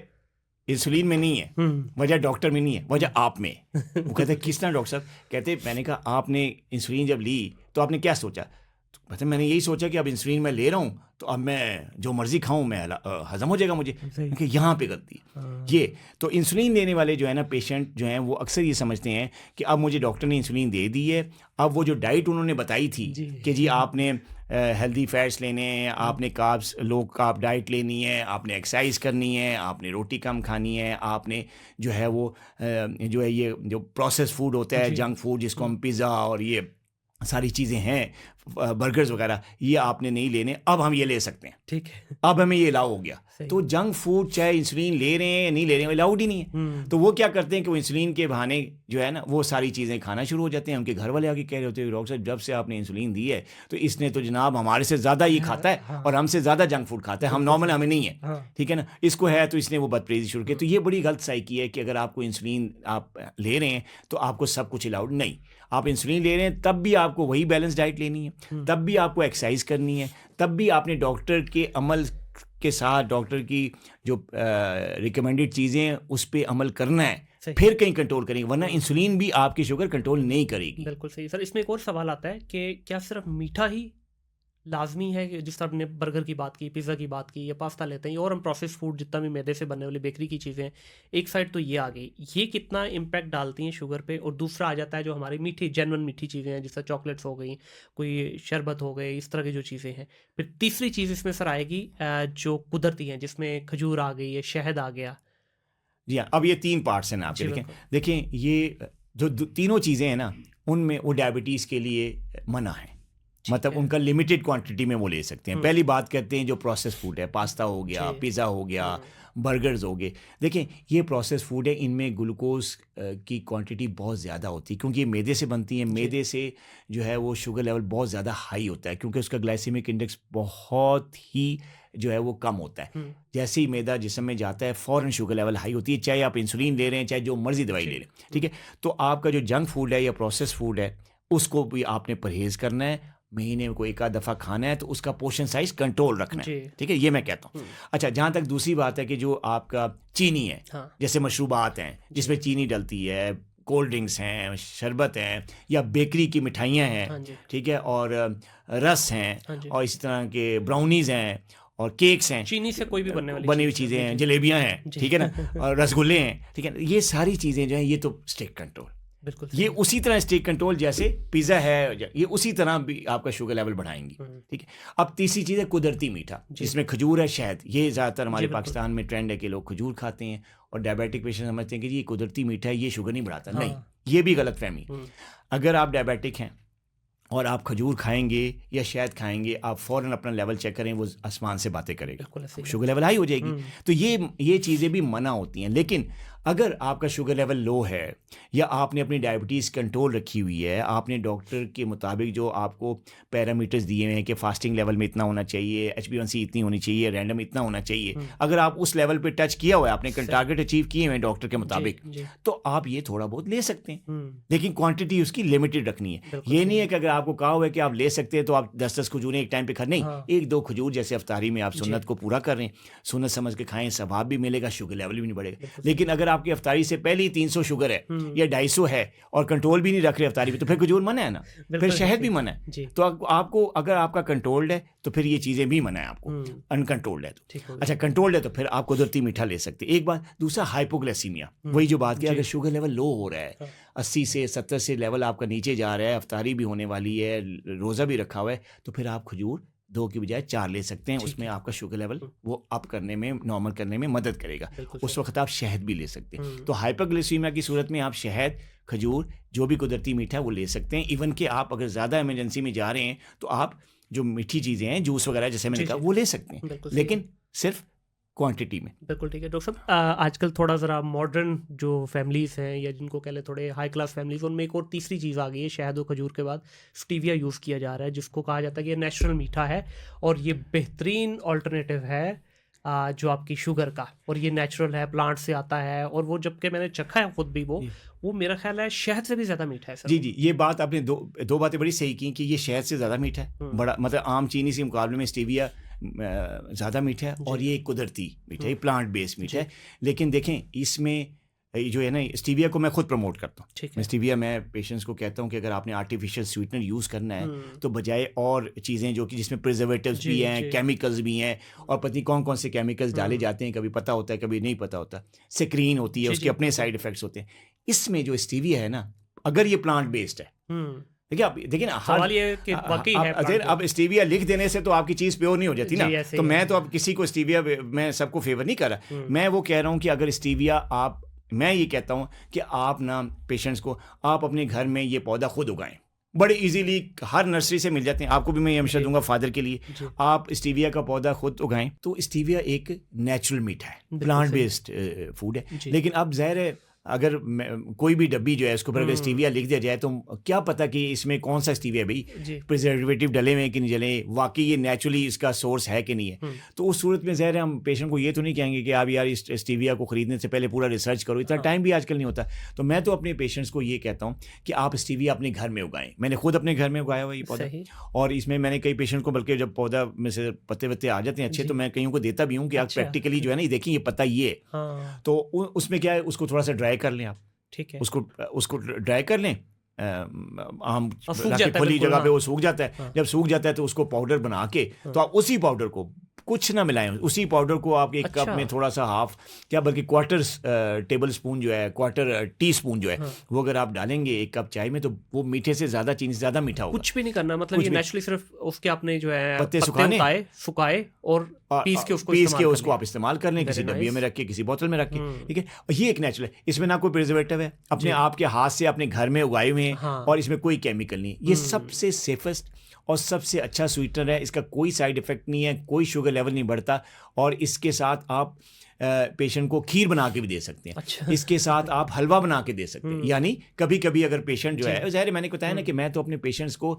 इंसुलिन में नहीं है, हुँ। वजह डॉक्टर में नहीं है, वजह आप में है। वो कहते हैं किस तरह डॉक्टर साहब? कहते मैंने कहा आपने इंसुलिन जब ली तो आपने क्या सोचा? तो कहते मैंने यही सोचा कि अब इंसुलिन मैं ले रहा हूँ तो अब मैं जो मर्जी खाऊं मैं हजम हो जाएगा मुझे। सही। कि यहाँ पे गलती हाँ। ये तो इंसुलिन लेने वाले जो है ना पेशेंट जो हैं वो अक्सर ये समझते हैं कि अब मुझे डॉक्टर ने इंसुलिन दे दी है, अब वो जो डाइट उन्होंने बताई थी जी। कि जी आपने हेल्दी फैट्स लेने हैं, आपने कार्ब्स लो कार्ब डाइट लेनी है, आपने एक्सरसाइज करनी है, आपने रोटी कम खानी है, आपने जो है वो जो है ये जो प्रोसेस फूड होता है, जी। जंक फूड जिसको हम पिज़्ज़ा और ये सारी चीज़ें हैं, बर्गर्स वगैरह, ये आपने नहीं लेने, अब हम ये ले सकते हैं, ठीक है। अब हमें ये अलाउ हो गया। सही। तो जंक फूड चाहे इंसुलिन ले रहे हैं या नहीं ले रहे हैं, अलाउड ही नहीं है। हुँ। तो वो क्या करते हैं कि वो इंसुलिन के बहाने जो है ना वो सारी चीज़ें खाना शुरू हो जाते हैं। उनके घर वाले आके कह रहे होते हैं डॉक्टर साहब जब से आपने इंसुलिन दी है तो इसने तो जनाब हमारे से ज़्यादा ये खाता है हाँ। और हमसे ज़्यादा जंक फूड खाता है, हम नॉर्मल हमें नहीं है, हाँ। ठीक है ना, इसको है तो इसने वो बदपरहेज़ी शुरू की। तो ये बड़ी गलत साइकी है कि अगर आपको इंसुलिन आप ले रहे हैं तो आपको सब कुछ अलाउड नहीं। आप इंसुलिन ले रहे हैं तब भी आपको वही बैलेंस डाइट लेनी है, तब भी आपको एक्सरसाइज करनी है, तब भी आपने डॉक्टर के अमल के साथ डॉक्टर की जो रिकमेंडेड चीज़ें हैं उस पे अमल करना है, सही। फिर कहीं कंट्रोल करेंगे, वरना इंसुलिन भी आपकी शुगर कंट्रोल नहीं करेगी। बिल्कुल सही। सर इसमें एक और सवाल आता है कि क्या सिर्फ मीठा ही लाज़मी है कि जिस तरह आपने बर्गर की बात की, पिज़्ज़ा की बात की या पास्ता लेते हैं और हम प्रोसेस्ड फूड जितना भी मैदे से बनने वाली बेकरी की चीज़ें हैं, एक साइड तो ये आ गई, ये कितना इम्पैक्ट डालती हैं शुगर पे, और दूसरा आ जाता है जो हमारी मीठी जेन्युइन मीठी चीज़ें हैं, जैसे चॉकलेट्स हो गई, कोई शरबत हो गए, इस तरह की जो चीज़ें हैं। फिर तीसरी चीज़ इसमें सर आएगी जो कुदरती हैं, जिसमें खजूर आ गई या शहद आ गया। जी हाँ, अब ये 3 पार्ट्स हैं ना आपके, जी, देखें बिल्कुल। देखें ये जो तीनों चीज़ें हैं ना, उनमें वो डायबिटीज़ के लिए मना है, मतलब है। उनका लिमिटेड क्वांटिटी में वो ले सकते हैं। पहली बात करते हैं जो प्रोसेस फूड है, पास्ता हो गया, जी। पिज़्ज़ा हो गया, बर्गर्स हो गए। देखें ये प्रोसेस फूड है, इनमें ग्लूकोज की क्वांटिटी बहुत ज़्यादा होती है क्योंकि ये मैदे से बनती है। मैदे से जो है वो शुगर लेवल बहुत ज़्यादा हाई होता है क्योंकि उसका ग्लाइसेमिक इंडेक्स बहुत ही जो है वो कम होता है। जैसे ही मैदा जिस्म में जाता है फ़ौरन शुगर लेवल हाई होती है, चाहे आप इंसुलिन ले रहे हैं, चाहे जो मर्जी दवाई ले रहे हैं, ठीक है। तो आपका जो जंक फूड है या प्रोसेस फूड है उसको भी आपने परहेज़ करना है, महीने में कोई एक आध दफ़ा खाना है, तो उसका पोर्शन साइज़ कंट्रोल रखना है, ठीक है, ये मैं कहता हूँ। अच्छा, जहाँ तक दूसरी बात है कि जो आपका चीनी है, हाँ। जैसे मशरूबात हैं जिसमें चीनी डलती है, कोल्ड ड्रिंक्स हैं, शरबत हैं या बेकरी की मिठाइयाँ हाँ हैं, जी। ठीक है, और रस हाँ हैं जी। और इसी तरह के ब्राउनीज़ हैं और केक्स हैं, चीनी से कोई भी बनने वाली बनी हुई चीज़ है, चीज़ें हैं, जी, जलेबियाँ हैं, जी। ठीक है ना, और रसगुल्ले हैं, ठीक है ना, ये सारी चीज़ें जो हैं ये तो स्ट्रिक्ट कंट्रोल। बिल्कुल ये सही। उसी तरह स्ट्रिक्ट कंट्रोल जैसे पिज़्ज़ा है, ये उसी तरह भी आपका शुगर लेवल बढ़ाएंगी, ठीक है। अब तीसरी चीज़ है कुदरती मीठा, जी। जिसमें खजूर है, शहद। ये ज़्यादातर हमारे बिल्कुल। पाकिस्तान में ट्रेंड है कि लोग खजूर खाते हैं और डायबिटिक पेशेंट समझते हैं कि जी ये कुदरती मीठा है, ये शुगर नहीं बढ़ाता। नहीं, हाँ। ये भी गलत फहमी। हम्म, अगर आप डायबिटिक हैं और आप खजूर खाएंगे या शहद खाएंगे, आप फ़ौरन अपना लेवल चेक करें, वो आसमान से बातें करेगा, बिल्कुल सही। शुगर लेवल हाई हो जाएगी। हम्म, तो ये चीज़ें भी मना होती हैं। लेकिन अगर आपका शुगर लेवल लो है या आपने अपनी डायबिटीज़ कंट्रोल रखी हुई है, आपने डॉक्टर के मुताबिक जो आपको पैरामीटर्स दिए हुए हैं कि फास्टिंग लेवल में इतना होना चाहिए, HbA1c इतनी होनी चाहिए, रैंडम इतना होना चाहिए, अगर आप उस लेवल पे टच किया हुआ है, आपने टारगेट अचीव किए हुए हैं डॉक्टर के मुताबिक, जी, तो आप ये थोड़ा बहुत ले सकते हैं। हम्म, लेकिन क्वांटिटी उसकी लिमिटेड रखनी है। बिल्कुल ये सही। नहीं है कि अगर आपको कहा हुआ है कि आप ले सकते हैं तो आप 10-10 खजूरें एक टाइम पे खा, नहीं, हाँ। 1-2 खजूर जैसे अफ्तारी में आप जी। सुन्नत को पूरा कर रहे हैं, सुन्नत समझ के खाएं, सवाब भी मिलेगा, शुगर लेवल भी नहीं बढ़ेगा। बिल्कुल लेकिन अगर आपकी अफ्तारी से पहले ही 300 शुगर है हम्म, या 250 है और कंट्रोल भी नहीं रख रहे अफ्तारी पे, तो फिर खजूर मना है ना, फिर बिल्कुल शहद सही। भी मना है। जी। तो आपको अगर आपका कंट्रोल्ड है तो फिर ये चीज़ें भी मना है आपको, हम्म, अनकंट्रोल्ड है तो। ठीक हो गया। अच्छा, कंट्रोल्ड है तो फिर आप कुदरती मीठा ले सकते हैं, एक बात। दूसरा हाइपोग्लाइसीमिया, वही जो बात की, जी। अगर शुगर लेवल लो हो रहा है, हाँ। 80 से 70 से लेवल आपका नीचे जा रहा है, अफ्तारी भी होने वाली है, रोज़ा भी रखा हुआ है, तो फिर आप खजूर 2 की बजाय 4 ले सकते हैं। ठीक उसमें है। आपका शुगर लेवल वो अप करने में, नॉर्मल करने में मदद करेगा। बिल्कुल उस सही। वक्त आप शहद भी ले सकते हैं। हम्म, तो हाइपरग्लाइसीमिया की सूरत में आप शहद, खजूर, जो भी कुदरती मीठा है वो ले सकते हैं। इवन कि आप अगर ज़्यादा इमरजेंसी में जा रहे हैं तो आप जो मीठी चीज़ें हैं, जूस वगैरह जैसे मैंने जी, कहा, जी। वो ले सकते हैं, बिल्कुल सही है। लेकिन सिर्फ क्वांटिटी में। बिल्कुल ठीक है। डॉक्टर साहब, आजकल थोड़ा ज़रा मॉडर्न जो फैमिलीज़ हैं या जिनको कह लें थोड़े हाई क्लास फैमिलीज़, उनमें एक और तीसरी चीज़ आ गई है, शहद और खजूर के बाद स्टीविया यूज़ किया जा रहा है, जिसको कहा जाता है कि ये नेचुरल मीठा है और ये बेहतरीन ऑल्टरनेटिव है जो आपकी शुगर का, और ये नेचुरल है, प्लांट से आता है, और वो जबकि मैंने चखा है खुद भी, वो मेरा ख्याल है शहद से भी ज़्यादा मीठा है सर। जी जी, ये बात आपने दो बातें बड़ी सही की कि ये शहद से ज़्यादा मीठा है, बड़ा मतलब आम चीनी से मुकाबले में स्टीविया ज़्यादा मीठा है, और ये कुदरती मीठा है, प्लांट बेस्ड मीठा है। लेकिन देखें इसमें जो है ना, स्टीविया को मैं खुद प्रमोट करता हूँ। ठीक है। मैं स्टीविया, मैं पेशेंट्स को कहता हूँ कि अगर आपने आर्टिफिशियल स्वीटनर यूज़ करना है तो बजाय और चीज़ें जो कि जिसमें प्रिजर्वेटिव्स भी हैं, केमिकल्स भी हैं, और पता नहीं कौन कौन से केमिकल्स डाले जाते हैं, कभी पता होता है कभी नहीं पता होता, स्क्रीन होती है, उसके अपने साइड इफ़ेक्ट्स होते हैं। इसमें जो स्टीविया है ना, अगर ये प्लांट बेस्ड है, देखिए आप देखिए ना, सवाल ये है कि वाकई है अगर अब स्टीविया लिख देने से तो आपकी चीज़ प्योर नहीं हो जाती ना। ऐसे तो ही मैं है। तो अब किसी को स्टीविया, मैं सबको फेवर नहीं कर रहा, मैं वो कह रहा हूँ कि अगर स्टीविया आप, मैं ये कहता हूँ कि आप ना पेशेंट्स को आप अपने घर में ये पौधा खुद उगाएं, बड़े इजीली हर नर्सरी से मिल जाते हैं। आपको भी मैं ये मशवरा दूंगा फादर के लिए, आप स्टीविया का पौधा खुद उगाएं। तो स्टीविया एक नेचुरल मीठा है, प्लांट बेस्ड फूड है। लेकिन अब ज़ाहिर है अगर कोई भी डब्बी जो है उसके ऊपर अगर स्टीविया लिख दिया जाए तो क्या पता कि इसमें कौन सा स्टीविया भाई, प्रिजर्वेटिव डले हुए हैं कि नहीं डले, वाकई ये नेचुरली इसका सोर्स है कि नहीं है। तो उस सूरत में ज़ाहिर है हम पेशेंट को ये तो नहीं कहेंगे कि आप यार इस स्टीविया को ख़रीदने से पहले पूरा रिसर्च करो, इतना टाइम भी आजकल नहीं होता। तो मैं तो अपने पेशेंट्स को ये कहता हूँ कि आप स्टीविया अपने घर में उगाएं। मैंने खुद अपने घर में उगाया हुआ ये पौधा, और इसमें मैंने कई पेशेंट को, बल्कि जब पौधा में से पत्ते वत्ते आ जाते हैं अच्छे, तो मैं कईयों को देता भी हूँ कि आप प्रैक्टिकली जो है ना, देखिए ये पत्ता ये, तो उसमें क्या है, उसको थोड़ा सा ड्राई कर लें आप, ठीक है, उसको ड्राई कर लें, आम खुली जगह पे वो सूख जाता है। जब सूख जाता है तो उसको पाउडर बना के, तो आप उसी पाउडर को कुछ ना मिलाएं, उसी पाउडर को आप एक कप में थोड़ा सा हाफ, क्या बल्कि क्वार्टर टेबल स्पून जो है, क्वार्टर टी स्पून जो है, वो अगर आप डालेंगे एक कप चाय में, तो वो मीठे से ज़्यादा, चीनी से ज़्यादा मीठा होगा। कुछ भी नहीं करना, मतलब ये नेचुरली सिर्फ उसके आपने जो है पत्ते सुखाए और पीस के उसको आप इस्तेमाल कर लें, किसी डब्बे में रख के, किसी बोतल में रख के, ठीक है। ये एक नेचुरल है, इसमें ना कोई प्रिजर्वेटिव है, अपने आप के हाथ से अपने घर में उगाए हुए हैं, और इसमें कोई केमिकल नहीं। ये सबसे सेफेस्ट और सबसे अच्छा स्वीटनर है, इसका कोई साइड इफेक्ट नहीं है, कोई शुगर लेवल नहीं बढ़ता, और इसके साथ आप पेशेंट को खीर बना के भी दे सकते हैं। अच्छा। इसके साथ आप हलवा बना के दे सकते हैं। यानी कभी कभी अगर पेशेंट जो है, ज़ाहिर मैंने बताया ना कि मैं तो अपने पेशेंट्स को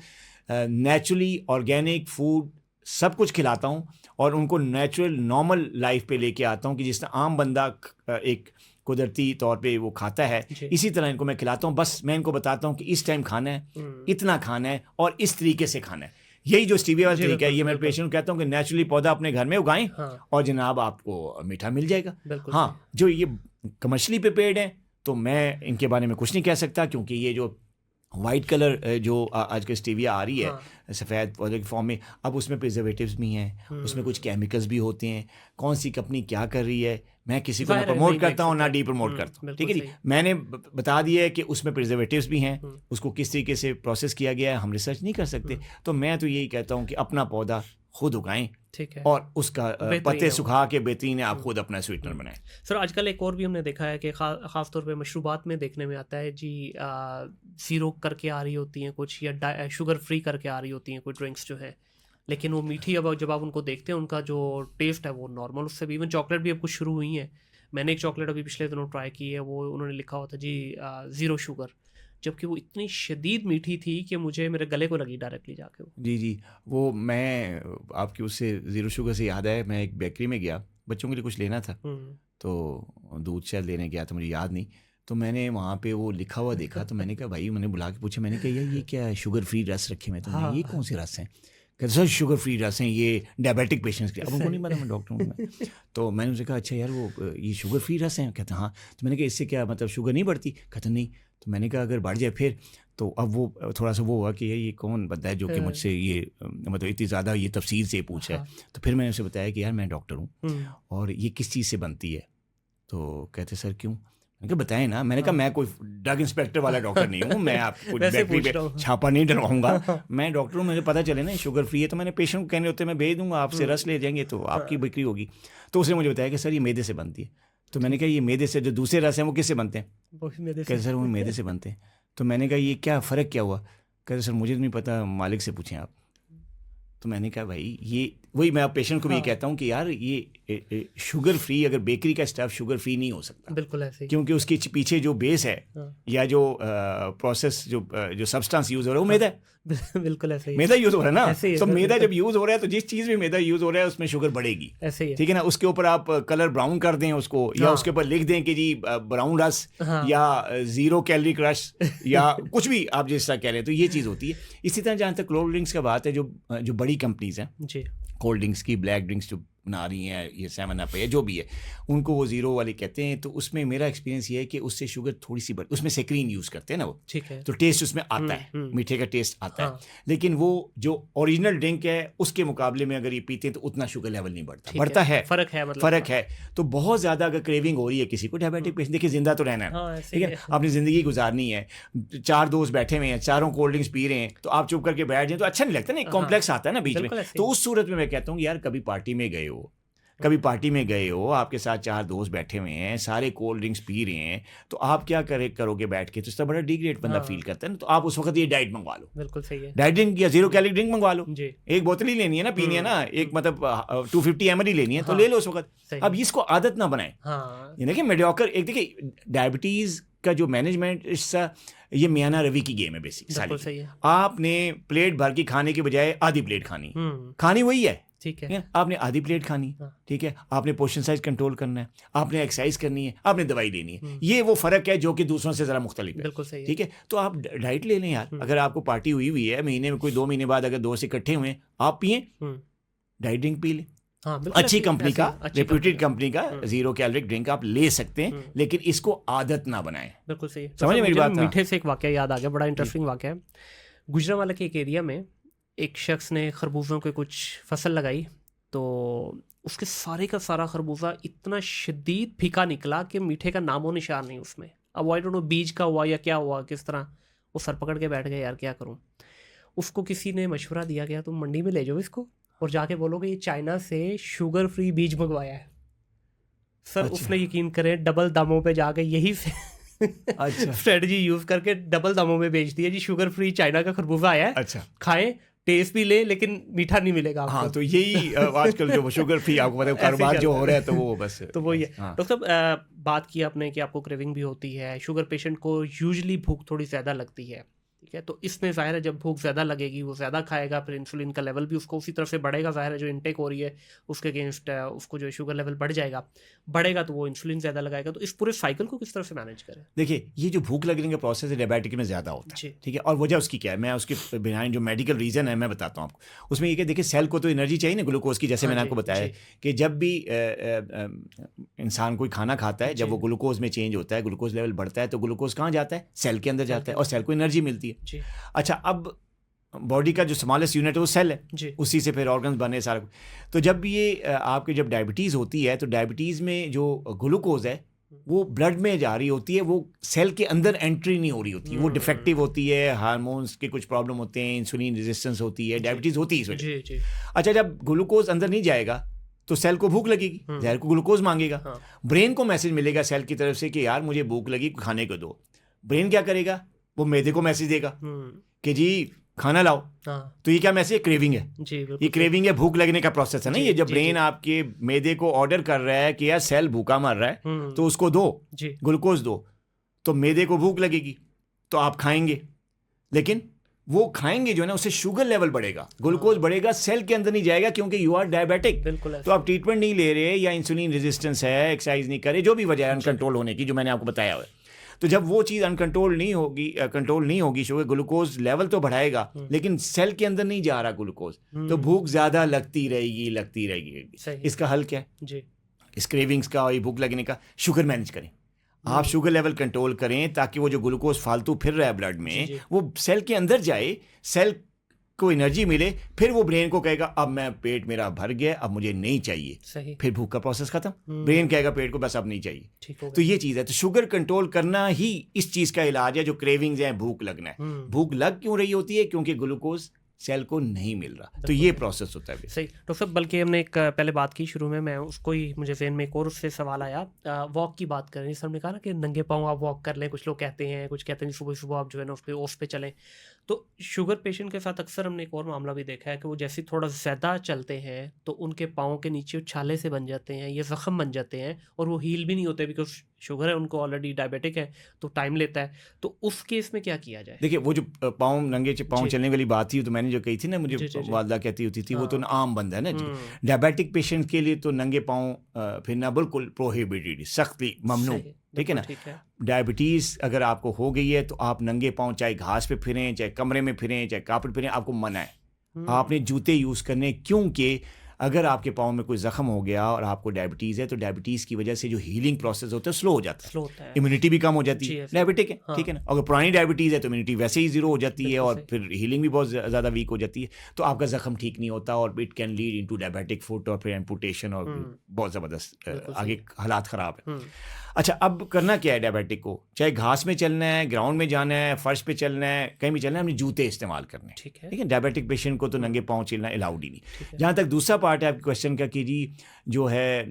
नेचुरली ऑर्गेनिक फूड सब कुछ खिलाता हूँ, और उनको नेचुरल नॉर्मल लाइफ पे लेके आता हूँ कि जिस तरह आम बंदा एक कुदरती तौर पे वो खाता है, इसी तरह इनको मैं खिलाता हूँ। बस मैं इनको बताता हूँ कि इस टाइम खाना है, इतना खाना है, और इस तरीके से खाना है। यही जो स्टीविया वाला तरीका है, ये मैं पेशेंट को कहता हूँ कि नेचुरली पौधा अपने घर में उगाएं, और जनाब आपको मीठा मिल जाएगा। हाँ, जो ये कमर्शियली प्रिपेयर्ड है तो मैं इनके बारे में कुछ नहीं कह सकता, क्योंकि ये जो वाइट कलर जो आजकल स्टेविया आ रही है हाँ। सफ़ेद पौधे की फॉर्म में, अब उसमें प्रिजर्वेटिव्स भी हैं, उसमें कुछ केमिकल्स भी होते हैं। कौन सी कंपनी क्या कर रही है मैं किसी को ना ज़ाहिर है प्रमोट नहीं देख करता हूँ ना सकते। डी प्रमोट करता हूँ, ठीक बिल्कुल है जी। सही। मैंने बता दिया है कि उसमें प्रिजर्वेटिव्स भी हैं, हम्म, उसको किस तरीके से प्रोसेस किया गया है हम रिसर्च नहीं कर सकते। तो मैं तो यही कहता हूँ कि अपना पौधा खुद उगाएं ठीक है। और उसका बेहतरीन पत्ते है वो। सुखा के बेहतरीन है, आप खुद अपना स्वीटनर बनाएं। सर आजकल एक और भी हमने देखा है कि ख़ास तौर पे मशरूबात में देखने में आता है जी, ज़ीरो करके आ रही होती हैं कुछ, या शुगर फ्री करके आ रही होती हैं कोई ड्रिंक्स जो है, लेकिन वो मीठी, अब जब आप उनको देखते हैं उनका जो टेस्ट है वो नॉर्मल उससे भी, इवन चॉकलेट भी अब कुछ शुरू हुई है। मैंने एक चॉकलेट अभी पिछले दिनों ट्राई की है, वो उन्होंने लिखा हुआ था जी ज़ीरो शुगर, जबकि वो इतनी शदीद मीठी थी कि मुझे मेरे गले को लगी डायरेक्टली जाके वो। जी जी, वो मैं आपकी उससे ज़ीरो शुगर से याद है, मैं एक बेकरी में गया, बच्चों के लिए कुछ लेना था, तो दूध शायद लेने गया था, मुझे याद नहीं। तो मैंने वहाँ पे वो लिखा हुआ देखा, तो मैंने कहा भाई, मैंने बुला के पूछा, मैंने कहा यार ये क्या है, शुगर फ्री रस रखे हुए तुमने, ये हाँ। कौन से रस हैं? कहते सर शुगर फ्री रस हैं, ये डायबिटिक पेशेंट्स के। अब उनको नहीं पता मैं डॉक्टर हूँ मैं। तो मैंने उनसे कहा अच्छा यार वो ये शुगर फ्री रस हैं? कहते हाँ। तो मैंने कहा इससे क्या मतलब शुगर नहीं बढ़ती? कहते नहीं। तो मैंने कहा अगर बढ़ जाए फिर? तो अब वो थोड़ा सा वो हुआ कि ये कौन बंदा है जो कि मुझसे ये मतलब इतनी ज़्यादा ये तफसील से पूछा है। हाँ। तो फिर मैंने उसे बताया कि यार मैं डॉक्टर हूँ हम्म, और ये किस चीज़ से बनती है। तो कहते सर क्यों? मैंने कहा बताएं ना। मैंने कहा हाँ। मैं कोई ड्रग इंस्पेक्टर वाला डॉक्टर नहीं हूँ, मैं आपको कुछ वैसे बेकरी पूछ पे रहा हूँ। छापा नहीं डलवाऊंगा। मैं डॉक्टर हूँ, मुझे पता चले ना शुगर फ्री है, तो मैंने पेशेंट को कहने होते मैं भेज दूंगा, आपसे रस ले जाएंगे तो आपकी बिक्री होगी। तो उसने मुझे बताया कि सर ये मैदे से बनती है। तो मैंने कहा ये मैदे से, जो दूसरे रस हैं वो किससे बनते हैं? वो भी मेरे कहते से। सर वो मैदे से बनते हैं। तो मैंने कहा ये क्या फ़र्क क्या हुआ? कहते सर मुझे तो नहीं पता, मालिक से पूछें आप। तो मैंने कहा भाई ये वही मैं पेशेंट को भी ये हाँ। कहता हूँ कि यार ये शुगर फ्री, अगर बेकरी का स्टफ शुगर फ्री नहीं हो सकता, बिल्कुल ऐसे ही। क्योंकि उसके पीछे जो बेस है हाँ। या जो प्रोसेस जो सब्सटेंस यूज़ हो रहा है वो मैदा है। बिल्कुल ऐसे ही। मैदा यूज़ हो रहा है ना, ऐसे ही है तो सर, मैदा बिल्कुल। जब यूज़ हो रहा है तो जिस चीज़ में मैदा यूज़ हो रहा है उसमें शुगर बढ़ेगी, ऐसे ही है। ठीक है ना। उसके ऊपर आप कलर ब्राउन कर दें उसको, या हाँ। उसके ऊपर लिख दें कि जी ब्राउन रस हाँ। या ज़ीरो कैलोरी क्रश या कुछ भी आप जिस तरह कह रहे हैं, तो ये चीज़ होती है। इसी तरह जहाँ तक कोल्ड ड्रिंक्स का बात है, जो बड़ी कंपनीज हैं जी। कोल्ड ड्रिंक्स की, ब्लैक ड्रिंक्स जो बना रही हैं, ये 7 अप है जो भी है, उनको वो ज़ीरो वाले कहते हैं। तो उसमें मेरा एक्सपीरियंस ये है कि उससे शुगर थोड़ी सी बढ़, उसमें सेक्रीन यूज़ करते हैं ना वो, ठीक है। तो टेस्ट उसमें आता है, मीठे का टेस्ट आता हाँ। है। लेकिन वो जो ओरिजिनल ड्रिंक है उसके मुकाबले में अगर ये पीते हैं तो उतना शुगर लेवल नहीं बढ़ता, ठीक बढ़ता है, फ़र्क है मतलब। फ़र्क है। तो बहुत ज़्यादा अगर क्रेविंग हो रही है किसी को, डायबिटिक पेशेंट, देखिए जिंदा तो रहना है, हाँ, ऐसे ठीक ही है, है। आपने ज़िंदगी गुजारनी है। 4 दोस्त बैठे हुए हैं, चारों कोल्ड ड्रिंक्स पी रहे हैं, तो आप चुप करके बैठ जाएं तो अच्छा नहीं लगता ना, एक कॉम्प्लेक्स आता है ना बीच में। बिल्कुल ऐसे तो ही। उस सूरत में मैं कहता हूँ यार कभी पार्टी में गए हो, कभी पार्टी में गए हो, आपके साथ 4 दोस्त बैठे हुए हैं, सारे कोल्ड ड्रिंक्स पी रहे हैं, तो आप क्या करोगे बैठ के? तो इसका बड़ा डिग्रेड बंदा हाँ। फील करता है ना। तो आप उस वक्त ये डाइट मंगवा लो, बिल्कुल सही है। डाइट ड्रिंक या ज़ीरो कैलोरी ड्रिंक मंगवा लो। जी। एक बोतल ही लेनी है ना, पीनी है ना, एक मतलब 250 ml ही लेनी है, तो हाँ। ले लो उस वक्त। सही अब है। इसको आदत ना बनाएं। हाँ। ये देखिए मेडियोकर, एक देखिए डायबिटीज़ का जो मैनेजमेंट, इसका ये मियाना रवि की गेम है बेसिक बिल्कुल सारी। सही है। आपने प्लेट भर की खाने के बजाय आधी प्लेट खानी, खानी वही है, ठीक है। ठीक है, आपने आधी प्लेट खानी, हाँ। ठीक है, आपने पोर्शन साइज कंट्रोल करना है, आपने एक्सरसाइज करनी है, आपने दवाई लेनी है। ये वो फ़र्क है जो कि दूसरों से ज़रा मुख्तलिफ है, बिल्कुल सही है। ठीक है। तो आप डाइट ले लें यार। अगर आपको पार्टी हुई हुई है महीने में, कोई 2 महीने बाद अगर दोस्त इकट्ठे हुए, आप पिए, डाइट ड्रिंक पी लें, हाँ, बिल्कुल अच्छी ऐसे ही, कंपनी ऐसे का, ही, अच्छी रेप्यूटेड कंपनी कंपनी का ज़ीरो कैलोरी ड्रिंक आप ले सकते हैं, लेकिन इसको आदत ना बनाएं। बिल्कुल सही है। समझे मेरी मुझे बात? हाँ। मीठे से एक वाकया याद आ गया, बड़ा इंटरेस्टिंग वाकया है। गुजरांवाला के एक एरिया में एक शख्स ने खरबूजों के कुछ फसल लगाई, तो उसके सारे का सारा खरबूजा इतना शदीद फीका निकला कि मीठे का नामो निशान नहीं उसमें। अब आई डोंट नो बीज का हुआ या क्या हुआ, किस तरह वो सर पकड़ के बैठ गए यार क्या करूं। उसको किसी ने मशवरा दिया गया तुम मंडी में ले जाओ इसको और जाके बोलोगे ये चाइना से शुगर फ्री बीज मंगवाया है। सर अच्छा। उसने यकीन करें डबल दामों पे जाके यही अच्छा। स्ट्रेटजी यूज करके डबल दामों में बेच दिया जी, शुगर फ्री चाइना का खरबूजा आया है, अच्छा। खाएं, टेस्ट भी ले, लेकिन मीठा नहीं मिलेगा आपको। हाँ, तो यही आजकल जो शुगर फ्री आपको मतलब ऐसे कारोबार चल जो रहा हो रहा है, तो वो बस तो वही है। हाँ। डॉक्टर साहब बात की आपने कि आपको क्रेविंग भी होती है, शुगर पेशेंट को यूजुअली भूख थोड़ी ज़्यादा लगती है, ठीक है, तो इसमें ज़ाहिर है जब भूख ज़्यादा लगेगी वो ज़्यादा खाएगा, फिर इंसुलिन का लेवल भी उसको उसी तरफ से बढ़ेगा, ज़ाहिर है जो इनटेक हो रही है उसके अगेंस्ट उसको जो शुगर लेवल बढ़ेगा तो वो इंसुलिन ज़्यादा लगाएगा। तो इस पूरे साइकिल को किस तरह से मैनेज करें? देखिए ये जो भूख लगने का प्रोसेस है डायबिटिक में ज़्यादा होता है, जी। ठीक है, और वजह उसकी क्या है, मैं उसके बिहाइंड जो मेडिकल रीज़न है मैं बताता हूँ आपको। उसमें ये कि देखिए सेल को तो एनर्जी चाहिए ना ग्लूकोज की, जैसे हाँ मैंने जी, आपको बताया जी। कि जब भी इंसान कोई खाना खाता है, जब जी। वो ग्लूकोज में चेंज होता है, ग्लूकोज लेवल बढ़ता है, तो ग्लूकोज कहाँ जाता है? सेल के अंदर जाता है, और सेल को एनर्जी मिलती है। जी अच्छा, अब बॉडी का जो स्मॉलेस्ट यूनिट है वो सेल है, जी उसी से फिर ऑर्गन्स बने सारा कुछ। तो जब ये आपके जब डायबिटीज़ होती है तो डायबिटीज़ में जो ग्लूकोज है वो ब्लड में जा रही होती है, वो सेल के अंदर एंट्री नहीं हो रही होती, वो डिफेक्टिव होती है, हार्मोन्स के कुछ प्रॉब्लम होते हैं, इंसुलिन रेजिस्टेंस होती है, डायबिटीज़ होती है इस वजह से। जी जी अच्छा, जब ग्लूकोज अंदर नहीं जाएगा तो सेल को भूख लगेगी, जहर को ग्लूकोज मांगेगा, हाँ ब्रेन को मैसेज मिलेगा सेल की तरफ से कि यार मुझे भूख लगी, खाने को दो। ब्रेन क्या करेगा, वो मैदे को मैसेज देगा कि जी खाना लाओ। हाँ तो ये क्या मैसेज है, क्रेविंग है, जी ये बिल्कुल क्रेविंग है, भूक लगने का प्रोसेस है ना। जी, ये जब जी, ब्रेन जी। आपके मैदे को ऑर्डर कर रहा है कि यार सेल भूखा मर रहा है तो उसको दो, जी ग्लूकोज दो, तो मैदे को भूख लगेगी तो आप खाएंगे, लेकिन वो खाएंगे जो है ना उससे शुगर लेवल बढ़ेगा, ग्लूकोज बढ़ेगा, सेल के अंदर नहीं जाएगा क्योंकि यू आर डायबिटिक। बिल्कुल तो ऐसा आप ट्रीटमेंट नहीं ले रहे या इंसुलिन रेजिस्टेंस है, एक्सरसाइज नहीं करे, जो भी वजह है अनकंट्रोल होने की जो मैंने आपको बताया हुआ है। तो जब वो चीज़ अनकंट्रोल नहीं होगी, कंट्रोल नहीं होगी शुगर, ग्लूकोज लेवल तो बढ़ाएगा लेकिन सेल के अंदर नहीं जा रहा ग्लूकोज, तो भूख ज़्यादा लगती रहेगी। सही इसका हल क्या है? जी इस क्रेविंग्स का और ये भूख लगने का, शुगर मैनेज करें। आप शुगर लेवल कंट्रोल करें ताकि वो जो ग्लूकोज फालतू फिर रहा है ब्लड में जी। वो सेल के अंदर जाए, सेल को एनर्जी मिले, फिर वो ब्रेन को कहेगा अब मैं पेट मेरा भर गया, अब मुझे नहीं चाहिए, सही फिर भूख का प्रोसेस खत्म, ब्रेन कहेगा पेट को बस अब नहीं चाहिए। ठीक हो तो ये चीज़ है, तो शुगर कंट्रोल करना ही इस चीज़ का इलाज है जो क्रेविंग्स हैं, भूक लगना है। भूख लग क्यों रही होती है? क्योंकि ग्लूकोज सेल को नहीं मिल रहा, तो ये प्रोसेस होता है। सही डॉक्टर साहब, बल्कि हमने एक पहले बात की शुरू में, मैं उसको ही मुझे ज़हन में एक और उससे सवाल आया, वॉक की बात करें। सर ने कहा ना कि नंगे पाँव आप वॉक कर लें, कुछ लोग कहते हैं, कुछ कहते हैं सुबह सुबह आप जो है ना उस पे चलें। तो शुगर पेशेंट के साथ अक्सर हमने एक और मामला भी देखा है कि वो जैसे थोड़ा ज़्यादा चलते हैं तो उनके पाँव के नीचे छाले से बन जाते हैं, ये ज़ख्म बन जाते हैं और वो हील भी नहीं होते, बिकॉज शुगर है उनको, ऑलरेडी डायबिटिक है, तो टाइम लेता है। तो उस केस में क्या किया जाए? देखिए, वो जो पाँव नंगे पाँव जी। चलने वाली बात थी तो मैंने जो कही थी ना, मुझे जी, जी, जी। वालदा कहती होती थी, वो तो हाँ। आम बंद है ना जी। डायबिटिक पेशेंट के लिए तो नंगे पाँव फिरना बिल्कुल प्रोहिबिटेड, सख्ती ममनू, सही, ठीक है ना। बिल्कुल ठीक है। डायबिटीज़ अगर आपको हो गई है तो आप नंगे पाँव चाहे घास पे फिरें, चाहे कमरे में फिरें, चाहे कारपेट फिरें, आपको मना है। आपने जूते यूज़ करने, क्योंकि अगर आपके पाँव में कोई ज़ख्म हो गया और आपको डायबिटीज़ है तो डायबिटीज़ की वजह से जो हीलिंग प्रोसेस होता है स्लो हो जाता है, स्लो होता है। इम्यूनिटी भी कम हो जाती जी, है, ऐसा। डायबिटिक है, हाँ। ठीक है ना। अगर पुरानी डायबिटीज़ है तो इम्यूनिटी वैसे ही जीरो हो जाती है बिल्कुल और सही। फिर हीलिंग भी बहुत ज़्यादा वीक हो जाती है, तो आपका ज़ख्म ठीक नहीं होता और it can lead into diabetic foot और फिर एम्पुटेशन और बहुत ज़बरदस्त बिल्कुल आगे हालात ख़राब है। हम्म, अच्छा, अब करना क्या है डायबिटिक को? चाहे घास में चलना है, ग्राउंड में जाना है, फर्श पे चलना है, कहीं भी चलना है, हमने जूते इस्तेमाल करने हैं, ठीक है। ठीक है। डायबिटिक पेशेंट को तो नंगे पाँव चलना अलाउड ही नहीं। ठीक है। जहाँ तक दूसरा पार्ट है आपके क्वेश्चन का कि जी जो है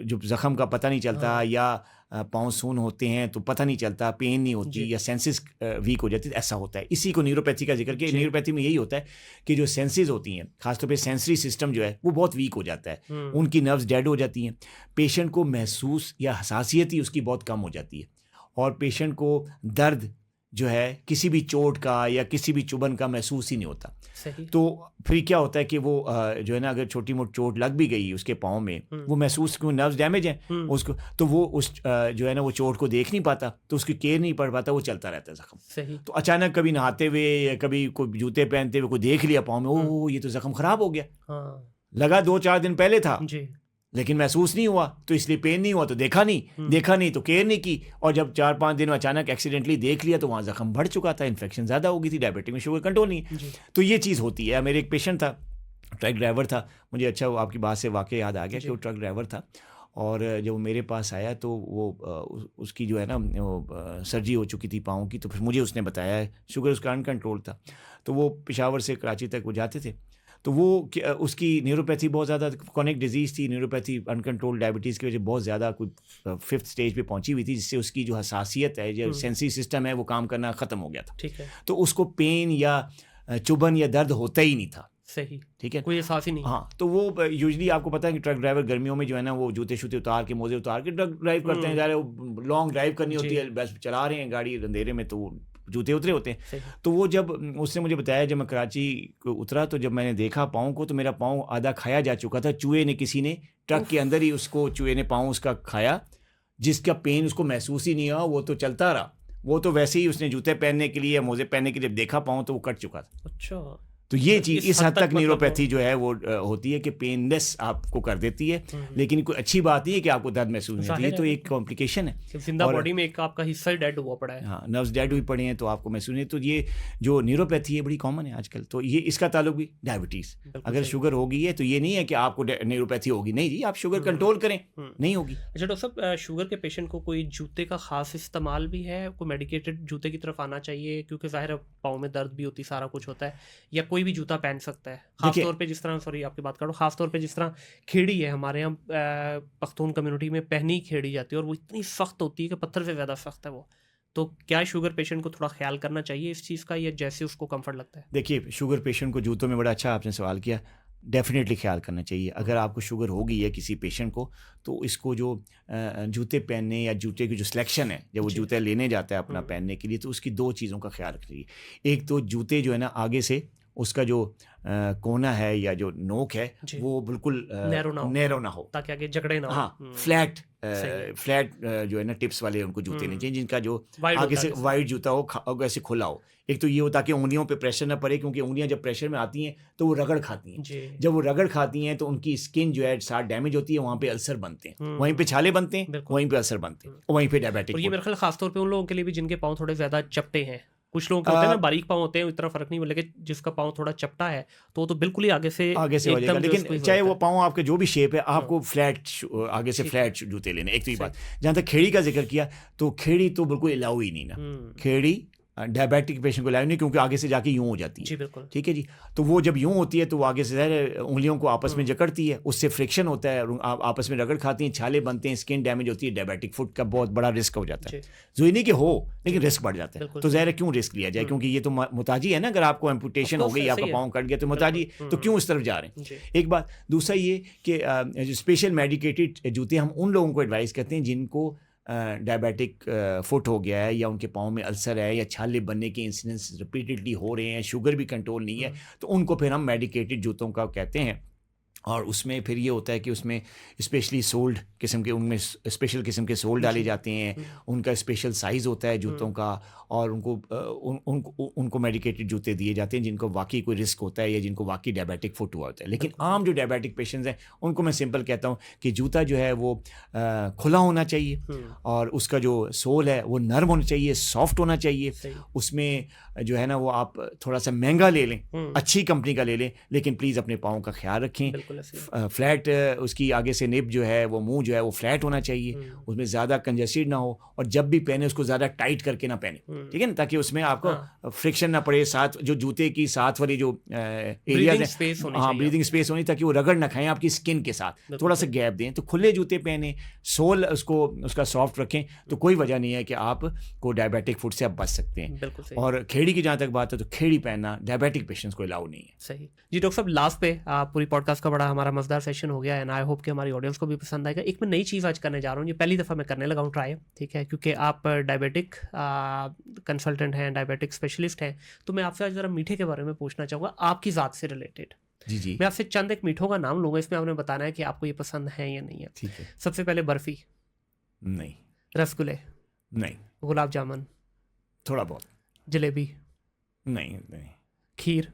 जो ज़ख्म का पता नहीं चलता या पाँव सून होते हैं तो पता नहीं चलता, पेन नहीं होती जी। या सेंसेस वीक हो जाती है, ऐसा होता है। इसी को न्यूरोपैथी का जिक्र किया। जी। न्यूरोपैथी में यही होता है कि जो सेंसेस होती हैं, खासतौर पे सेंसरी सिस्टम जो है वो बहुत वीक हो जाता है, उनकी नर्व्स डेड हो जाती हैं, पेशेंट को महसूस या हसासियत ही उसकी बहुत कम हो जाती है और पेशेंट को दर्द जो है किसी भी चोट का या किसी भी चुभन का महसूस ही नहीं होता। सही। तो फिर क्या होता है कि वो जो है ना, अगर छोटी मोटी चोट लग भी गई उसके पाँव में, वो महसूस, क्यों, नर्व्स डैमेज हैं उसको, तो वो उस जो है ना वो चोट को देख नहीं पाता, तो उसकी केयर नहीं पड़ पाता, वो चलता रहता है ज़ख्म। सही। तो अचानक कभी नहाते हुए या कभी कोई जूते पहनते हुए कोई देख लिया पाँव में, ओह ये तो ज़ख्म ख़राब हो गया, हाँ लगा 2-4 दिन पहले था जी। लेकिन महसूस नहीं हुआ, तो इसलिए पेन नहीं हुआ, तो देखा नहीं तो केयर नहीं की, और जब 4-5 दिन में अचानक एक्सीडेंटली देख लिया तो वहाँ ज़ख्म बढ़ चुका था, इन्फेक्शन ज़्यादा हो गई थी, डायबिटिक में शुगर कंट्रोल नहीं है। जी। तो ये चीज़ होती है। मेरे एक पेशेंट था, ट्रक ड्राइवर था, मुझे अच्छा वो आपकी बात से वाकई याद आ गया कि वो ट्रक ड्राइवर था और जब वो मेरे पास आया तो वो उसकी जो है ना वो सर्जरी हो चुकी थी पाँव की, तो फिर मुझे उसने बताया शुगर उसका अनकंट्रोल था। तो वो पेशावर से कराची तक वो जाते थे, तो वो उसकी न्यूरोपैथी बहुत ज़्यादा क्रॉनिक डिजीज़ थी, न्यूरोपैथी अनकंट्रोल डायबिटीज़ की वजह से बहुत ज़्यादा कोई 5th स्टेज पे पहुंची हुई थी, जिससे उसकी जो हसासियत है, जो सेंसरी सिस्टम है, वो काम करना ख़त्म हो गया था। ठीक है। तो उसको पेन या चुभन या दर्द होता ही नहीं था। सही। ठीक है, कोई एहसास ही नहीं। हाँ। तो वो यूजली आपको पता है कि ट्रक ड्राइवर गर्मियों में जो है ना वो जूते शूते उतार के, मोजे उतार के ट्रक ड्राइव करते हैं, जा रहे वो लॉन्ग ड्राइव करनी होती है, बस चला रहे हैं गाड़ी अंधेरे में, तो वो जूते उतरे होते हैं। सही। तो वो जब उसने मुझे बताया, जब मैं कराची को उतरा तो जब मैंने देखा पाँव को, तो मेरा पाँव आधा खाया जा चुका था, चूहे ने, किसी ने ट्रक के अंदर ही उसको, चूहे ने पाँव उसका खाया, जिसका पेन उसको महसूस ही नहीं हुआ, वो तो चलता रहा। वो तो वैसे ही उसने जूते पहनने के लिए या मोजे पहनने के लिए देखा पाँव तो वो कट चुका था। अच्छा। तो ये चीज़ इस हद हद तक मतलब न्यूरोपैथी जो है वो होती है कि पेनलेस आपको कर देती है, लेकिन कोई अच्छी बात नहीं है कि आपको दर्द महसूस नहीं होती है, जाहिर तो है एक कॉम्प्लिकेशन है। कि जिंदा और बॉडी में एक आपका हिस्सा ही डेड हुआ पड़ा है। हाँ, नर्व्स डेड हुई पड़े हैं तो आपको महसूस नहीं। तो ये जो न्यूरोपैथी है बड़ी कॉमन है आजकल। तो ये इसका ताल्लुक भी डायबिटीज़, बिल्कुल अगर सही। शुगर हो गई है तो ये नहीं है कि आपको न्यूरोपैथी होगी, नहीं जी, आप शुगर कंट्रोल करें, नहीं होगी। अच्छा डॉक्टर साहब, शुगर के पेशेंट को कोई जूते का खास इस्तेमाल भी है, कोई मेडिकेटेड जूते की तरफ आना चाहिए, क्योंकि ज़ाहिर है पाँव में दर्द भी होती, सारा कुछ होता है, या कोई भी जूता पहन सकता है? खास देखिए तौर पे जिस तरह, सॉरी आपकी बात करो, खास तौर पे जिस तरह खेड़ी है हमारे यहाँ, पख्तून कम्युनिटी में पहनी खेड़ी जाती है और वो इतनी सख्त होती है कि पत्थर से ज़्यादा सख्त है वो। तो क्या शुगर पेशेंट को थोड़ा ख्याल करना चाहिए इस चीज़ का, या जैसे उसको कंफर्ट लगता है? देखिए, शुगर पेशेंट को जूतों में बड़ा अच्छा आपने सवाल किया, डेफिनेटली ख्याल करना चाहिए। अगर आपको शुगर हो गई है किसी पेशेंट को, तो इसको जो जूते पहनने या जूते की जो सिलेक्शन है, जब वो जी। जूते लेने जाता है अपना पहनने के लिए, तो उसकी 2 चीज़ों का ख्याल रखिए। एक तो जूते जो है ना, आगे से उसका जो कोना है या जो नोक है, जी। वो बिल्कुल नैरो ना हो, ना हो। ताकि आगे झगड़े ना हो। हाँ, फ्लैट सही है। फ्लैट जो है ना, टिप्स वाले उनको जूते नहीं चाहिए, जिनका जो वाइड आगे होता से है जैसे। वाइड जूता हो, आगे से खुला हो। एक तो ये हो ताकि उंगलियों पे प्रेशर ना पड़े, क्योंकि उंगलियां जब प्रेशर में आती हैं तो वो रगड़ खाती हैं। जी। जब वो रगड़ खाती हैं तो उनकी स्किन जो है साथ डैमेज होती है, वहाँ पे अल्सर बनते हैं, वहीं पे छाले बनते हैं, बिल्कुल। वहीं पे अल्सर बनते हैं, वहीं पे डायबिटिक और ये फुट। मेरे ख्याल खासतौर पे उन लोगों के लिए भी जिनके पाँव थोड़े ज़्यादा चपटे हैं। कुछ लोगों के होते हैं ना, बारीक पाँव होते हैं, इतना फ़र्क नहीं, लेकिन जिसका पाँव थोड़ा चपटा है तो वो तो बिल्कुल ही आगे से हो जाएगा, एकदम जो है लेकिन squeeze हो चाहे जाता वो है। पाँव आपके जो भी शेप है, आपको फ्लैट आगे से ठीक है। फ्लैट जूते लेने। एक तो ये सही। बात। जहाँ तक खेड़ी का जिक्र किया, तो खेड़ी तो बिल्कुल अलाउ ही नहीं ना। खेड़ी डायबिटिक पेशेंट को अलाउ नहीं, क्योंकि आगे से जाके यूं हो जाती जी है। बिल्कुल। ठीक है जी। तो वो जब यूं होती है तो वो आगे से ज़ाहिर उंगलियों को आपस में जकड़ती है, उससे फ्रिक्शन होता है, और आपस में रगड़ खाती हैं, छाले बनते हैं, स्किन डैमेज होती है, डायबिटिक फुट का बहुत बड़ा रिस्क हो जाता है। जी। जो नहीं कि हो, लेकिन रिस्क बढ़ जाता है। बिल्कुल तो सही। ज़ाहिर है क्यों रिस्क लिया जाए, क्योंकि ये तो मुताजी है ना। अगर आपको एम्पुटेशन हो course, गई, आपका सही है। पाँव कट गया, तो मुताजी, तो क्यों इस तरफ जा रहे हैं? जी। एक बात। दूसरा ये कि जो स्पेशल मेडिकेटेड जूते हम उन लोगों को एडवाइस करते हैं जिनको डायबिटिक फुट हो गया है, या उनके पाँव में अल्सर है, या छाले बनने के इंसिडेंस रिपीटेडली हो रहे हैं, शुगर भी कंट्रोल नहीं है, तो उनको फिर हम मेडिकेटेड जूतों का कहते हैं। और उसमें फिर ये होता है कि उसमें स्पेशली सोल्ड किस्म के, उनमें स्पेशल किस्म के सोल डाले जाते हैं, उनका स्पेशल साइज़ होता है जूतों का, और उनको मेडिकेटेड जूते दिए जाते हैं जिनको वाकई कोई रिस्क होता है, या जिनको वाकई डायबिटिक फुट हुआ होता है। लेकिन आम जो डायबिटिक पेशेंट्स हैं, उनको मैं सिंपल कहता हूँ कि जूता जो है वो खुला होना चाहिए, और उसका जो सोल है वो नरम होना चाहिए, सॉफ्ट होना चाहिए। उसमें जो है ना, वो आप थोड़ा सा महंगा ले लें, अच्छी कंपनी का ले लें, लेकिन प्लीज़ अपने पाँव का ख्याल रखें। फ्लैट उसकी आगे से निब जो है, वो मुंह जो है वो फ्लैट होना चाहिए, उसमें ज़्यादा कंजेस्टेड ना हो, और जब भी पहने उसको ज़्यादा टाइट करके ना पहने, ठीक है ना, ताकि उसमें आपको फ्रिक्शन ना पड़े। साथ जो जूते की साथ वाली जो एरियाज हैं, हाँ, ब्रीदिंग स्पेस होनी, ताकि वो रगड़ ना खाएं आपकी स्किन के साथ, थोड़ा सा गैप दें। तो खुले जूते पहने, सोल उसका सॉफ्ट रखें, तो कोई वजह नहीं है कि आपको डायबिटिक फुट से आप बच सकते हैं। और खेड़ी की जहाँ तक बात है, तो खेड़ी पहनना डायबिटिक पेशेंट्स को अलाउ नहीं है। सही जी। डॉक्टर साहब, लास्ट पे पूरी पॉडकास्ट का बड़ा हमारा मजेदार सेशन हो गया है, एंड आई होप कि हमारी ऑडियंस को भी पसंद आएगा। एक मैं नई चीज़ आज करने जा रहा हूँ, ये पहली दफ़ा मैं करने लगा हूँ ट्राई, ठीक है, क्योंकि आप डायबिटिक कंसल्टेंट हैं, डायबिटिक स्पेशलिस्ट हैं, तो मैं आपसे आज ज़रा मीठे के बारे में पूछना चाहूँगा, आपकी ज़ात से रिलेटेड। जी। मैं आपसे चंद एक मीठों का नाम लूँगा, इसमें आपने बताना है कि आपको ये पसंद है या नहीं है। ठीक है। सबसे पहले बर्फ़ी। नहीं। रसगुल्ले। नहीं। गुलाब जामुन। थोड़ा बहुत। जलेबी। नहीं। खीर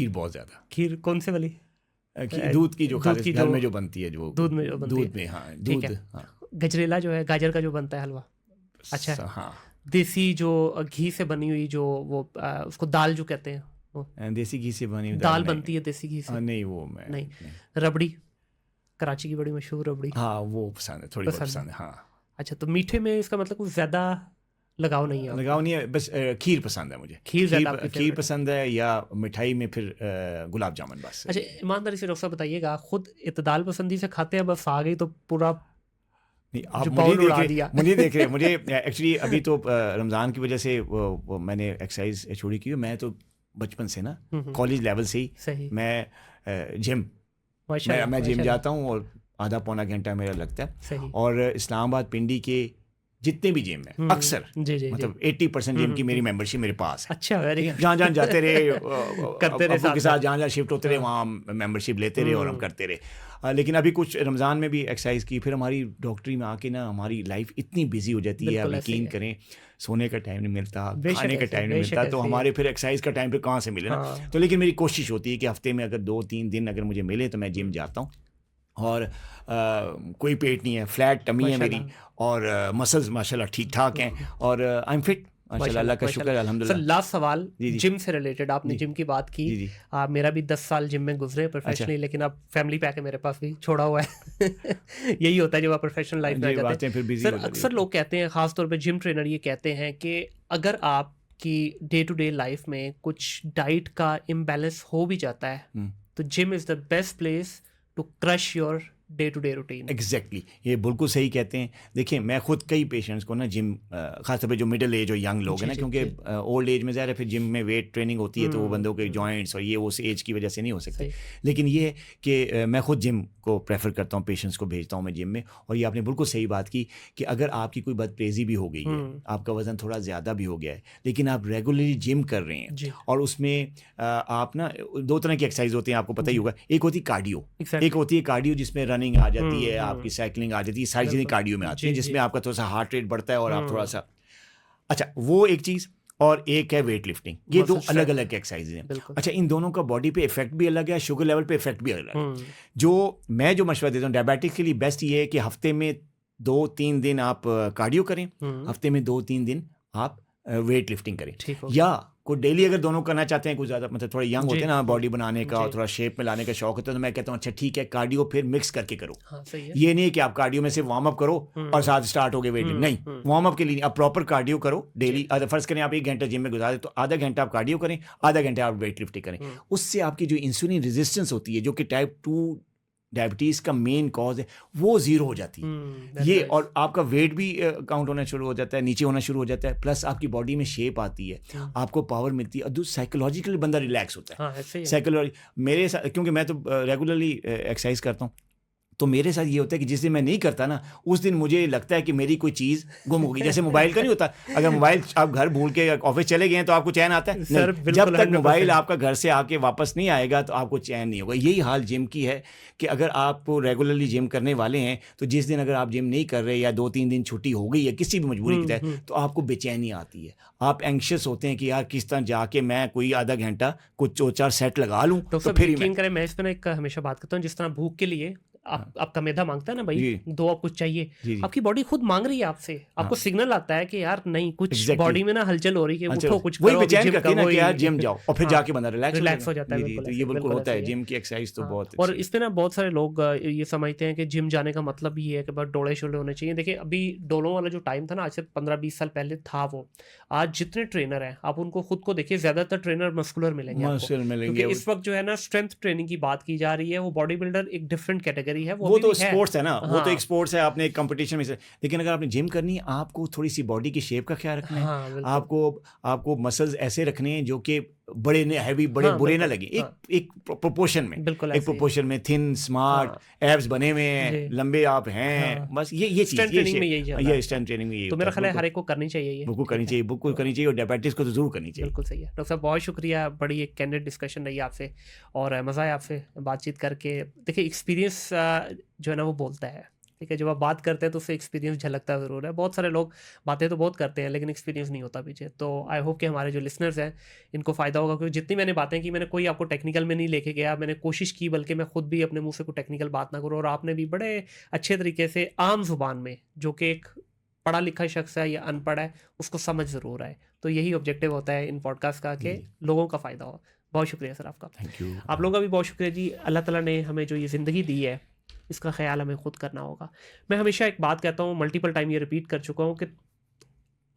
बहुत ज़्यादा। खीर कौन से वाली? दूध की, जो खालिस घर में जो बनती है, जो दूध में जो बनती है। दूध में, हाँ, दूध, हाँ। गजरेला जो है, गाजर का जो बनता है हलवा। अच्छा। हाँ। देसी जो घी से बनी हुई, जो वो उसको दाल जो कहते हैं, देसी घी से बनी हुई दाल बनती है देसी घी से। नहीं, वो मैं नहीं। रबड़ी, कराची की बड़ी मशहूर रबड़ी। हाँ, वो पसंद है, थोड़ी बहुत पसंद है, हाँ। अच्छा, तो मीठे में इसका मतलब कुछ ज़्यादा लगाव नहीं है? लगाव नहीं है, बस खीर पसंद है मुझे। खीर पसंद है, या मिठाई में फिर गुलाब जामुन बस। अच्छा, ईमानदारी से डॉक्टर साहब बताइएगा, खुद इतदाल पसंदी से खाते हैं, बस आ गई तो पूरा नहीं, आप मुझे देख रहे हैं। मुझे एक्चुअली अभी तो रमज़ान की वजह से वो मैंने एक्सरसाइज छोड़ी की। मैं तो बचपन से ना, कॉलेज लेवल से ही मैं जिम जाता हूँ, और आधा पौना घंटा मेरा लगता है। और इस्लामाबाद पिंडी के जितने भी जिम है अक्सर जी जी जी मतलब 80% जिम की मेरी मेंबरशिप मेरे पास है। अच्छा वेरी गुड जहाँ जहाँ जाते रहे करते रहे अब्बू के साथ साथ जहाँ जहाँ शिफ्ट होते रहे हाँ। वहाँ मेंबरशिप लेते रहे और हम करते रहे। लेकिन अभी कुछ रमज़ान में भी एक्सरसाइज की, फिर हमारी डॉक्टरी में आके ना हमारी लाइफ इतनी बिजी हो जाती है, आप बिल्कुल ऐसे ही यकीन है। करें सोने का टाइम नहीं मिलता, बेशक खाने का ऐसे टाइम नहीं बेशक मिलता, तो ऐसे ही है। हमारे फिर एक्सरसाइज का टाइम फिर कहाँ से मिले ना। हाँ तो लेकिन मेरी कोशिश होती है कि हफ्ते में अगर 2-3 दिन अगर मुझे मिले तो मैं जिम जाता हूँ। और कोई पेट नहीं है, फ्लैट टमी है मेरी, माशाल्लाह और मसल्स माशाल्लाह ठीक ठाक हैं, और आई एम फिट माशाल्लाह, अल्लाह का शुक्र है सर अल्हम्दुलिल्लाह। लास्ट सवाल जी जी जिम से रिलेटेड, आपने जी जिम की बात की। जी जी। मेरा भी 10 साल जिम में गुजरे अच्छा, प्रोफेशनली, लेकिन अब फैमिली पैक है मेरे पास भी, छोड़ा हुआ है यही होता है जब आप प्रोफेशनल लाइफ में आ जी जाते हैं। बातें फिर बिजी सर हो जाती अक्सर है। लोग कहते हैं, खासतौर पे जिम ट्रेनर ये कहते हैं कि अगर आपकी डे टू डे लाइफ में कुछ डाइट का इम्बैलेंस हो भी जाता है हम्म। तो gym is the best place to crush your day to day routine. Exactly ये बिल्कुल सही कहते हैं। देखिए मैं खुद कई पेशेंट्स को ना जिम, खासतौर पे जो मिडिल एज और यंग लोग हैं ना, जी क्योंकि जी ओल्ड एज में ज़्यादा फिर जिम में वेट ट्रेनिंग होती है तो वो बंदों के हम्म, जॉइंट्स और ये उस एज की वजह से नहीं हो सकते। सही लेकिन ये है कि मैं खुद जिम को प्रेफर करता हूँ, पेशेंट्स को भेजता हूँ मैं जिम में। और ये आपने बिल्कुल सही बात की कि अगर आपकी कोई बदप्रेजी भी हो गई है, आपका वज़न थोड़ा ज़्यादा भी हो गया है, लेकिन आप रेगुलरली जिम कर रहे हैं, जी और उसमें आप ना 2 तरह की एक्सरसाइज होती हैं, आपको पता ही जी होगा। एक होती है कार्डियो, एक एग्जैक्टली होती है कार्डियो जिसमें रनिंग आ जाती है, आपकी हम्म, साइकिलिंग आ जाती है, सारी चीज़ें बिल्कुल कार्डियो में आती जी हैं, जी जिसमें आपका थोड़ा-सा हार्ट रेट बढ़ता है और आप हम्म थोड़ा-सा, अच्छा वो एक चीज़। और एक है वेट लिफ्टिंग, ये 2 मसल स्ट्रेंथ अलग-अलग एक्सरसाइज़ हैं। बिल्कुल अच्छा इन दोनों का बॉडी पे इफ़ेक्ट भी अलग है, शुगर लेवल पे इफ़ेक्ट भी अलग है। हम्म जो मैं जो मशवरा देता हूँ डायबिटिक्स के लिए बेस्ट ये है कि हफ़्ते में 2-3 दिन आप कार्डियो करें, हफ़्ते में 2-3 दिन आप वेट लिफ्टिंग करें। ठीक हो गया या कोई डेली अगर दोनों करना चाहते हैं, कुछ ज़्यादा मतलब थोड़े यंग जी होते हैं ना, बॉडी बनाने का और जी थोड़ा शेप में लाने का शौक होता है, तो मैं कहता हूँ अच्छा ठीक है कार्डियो फिर मिक्स करके करो। हाँ सही है ये नहीं है कि आप कार्डियो में सिर्फ वार्म अप करो और साथ स्टार्ट हो गए वेट लिफ्ट, नहीं, वार्म अप के लिए नहीं, आप प्रॉपर कार्डियो करो डेली। फर्ज करें आप 1 घंटा जिम में गुजारे तो आधा घंटा आप कार्डियो करें, आधा घंटा आप वेट लिफ्टिंग करें। उससे आपकी जो इंसुलिन रेजिस्टेंस होती है, जो कि टाइप 2 डायबिटीज़ का मेन कॉज है, वो ज़ीरो हो जाती है। ये और आपका वेट भी काउंट होना शुरू हो जाता है, नीचे होना शुरू हो जाता है, प्लस आपकी बॉडी में शेप आती है, आपको पावर मिलती है, और साइकोलॉजिकली बंदा रिलैक्स होता है। हाँ ऐसे ही है साइकोलॉजी मेरे साथ, क्योंकि मैं तो रेगुलरली एक्सरसाइज करता हूँ, तो मेरे साथ ये होता है कि जिस दिन मैं नहीं करता ना, उस दिन मुझे लगता है कि मेरी कोई चीज़ गुम हो गई। जैसे मोबाइल का नहीं होता, अगर मोबाइल आप घर भूल के ऑफिस चले गए हैं तो आपको चैन आता है सर नहीं, बिल्कुल जब तक 100% मोबाइल आपका घर से आके वापस नहीं आएगा तो आपको चैन नहीं होगा। यही हाल जिम की है कि अगर आप रेगुलरली जिम करने वाले हैं तो जिस दिन अगर आप जिम नहीं कर रहे या 2-3 दिन छुट्टी हो गई है किसी भी मजबूरी के तहत, तो आपको बेचैनी आती है, आप एंग्शियस होते हैं कि यार किस तरह जाके मैं कोई आधा घंटा कुछ 2-4 सेट लगा लूँ तो तो सब फिर ही मैं। यकीन करें, मैं इस पे ना एक हमेशा बात करता हूँ, जिस तरह भूख के लिए आपका मैदा मांगता है ना भाई, जी दो आप कुछ चाहिए, जी जी आपकी बॉडी खुद मांग रही है आपसे, आपको हाँ सिग्नल आता है कि यार नहीं, कुछ एग्जैक्टली बॉडी में ना हलचल हो रही है कि अच्छा उठो कुछ वही करो, अभी बेचैन जिम करती का है ना कि यार वही जिम जाओ और फिर हाँ जाके बंदा रिलैक्स हो रिलैक्स जाएगा। हो जाता है, जी जी, बिल्कुल तो ऐसे ये ही, बिल्कुल बिल्कुल होता ऐसे है, ही है। जिम की एक्सरसाइज तो हाँ, बहुत और अच्छी है। इस पे ना बहुत सारे लोग ये समझते हैं कि जिम जाने का मतलब ये है कि बस डोले शोले होने चाहिए। देखिए अभी डोलों वाला जो टाइम था ना, आज से 15-20 साल पहले था वो, आज जितने ट्रेनर हैं आप उनको खुद को देखिए, ज्यादातर ट्रेनर मस्कुलर मिलेंगे आपको, मसल क्योंकि मिलेंगे इस वक्त जो है ना स्ट्रेंथ ट्रेनिंग की बात की जा रही है। वो बॉडी बिल्डर एक डिफरेंट कैटेगरी है, वो वो अभी तो भी है। स्पोर्ट्स है ना, वो तो एक हाँ स्पोर्ट्स है, आपने एक कंपटीशन में से। लेकिन अगर आपने जिम करनी है आपको थोड़ी सी बॉडी की शेप का ख्याल रखना है, हाँ बिल्कुल आपको आपको मसल्स ऐसे रखने हैं जो कि बड़े ने हैवी बड़े हाँ बुरे ना बिल्कुल लगे, हाँ एक एक प्रोपोर्शन में, बिल्कुल एक ऐसे ही है। प्रोपोर्शन में, थिन स्मार्ट हाँ एब्स बने हुए हैं, जी लंबे आप हैं, हाँ बस ये चीज़ स्ट्रेंथ ये ट्रेनिंग में यही चल शेप, रहा ये है। स्ट्रेंथ ट्रेनिंग में ये तो होता मेरा है। ख्याल है बिल्कुल हर एक को करनी चाहिए ये, बिल्कुल करनी ठीक है। चाहिए, बिल्कुल करनी चाहिए, और डायबिटीज़ को तो ज़रूर करनी चाहिए। बिल्कुल सही है डॉक्टर साहब, बहुत शुक्रिया, बड़ी एक कैंडिड डिस्कशन रही आपसे और मज़ा आया आपसे बातचीत करके। देखिए एक्सपीरियंस जो है ना वो बोलता है, ठीक है, जब आप बात करते हैं तो उससे एक्सपीरियंस झलकता ज़रूर है। बहुत सारे लोग बातें तो बहुत करते हैं लेकिन एक्सपीरियंस नहीं होता पीछे। तो आई होप कि हमारे जो लिसनर्स हैं इनको फ़ायदा होगा, क्योंकि जितनी मैंने बातें की मैंने कोई आपको टेक्निकल में नहीं लेके गया, मैंने कोशिश की बल्कि मैं खुद भी अपने मुंह से कोई टेक्निकल बात ना करूँ, और आपने भी बड़े अच्छे तरीके से आम जुबान में, जो कि एक पढ़ा लिखा शख्स है या अनपढ़ है उसको समझ ज़रूर आए, तो यही ऑब्जेक्टिव होता है इन पॉडकास्ट का कि लोगों का फ़ायदा हो। बहुत शुक्रिया सर आपका। Thank you. आप लोगों का भी बहुत शुक्रिया जी। अल्लाह ताला ने हमें जो ये ज़िंदगी दी है इसका ख्याल हमें खुद करना होगा। मैं हमेशा एक बात कहता हूँ, मल्टीपल टाइम ये रिपीट कर चुका हूँ कि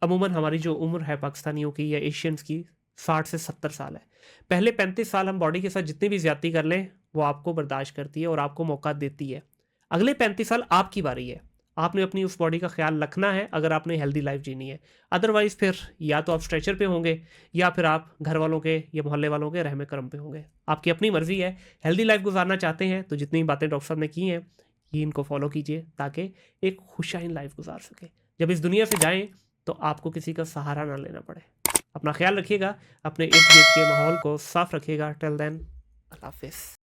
अमूमन हमारी जो उम्र है पाकिस्तानियों की या एशियंस की 60 से 70 साल है। पहले 35 साल हम बॉडी के साथ जितनी भी ज्यादती कर लें वो आपको बर्दाश्त करती है और आपको मौका देती है। अगले 35 साल आपकी बारी है, आपने अपनी उस बॉडी का ख्याल रखना है अगर आपने हेल्दी लाइफ जीनी है। अदरवाइज फिर या तो आप स्ट्रेचर पे होंगे या फिर आप घर वालों के या मोहल्ले वालों के रहम करम पे होंगे। आपकी अपनी मर्जी है। हेल्दी लाइफ गुजारना चाहते हैं तो जितनी बातें डॉक्टर साहब ने की हैं ये इनको फॉलो कीजिए ताकि एक खुशहाल लाइफ गुजार सके। जब इस दुनिया से जाएं तो आपको किसी का सहारा ना लेना पड़े। अपना ख्याल रखिएगा, अपने इर्द गिर्द के माहौल को साफ रखिएगा। टिल देन, अल्लाह हाफिज़।